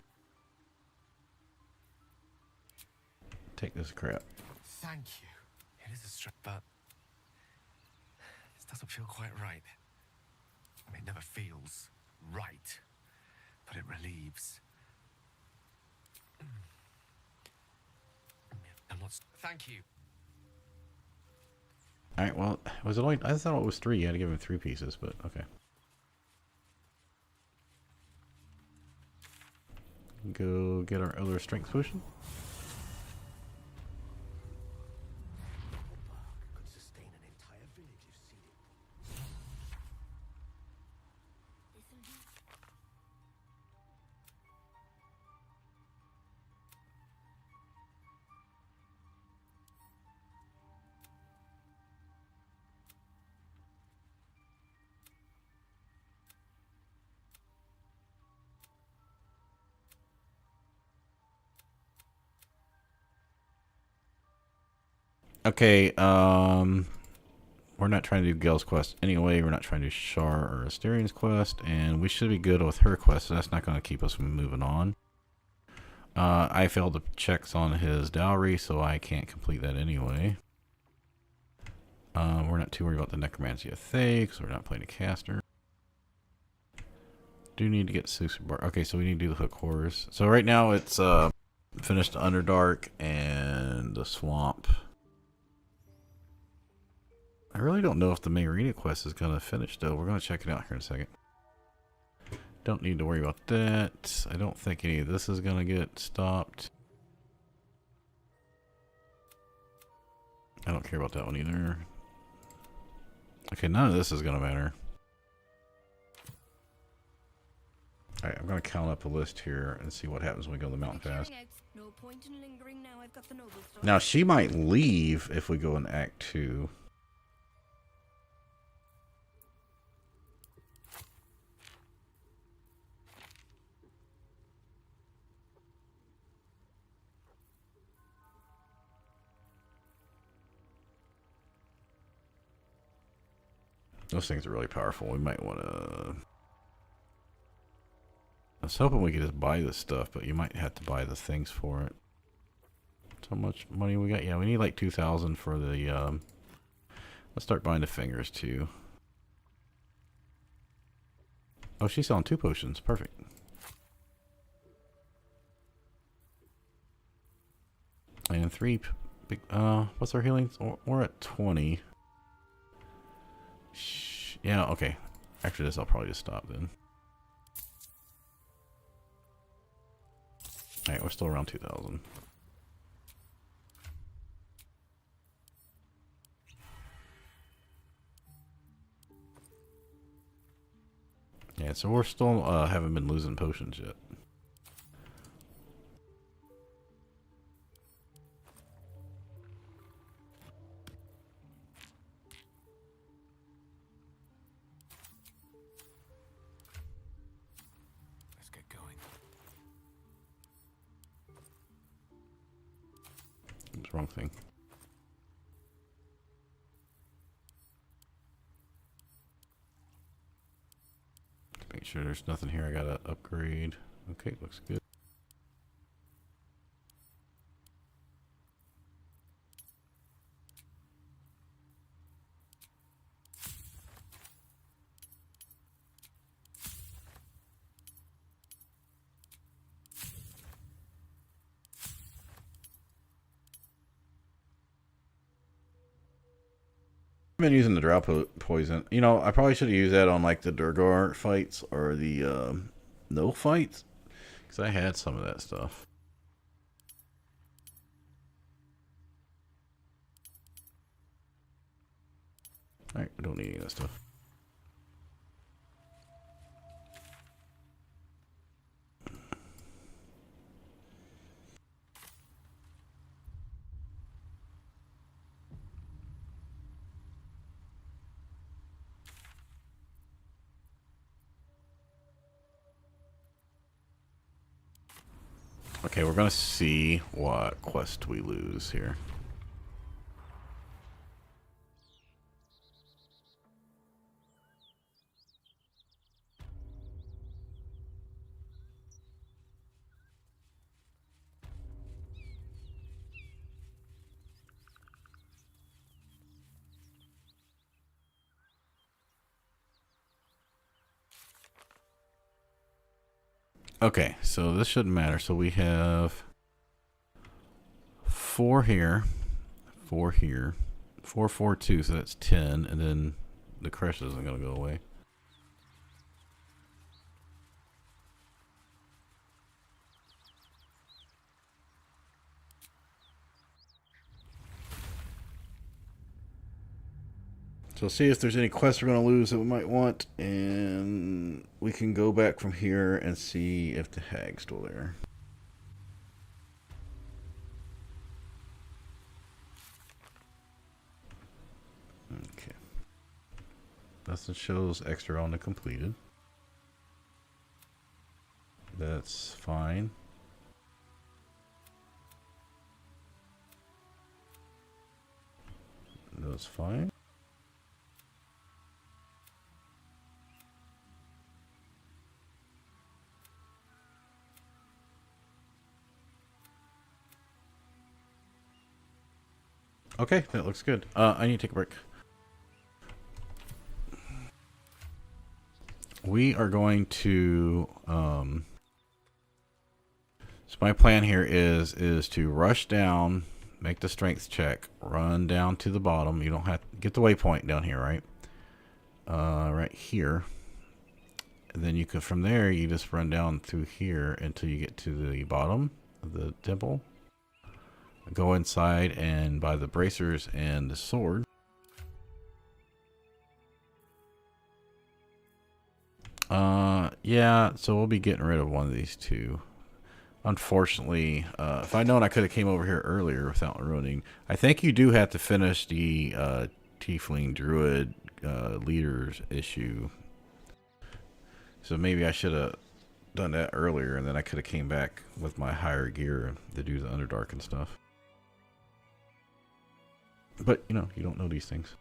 Take this crap. Thank you. It is a stress, but this doesn't feel quite right. I mean, it never feels right, but it relieves. I'm not. Thank you. All right. Well, was it only? I thought it was 3. You had to give him 3 pieces, but okay. Go get our other strength potion. Okay, we're not trying to do Gale's quest anyway. We're not trying to do Shar or Asterian's quest, and we should be good with her quest, so that's not going to keep us from moving on. I failed the checks on his dowry, so I can't complete that anyway. We're not too worried about the Necromancy of Thay, because we're not playing a caster. Do need to get Super Bar. Okay, so we need to do the Hook Horrors. So right now it's finished Underdark and the Swamp. I really don't know if the Marina quest is going to finish, though. We're going to check it out here in a second. Don't need to worry about that. I don't think any of this is going to get stopped. I don't care about that one either. Okay, none of this is going to matter. Alright, I'm going to count up a list here and see what happens when we go to the mountain pass. No point in lingering now. I've got the noble store. Now, she might leave if we go in Act 2. Those things are really powerful. We might want to... I was hoping we could just buy this stuff, but you might have to buy the things for it. How much money we got? Yeah, we need like 2,000 for the, let's start buying the fingers too. Oh, she's selling 2 potions. Perfect. And 3 big, what's our healing? We're at 20. Yeah, okay. After this, I'll probably just stop then. Alright, we're still around 2,000. Yeah, so we're still haven't been losing potions yet. Let's get going. What's the wrong thing? Make sure there's nothing here I gotta upgrade. Okay, looks good. I've been using the drow poison. You know, I probably should have used that on like the Durgar fights or the no fights, because I had some of that stuff. Alright, we don't need any of that stuff. Okay, we're gonna see what quest we lose here. Okay, so this shouldn't matter. So we have 4 here, 4 here, 4, 4, 2, so that's 10, and then the crush isn't going to go away. So see if there's any quests we're going to lose that we might want, and we can go back from here and see if the hag's still there. Okay. Nothing shows extra on the completed. That's fine. That's fine. Okay, that looks good. I need to take a break. We are going to so my plan here is to rush down, make the strength check, run down to the bottom. You don't have to get the waypoint down here, right? Right here. And then you can, from there, you just run down through here until you get to the bottom of the temple. Go inside and buy the bracers and the sword. Yeah, so we'll be getting rid of one of these 2. Unfortunately, if I'd known, I could have came over here earlier without ruining. I think you do have to finish the Tiefling Druid leaders issue. So maybe I should have done that earlier, and then I could have came back with my higher gear to do the Underdark and stuff. But, you know, you don't know these things.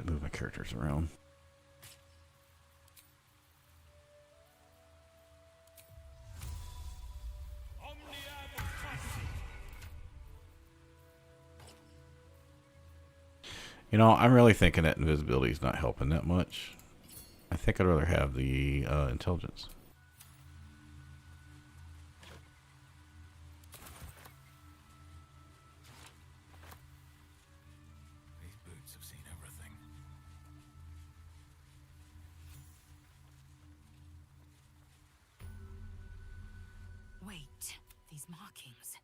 move my characters around. You know, I'm really thinking that invisibility is not helping that much. I think I'd rather have the intelligence. These boots have seen everything. Wait, these markings.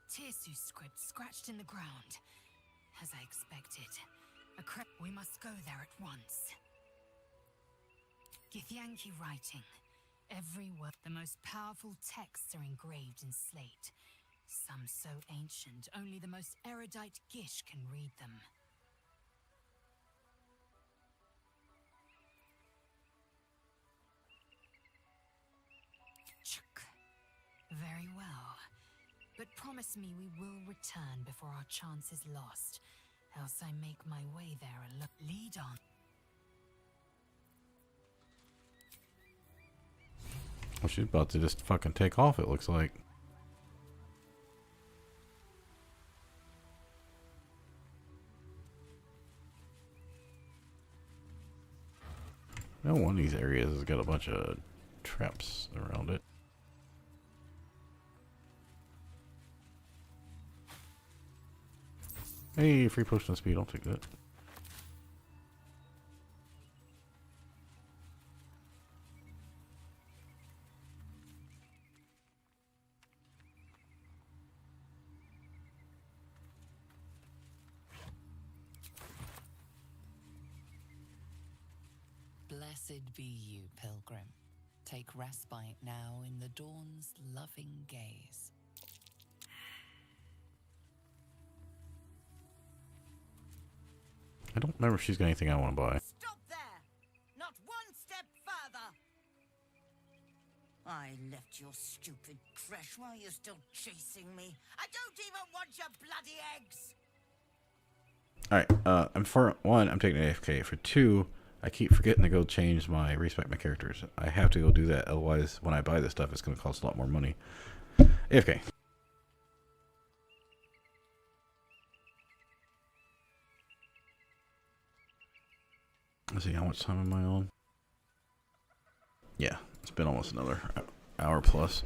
Tirsu script scratched in the ground. As I expected. We must go there at once. Githyanki writing. Every word. The most powerful texts are engraved in slate. Some so ancient, only the most erudite Gish can read them. Chuk. Very well. But promise me we will return before our chance is lost. Else I make my way there and lead on. Well, she's about to just fucking take off, it looks like. No one of these areas has got a bunch of traps around it. Hey, free potion of speed, I'll take that. Blessed be you, pilgrim. Take respite now in the dawn's loving gaze. I don't remember if she's got anything I want to buy. Stop there! Not one step further! I left your stupid creche while you're still chasing me. I don't even want your bloody eggs! Alright, for one, I'm taking AFK. For two, I keep forgetting to go change my respec my characters. I have to go do that, otherwise when I buy this stuff it's going to cost a lot more money. AFK. Let's see, how much time am I on? Yeah, it's been almost another hour plus.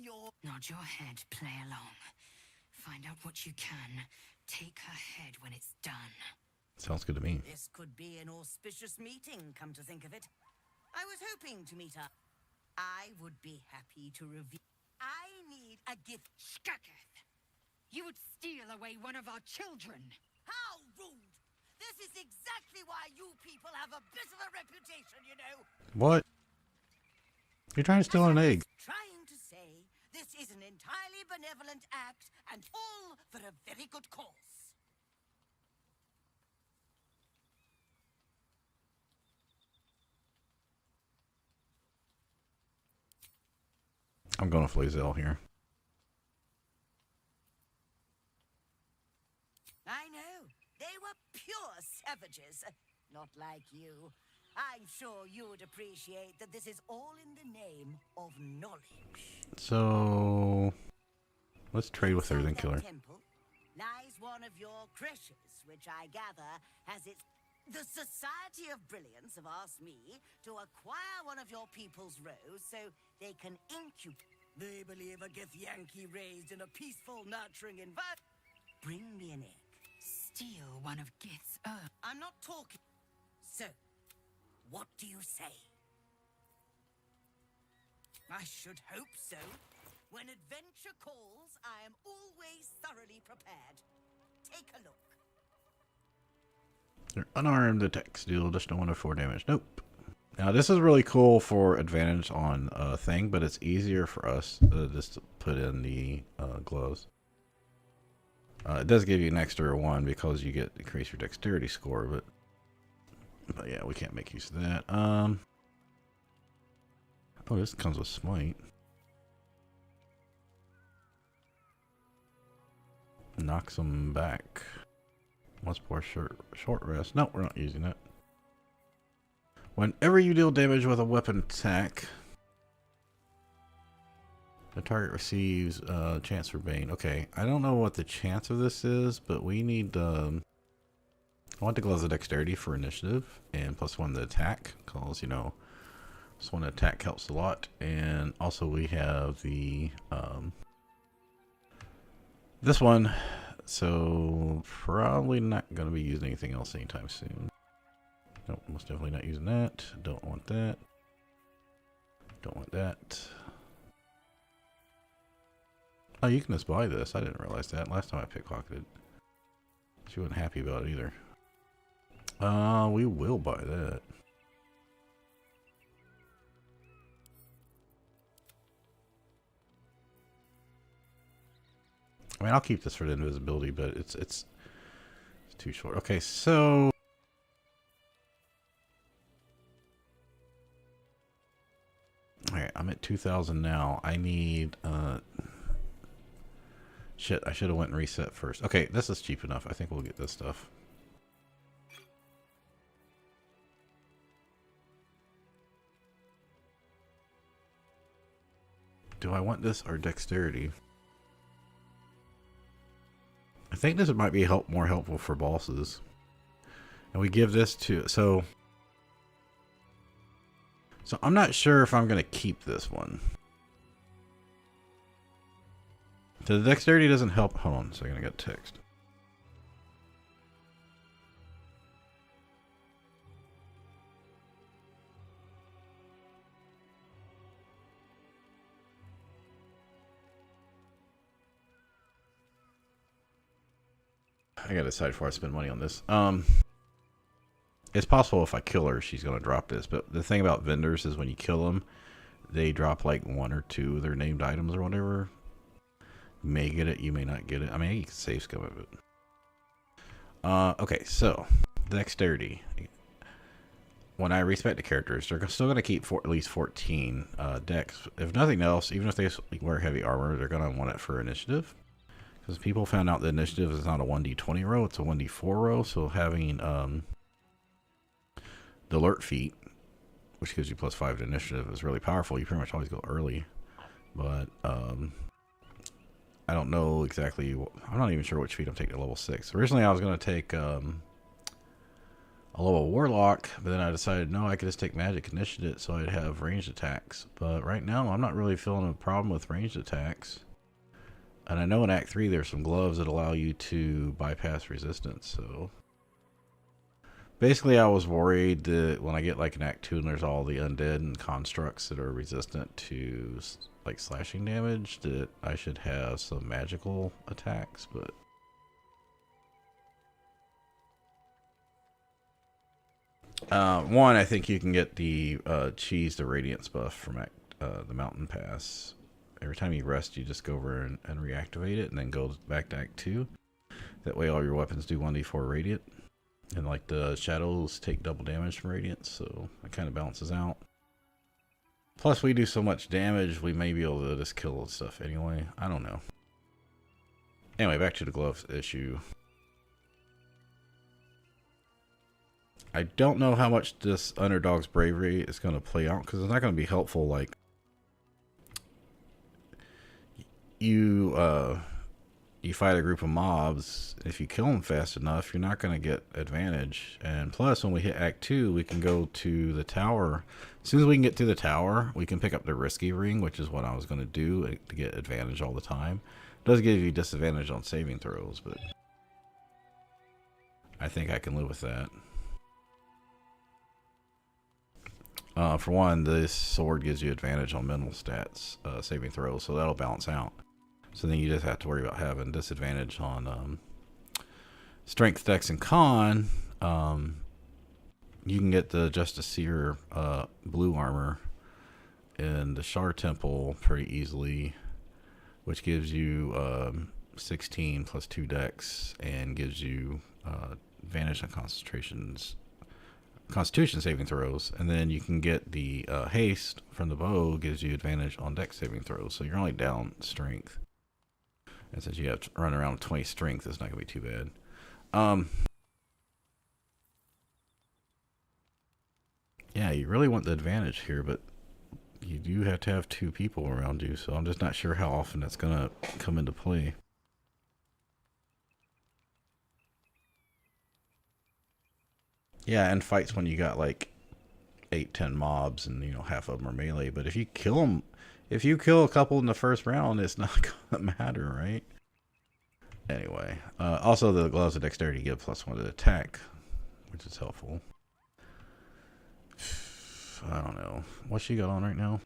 your... Nod your head, play along. Find out what you can. Take her head when it's done. Sounds good to me. This could be an auspicious meeting, come to think of it. I was hoping to meet her. I would be happy to reveal... I need a gift. Skaketh! You would steal away one of our children! How rude! This is exactly why you people have a bit of a reputation, you know. What? You're trying to steal an egg. Trying to say this is an entirely benevolent act and all for a very good cause. I'm going with Lae'zel here. I know. They were pure savages. Not like you. I'm sure you would appreciate that this is all in the name of knowledge. So let's trade with her, then kill her. Temple lies one of your creches, which I gather has its... The Society of Brilliance have asked me to acquire one of your people's rows so they can incubate. They believe a Githyanki raised in a peaceful, nurturing environment. Bring me an egg. Steal one of Gith's own. I'm not talking. So, what do you say? I should hope so. When adventure calls, I am always thoroughly prepared. Take a look. They're unarmed, attacks deal just a 1 of 4 damage. Nope. Now this is really cool for advantage on thing, but it's easier for us just to put in the gloves. It does give you an extra 1 because you get increase your dexterity score, but yeah, we can't make use of that. Oh, this comes with smite. Knocks them back. Once per short rest. No, we're not using it. Whenever you deal damage with a weapon attack, the target receives a chance for Bane. Okay, I don't know what the chance of this is, but we need... I want the gloves of dexterity for initiative, and +1 to attack, because, you know, +1 to attack helps a lot. And also we have the... this one, so probably not going to be using anything else anytime soon. Nope, most definitely not using that. Don't want that. Don't want that. Oh, you can just buy this. I didn't realize that. Last time I pickpocketed. She wasn't happy about it either. We will buy that. I mean, I'll keep this for the invisibility, but it's too short. Okay, so... Alright, I'm at 2,000 now. I need, shit, I should have went and reset first. Okay, this is cheap enough. I think we'll get this stuff. Do I want this or dexterity? I think this might be more helpful for bosses. And we give this to... So I'm not sure if I'm going to keep this one. So the dexterity doesn't help. Hold on a second, I got text. I gotta decide before I spend money on this. It's possible if I kill her, she's gonna drop this. But the thing about vendors is when you kill them, they drop like 1 or 2 of their named items or whatever. You may get it, you may not get it. I mean, you can save scum of it. Okay, so dexterity. When I respect the characters, they're still gonna keep at least 14 dex. If nothing else, even if they wear heavy armor, they're gonna want it for initiative. Because people found out the initiative is not a 1d20 row, it's a 1d4 row. So having the alert feat, which gives you +5 to initiative, is really powerful. You pretty much always go early. But I don't know exactly. I'm not even sure which feat I'm taking to level 6. Originally I was going to take a level warlock, but then I decided no, I could just take magic condition it so I'd have ranged attacks. But right now I'm not really feeling a problem with ranged attacks. And I know in Act 3 there's some gloves that allow you to bypass resistance, so basically I was worried that when I get like in Act 2 and there's all the undead and constructs that are resistant to like slashing damage, that I should have some magical attacks, but one, I think you can get the cheese to radiance buff from the mountain pass. Every time you rest, you just go over and reactivate it, and then go back to Act 2. That way all your weapons do 1d4 radiant. And like the shadows take double damage from radiance, so it kind of balances out. Plus we do so much damage, we may be able to just kill the stuff anyway. I don't know. Anyway, back to the gloves issue. I don't know how much this underdog's bravery is going to play out, because it's not going to be helpful. Like, you fight a group of mobs, if you kill them fast enough, you're not going to get advantage. And plus, when we hit Act 2, we can go to the tower. As soon as we can get to the tower, we can pick up the risky ring, which is what I was going to do to get advantage all the time. It does give you disadvantage on saving throws, but I think I can live with that. For one, this sword gives you advantage on mental stats, saving throws, so that'll balance out. So then you just have to worry about having disadvantage on strength, dex, and con. You can get the Justiciar blue armor in the Shar Temple pretty easily, which gives you 16 plus 2 dex and gives you advantage on Constitution saving throws, and then you can get the haste from the bow, gives you advantage on dex saving throws, so you're only down strength. And since you have to run around with 20 strength, it's not going to be too bad. Yeah, you really want the advantage here, but you do have to have 2 people around you, so I'm just not sure how often that's going to come into play. Yeah, and fights when you got like 8-10 mobs and, you know, half of them are melee. But if you kill them, if you kill a couple in the first round, it's not gonna matter, right? Anyway, also the gloves of dexterity give +1 to attack, which is helpful. I don't know. What's she got on right now?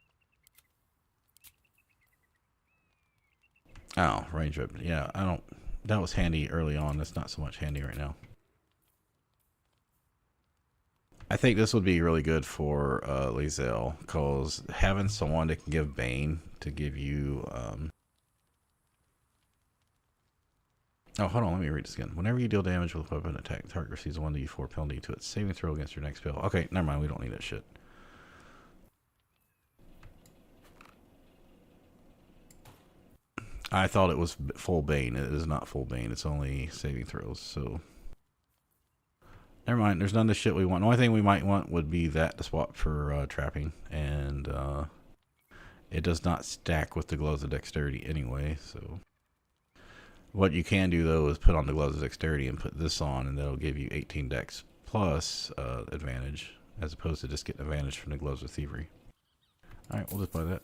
Oh, range weapon. Yeah, I don't. That was handy early on. That's not so much handy right now. I think this would be really good for Lae'zel, because having someone that can give Bane to give you... Oh, hold on, let me read this again. Whenever you deal damage with a weapon attack, the target receives a 1d4 penalty to its saving throw against your next spell. Okay, never mind, we don't need that shit. I thought it was full Bane. It is not full Bane, it's only saving throws, so... Never mind, there's none of the shit we want. The only thing we might want would be that to swap for trapping, and it does not stack with the gloves of dexterity anyway, so... What you can do, though, is put on the gloves of dexterity and put this on, and that'll give you 18 dex plus advantage, as opposed to just getting advantage from the gloves of thievery. Alright, we'll just buy that.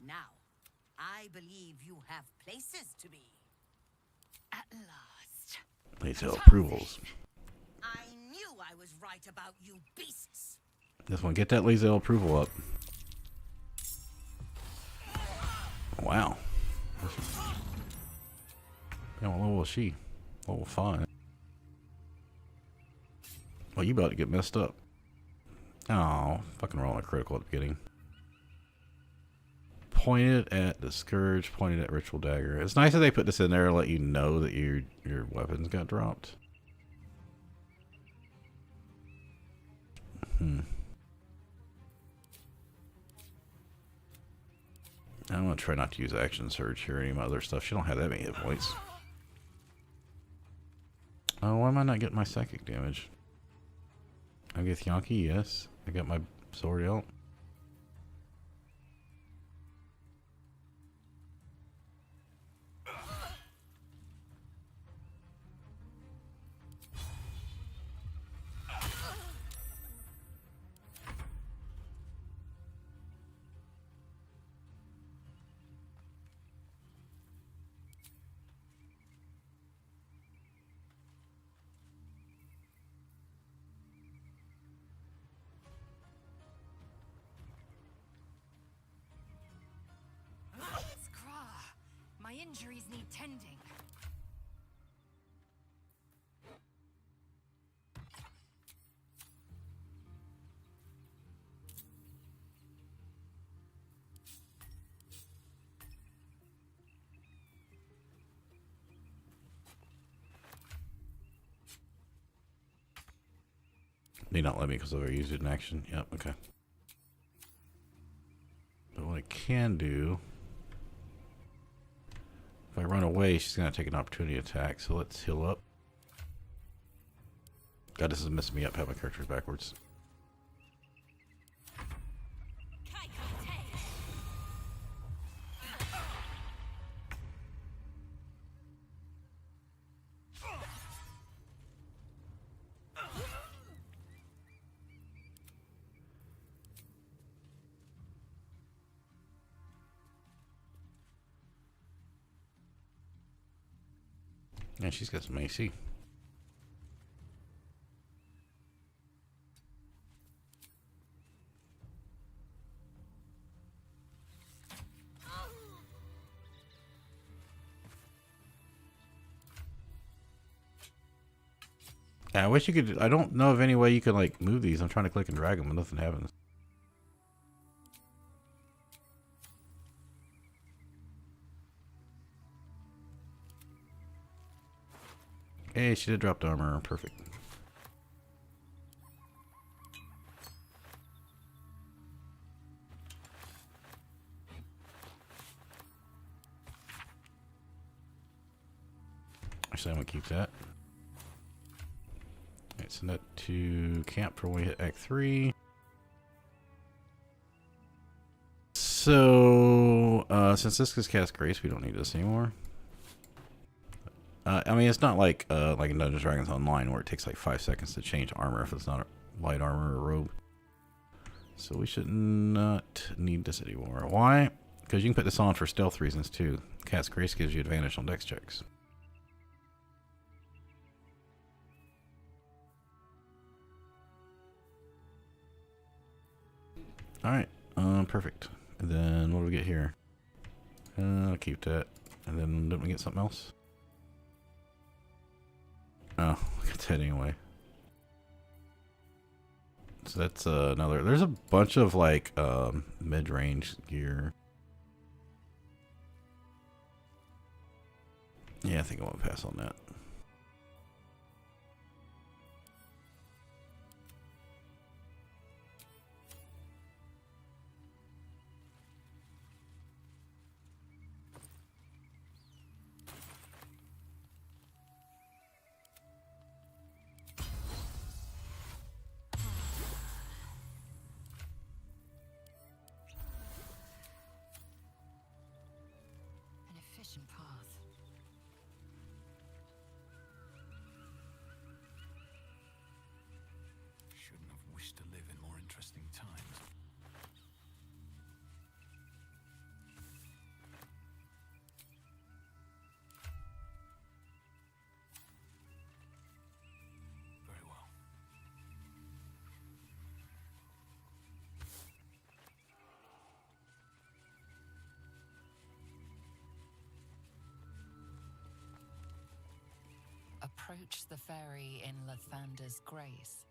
Now, I believe you have places to be. At last. Lae'zel approvals. I knew I was right about you beasts. This one, get that Lae'zel approval up. Wow. Yeah, what level is she? Level 5. Well, you about to get messed up. Oh, fucking rolling a critical at the beginning. Pointed at the Scourge, pointed at Ritual Dagger. It's nice that they put this in there to let you know that your weapons got dropped. I'm going to try not to use Action Surge here or any of my other stuff. She don't have that many hit points. Oh, why am I not getting my psychic damage? I get Yankee, yes. I got my sword out. injuries need tending. They not let me because I've already used it in action. Yep, okay. But what I can do, if I run away, she's going to take an opportunity attack. So let's heal up. God, this is messing me up having my characters backwards. Yeah, she's got some AC. Yeah, I wish you could. I don't know of any way you can like move these. I'm trying to click and drag them, but nothing happens. Hey, she did drop the armor. Perfect. Actually, I'm gonna keep that. Alright, send that to camp for when we hit Act 3. So, since this is cast Grace, we don't need this anymore. I mean, it's not like in Dungeons & Dragons Online where it takes like 5 seconds to change armor if it's not a light armor or robe. So we should not need this anymore. Why? Because you can put this on for stealth reasons too. Cast Grace gives you advantage on dex checks. Alright, perfect. And then what do we get here? I'll keep that. And then don't we get something else? Oh, look at that anyway. So that's another. There's a bunch of like mid-range gear. Yeah, I think I want to pass on that. Path. Shouldn't have wished to live in more interesting times. Very well. Approach the fairy in Lathander's grace.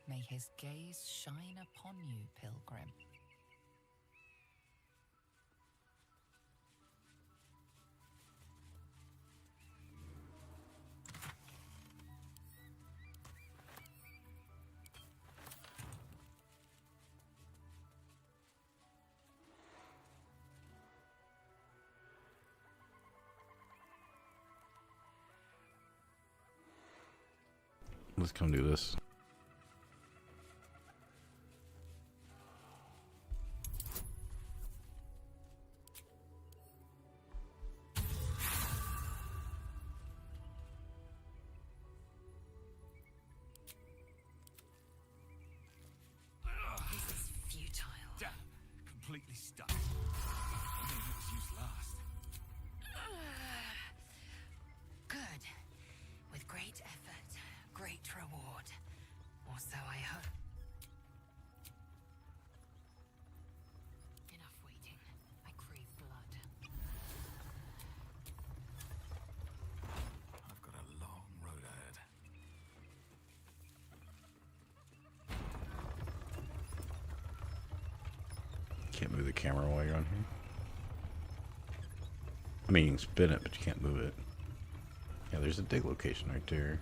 May his gaze shine upon you, pilgrim. Let's come do this. This is futile. Damn, completely stuck. I mean, it was used last. Good. With great effort, great reward. Can't move the camera while you're on here. I mean, you can spin it, but you can't move it. Yeah, there's a dig location right there.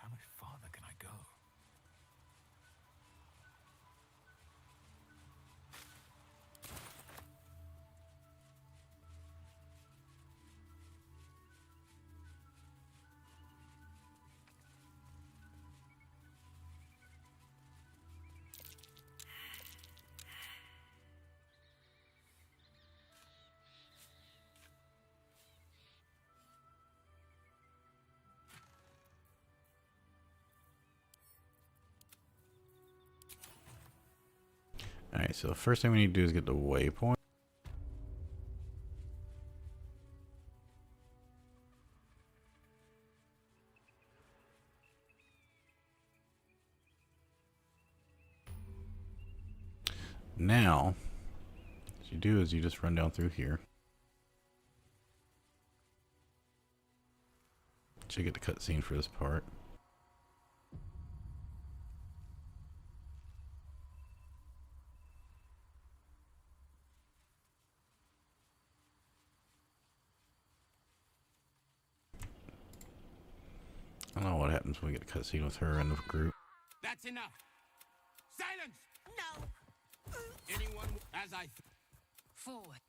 How much farther can I go? Alright, so the first thing we need to do is get the waypoint. Now, what you do is you just run down through here. Should get the cutscene for this part. I don't know what happens when we get a cutscene with her in the group. That's enough. Silence! No. Anyone as I Forward.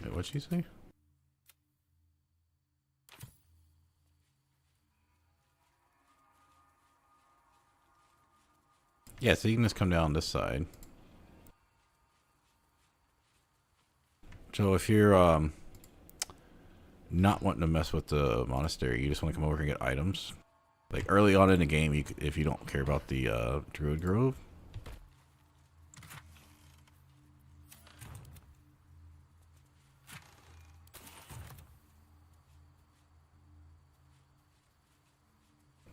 Wait, what'd she say? Yeah, so you can just come down this side. So if you're not wanting to mess with the monastery, you just want to come over here and get items. Like early on in the game, you could, if you don't care about the Druid Grove.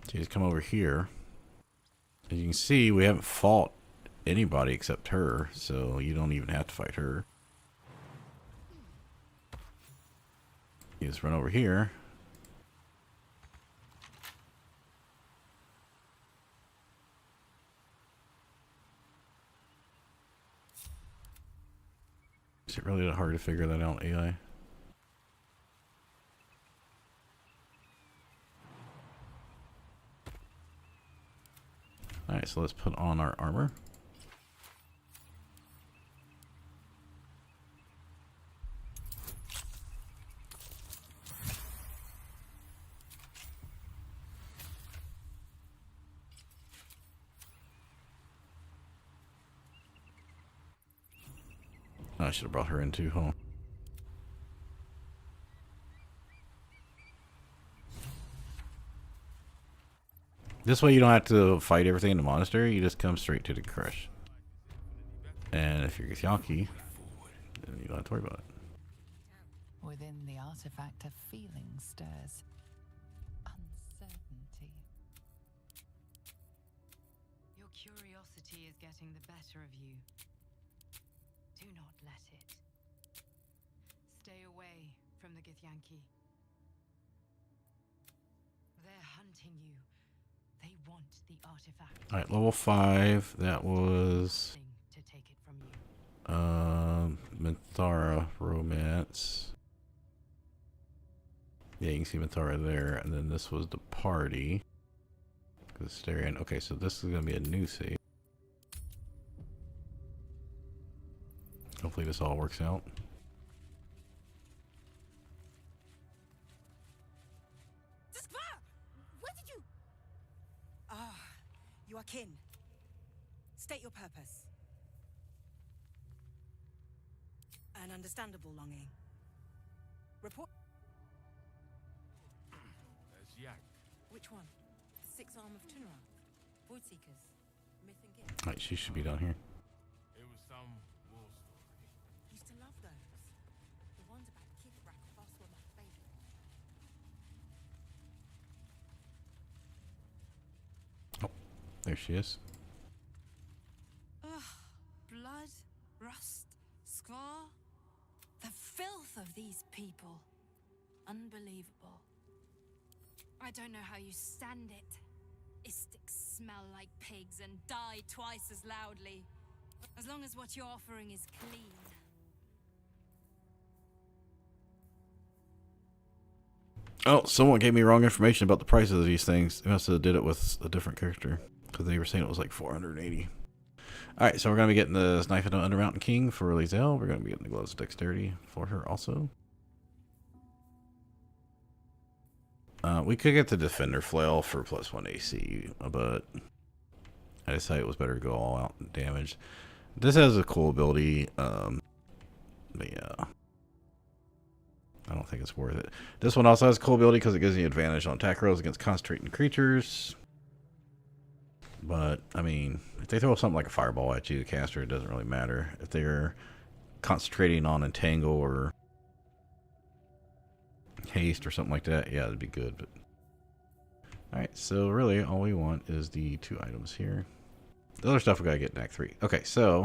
So you just come over here. As you can see, we haven't fought anybody except her, so you don't even have to fight her. You just run over here. Is it really that hard to figure that out, AI? Alright, so let's put on our armor. Oh, I should have brought her in too, huh? This way you don't have to fight everything in the monastery, you just come straight to the crush. And if you're Githyanki, then you don't have to worry about it. Within the artifact, a feeling stirs. Uncertainty. Your curiosity is getting the better of you. Do not let it. Stay away from the Githyanki. They're hunting you. They want the artifact. Alright, level 5, that was To take it from you. Minthara Romance. Yeah, you can see Minthara there, and then this was the party. Styrian. Okay, so this is gonna be a new save. Hopefully this all works out. Where did you... Ah, you are kin. State your purpose. An understandable longing. Report... Yak. Which one? The six arm of Tunara? Void Seekers? Myth and Gift? Alright, she should be down here. It was some war story. Used to love those. The ones about Kithrak Boss were my favorite. Oh, there she is. Ugh. Blood, rust, scar. The filth of these people. Unbelievable. I don't know how you stand it. Istics smell like pigs and die twice as loudly. As long as what you're offering is clean. Oh, someone gave me wrong information about the prices of these things. They must have did it with a different character, because they were saying it was like 480. Alright, so we're going to be getting the Knife of the Undermountain King for Lae'zel. We're going to be getting the Gloves of Dexterity for her also. We could get the Defender Flail for +1 AC, but I decided it was better to go all out and damage. This has a cool ability, but yeah, I don't think it's worth it. This one also has a cool ability because it gives you advantage on attack rolls against concentrating creatures. But, I mean, if they throw something like a fireball at you, the caster, it doesn't really matter. If they're concentrating on Entangle or Haste or something like that, yeah, it'd be good. But alright, so really all we want is the 2 items here. The other stuff we gotta get in Act 3. Okay, so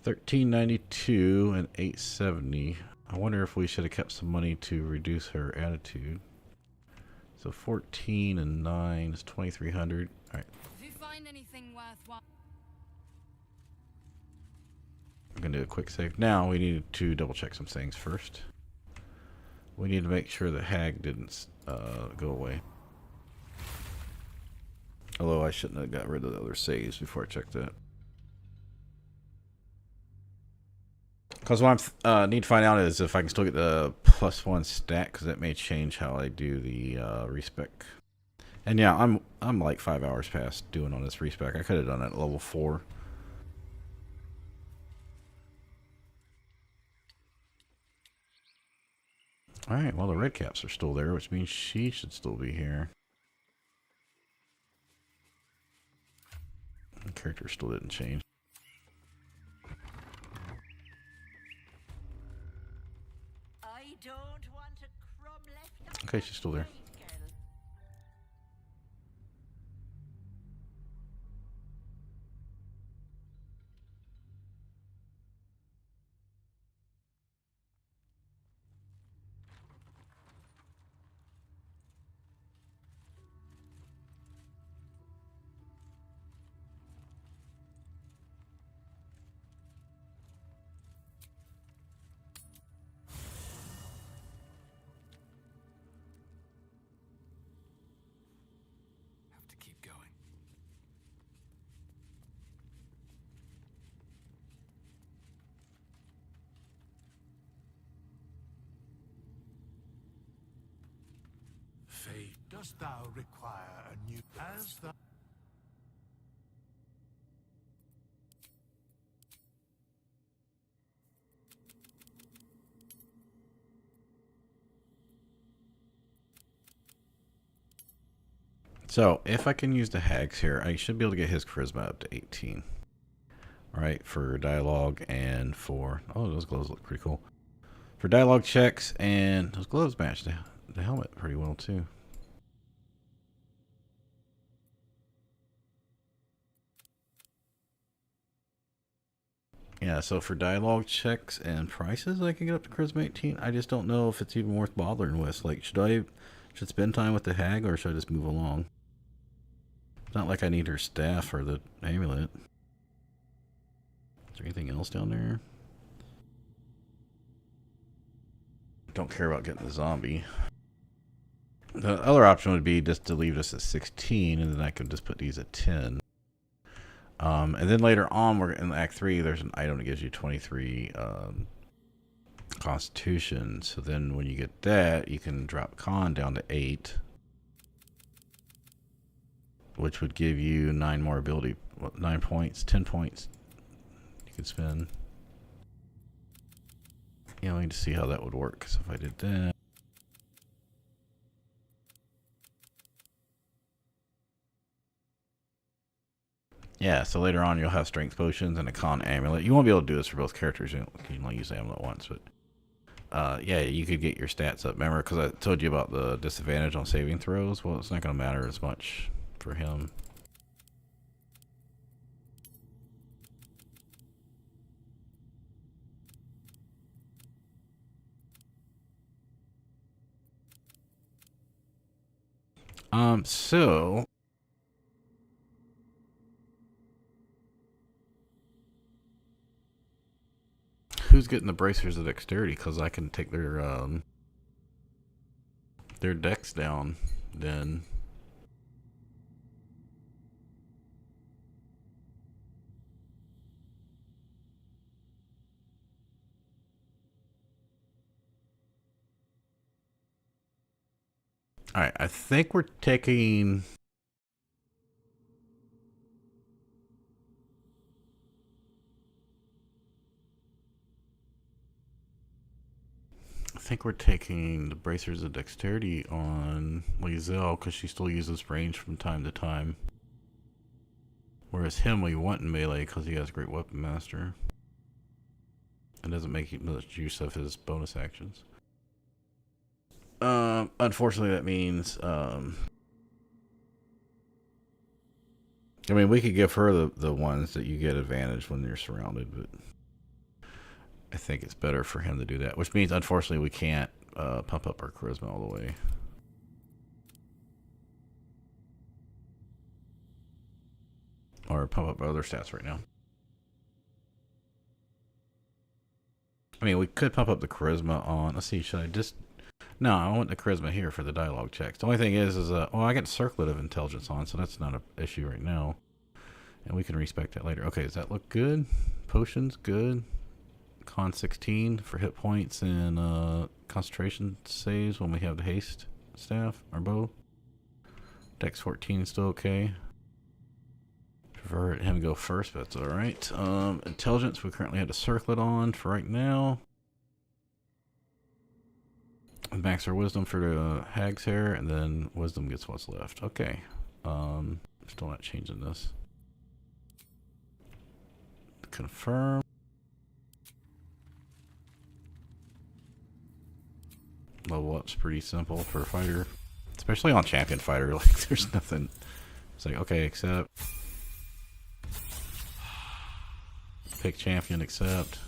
1392 and 870. I wonder if we should have kept some money to reduce her attitude. So 14 and 9 is 2300. Alright. If you find anything worthwhile. I'm gonna do a quick save. Now we need to double check some things first. We need to make sure the hag didn't go away. Although I shouldn't have got rid of the other saves before I checked that. Because what I need to find out is if I can still get the +1 stat, because that may change how I do the respec. And yeah, I'm like 5 hours past doing on this respec. I could have done it at level 4. Alright, well the red caps are still there, which means she should still be here. The character still didn't change. I don't want a crumb left. Okay, she's still there. Have to keep going. Fate, dost thou require a new as the So, if I can use the hags here, I should be able to get his charisma up to 18. Alright, for dialogue and for... Oh, those gloves look pretty cool. For dialogue checks, and those gloves match the helmet pretty well, too. Yeah, so for dialogue checks and prices, I can get up to charisma 18. I just don't know if it's even worth bothering with. Like, should spend time with the hag, or should I just move along? It's not like I need her staff or the amulet. Is there anything else down there? Don't care about getting the zombie. The other option would be just to leave this at 16, and then I could just put these at 10. And then later on, we're in Act 3, there's an item that gives you 23 Constitution. So then when you get that, you can drop Con down to 8. Which would give you 9 more ability, 9 points, 10 points you could spend. You know, we need to see how that would work. So if I did that, Yeah, so later on you'll have strength potions and a con amulet. You won't be able to do this for both characters. You can only use the amulet once, but yeah, you could get your stats up. Remember, because I told you about the disadvantage on saving throws? Well, it's not going to matter as much for him. So who's getting the bracers of dexterity? Because I can take their dex down then. All right, I think we're taking. I think we're taking the bracers of dexterity on Lae'zel because she still uses range from time to time. Whereas him, we want in melee because he has great weapon master. It doesn't make much use of his bonus actions. Unfortunately, that means, I mean, we could give her the ones that you get advantage when you're surrounded, but I think it's better for him to do that. Which means, unfortunately, we can't pump up our charisma all the way. Or pump up our other stats right now. I mean, we could pump up the charisma on. Let's see, should I just. No, I want the charisma here for the dialogue checks. The only thing is well, I got Circlet of Intelligence on, so that's not an issue right now. And we can respec that later. Okay, does that look good? Potions, good. Con 16 for hit points and concentration saves when we have the haste staff, or bow. Dex 14 is still okay. Prefer him to go first, but that's alright. Intelligence, we currently have the Circlet on for right now. Max our wisdom for the hag's hair, and then wisdom gets what's left. Okay. Still not changing this. Confirm. Level up's pretty simple for a fighter. Especially on champion fighter. Like, there's nothing. It's like, okay, accept. Pick champion, accept.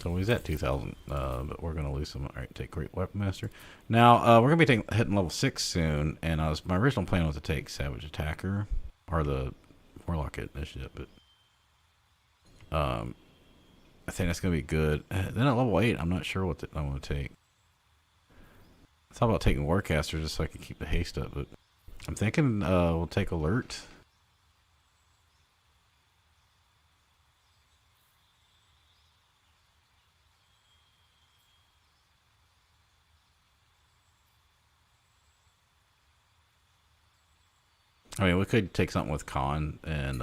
So he's at 2,000, but we're going to lose him. All right, take Great Weapon Master. Now, we're going to be hitting level 6 soon, and my original plan was to take Savage Attacker, or the Warlock Initiative, but I think that's going to be good. Then at level 8, I'm not sure what I want to take. I thought about taking Warcaster just so I can keep the haste up, but I'm thinking we'll take Alert. I mean, we could take something with Con, and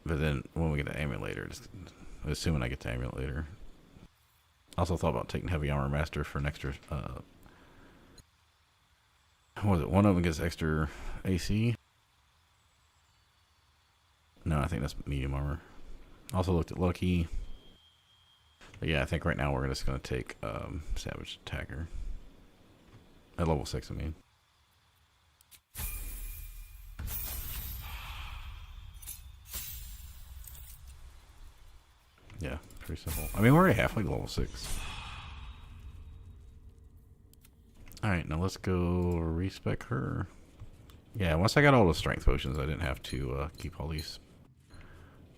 but then when we get the amulet later, just assuming I get the amulet later. Also thought about taking Heavy Armor Master for an extra. What was it? One of them gets extra AC. No, I think that's medium armor. Also looked at Lucky. But yeah, I think right now we're just going to take Savage Attacker. At level 6, I mean. Yeah, pretty simple. I mean, we're already halfway to level 6. Alright, now let's go respec her. Yeah, once I got all the strength potions, I didn't have to keep all these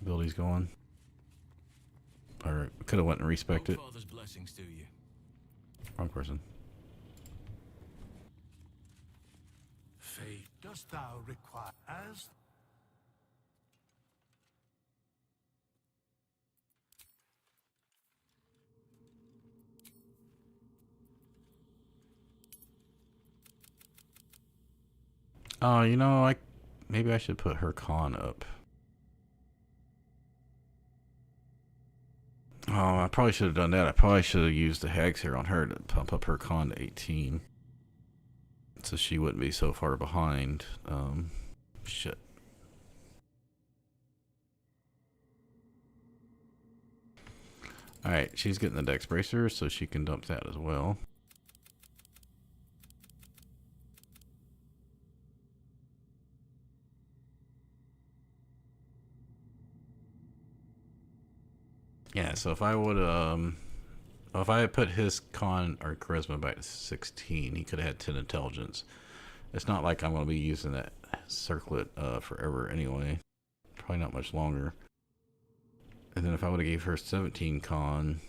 abilities going. Or could have went and respec'd it. Father's blessings to you. Wrong person. Fate dost thou require as Oh, you know, maybe I should put her con up. Oh, Oh, I probably should have done that. I probably should have used the Hag's Hair on her to pump up her con to 18. So she wouldn't be so far behind. Shit. Alright, she's getting the Dex Bracer, so she can dump that as well. Yeah, so if I would if I had put his con or charisma back to 16, he could have had 10 intelligence. It's not like I'm going to be using that circlet forever anyway. Probably not much longer. And then if I would have gave her 17 con,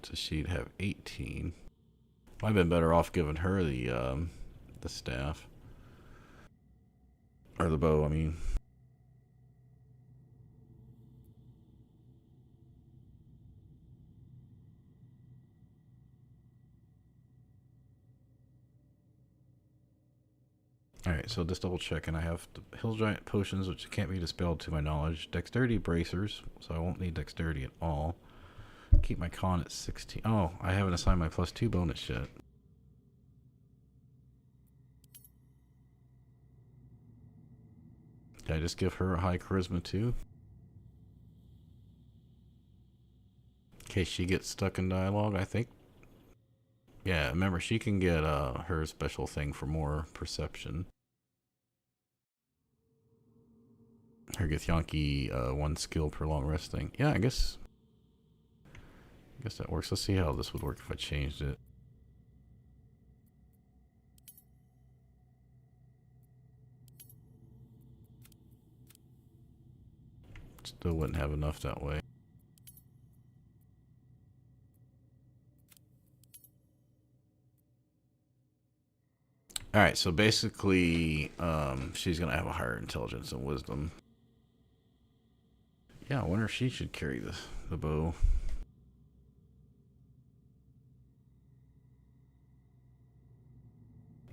so she'd have 18. Might have been better off giving her the staff. Or the bow, I mean. Alright, so just double checking. I have the Hill Giant potions, which can't be dispelled to my knowledge. Dexterity bracers, so I won't need dexterity at all. Keep my con at 16. Oh, I haven't assigned my +2 bonus yet. Did I just give her a high charisma too? In case she gets stuck in dialogue, I think. Yeah, remember, she can get her special thing for more perception. Her Githyanki, 1 skill per long resting. Yeah, I guess that works. Let's see how this would work if I changed it. Still wouldn't have enough that way. Alright, so basically, she's going to have a higher intelligence and wisdom. Yeah, I wonder if she should carry the bow.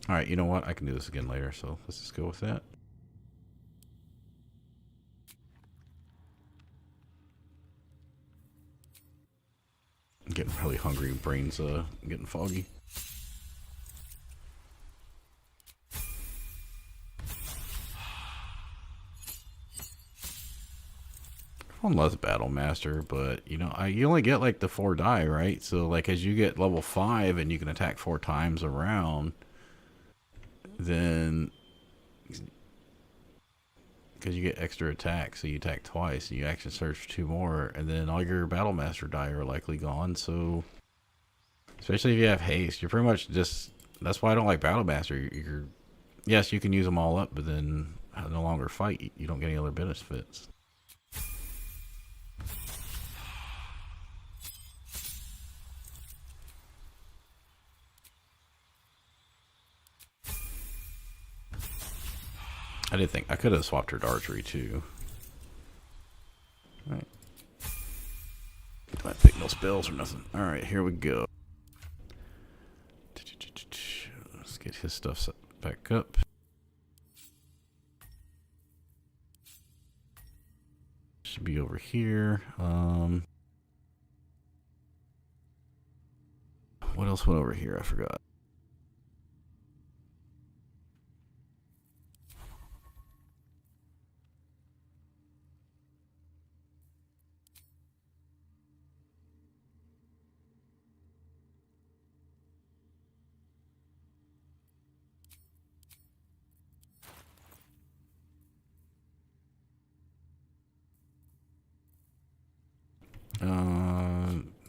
Alright, you know what? I can do this again later, so let's just go with that. I'm getting really hungry, brain's getting foggy. One less Battle Master, but you know, you only get like the 4 die, right? So like as you get level 5 and you can attack 4 times around, then because you get extra attacks, so you attack twice, and you action search 2 more, and then all your Battle Master die are likely gone. So especially if you have haste, you're pretty much just, that's why I don't like Battle Master. You're yes, you can use them all up, but then no longer fight. You don't get any other benefits. I did think I could have swapped her to archery too. Alright. Don't pick no spells or nothing. Alright, here we go. Let's get his stuff set back up. Should be over here. What else went over here? I forgot.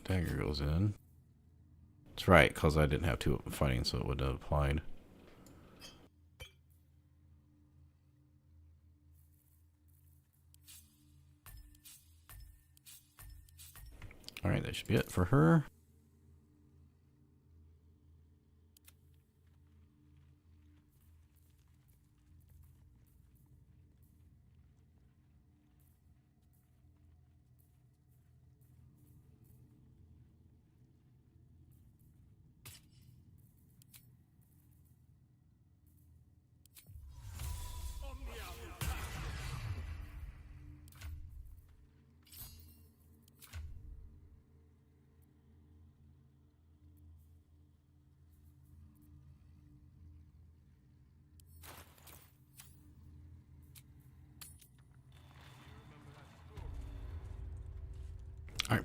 Dagger goes in. That's right, because I didn't have 2 fighting, so it would have applied. Alright, that should be it for her.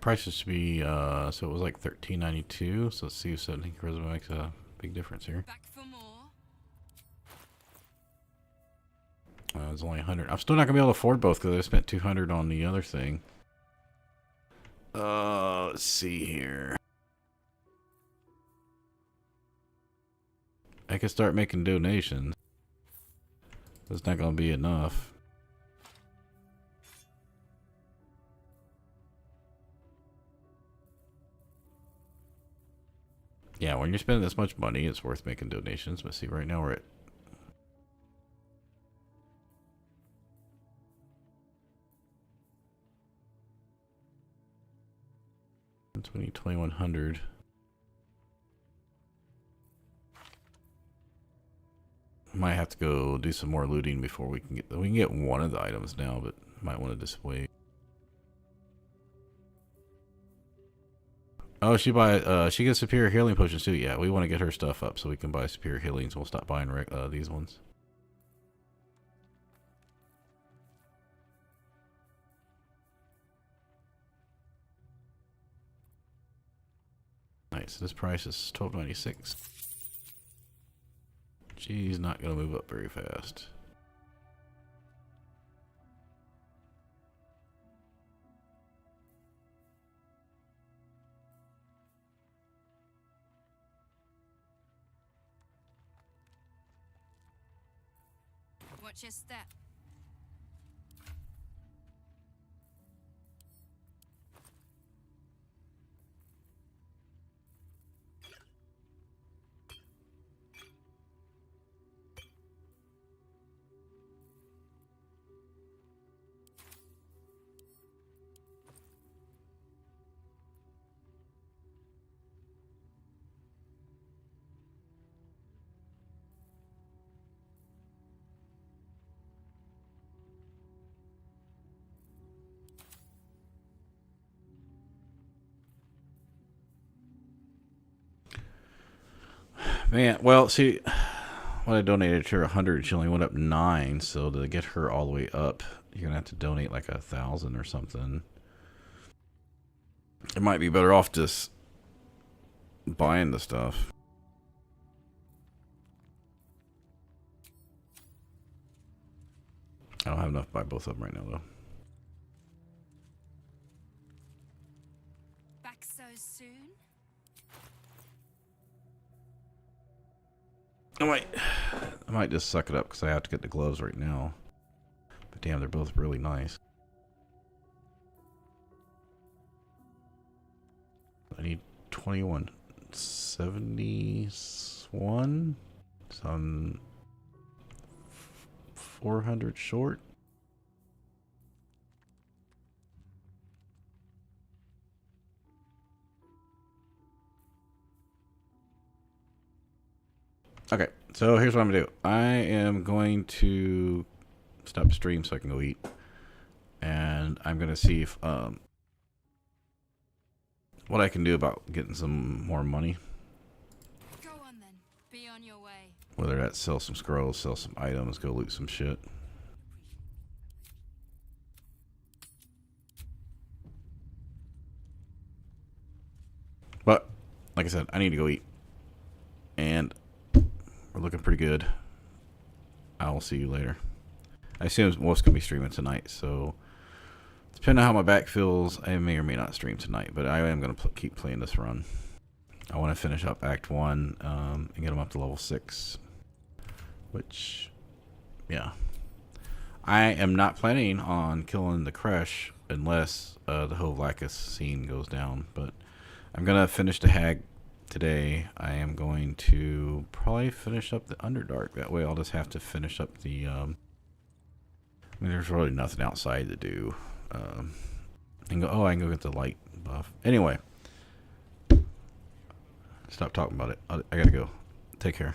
prices should be, so it was like $13.92. So let's see if 17 charisma makes a big difference here. Back for more. It's only 100. I'm still not gonna be able to afford both because I spent 200 on the other thing. Let's see here. I can start making donations. It's not gonna be enough. Yeah, when you're spending this much money, it's worth making donations. But see, right now we're at 2100. Might have to go do some more looting before we can get one of the items now, but might want to just wait. Oh, she gets superior healing potions too. Yeah, we want to get her stuff up so we can buy superior healings. We'll stop buying these ones. Nice. This price is $12.96. She's not gonna move up very fast. Watch your step. Man, well, see, when I donated to her 100, she only went up 9. So to get her all the way up, you're gonna have to donate like 1,000 or something. It might be better off just buying the stuff. I don't have enough to buy both of them right now, though. Back so soon? I might just suck it up because I have to get the gloves right now. But damn, they're both really nice. I need 2171. So I'm 400 short. Okay, so here's what I'm gonna do. I am going to stop the stream so I can go eat, and I'm gonna see if what I can do about getting some more money. Go on then. Be on your way. Whether that's sell some scrolls, sell some items, go loot some shit. But like I said, I need to go eat, and we're looking pretty good. I will see you later. I assume most gonna be streaming tonight, so depending on how my back feels, I may or may not stream tonight. But I am gonna keep playing this run. I want to finish up Act 1 and get them up to level 6. Which, yeah, I am not planning on killing the Crush unless the whole Lacus scene goes down. But I'm gonna finish the Hag today. I am going to probably finish up the Underdark. That way I'll just have to finish up the I mean, there's really nothing outside to do. And go, oh, I can go get the light buff. Anyway, stop talking about it. I gotta go. Take care.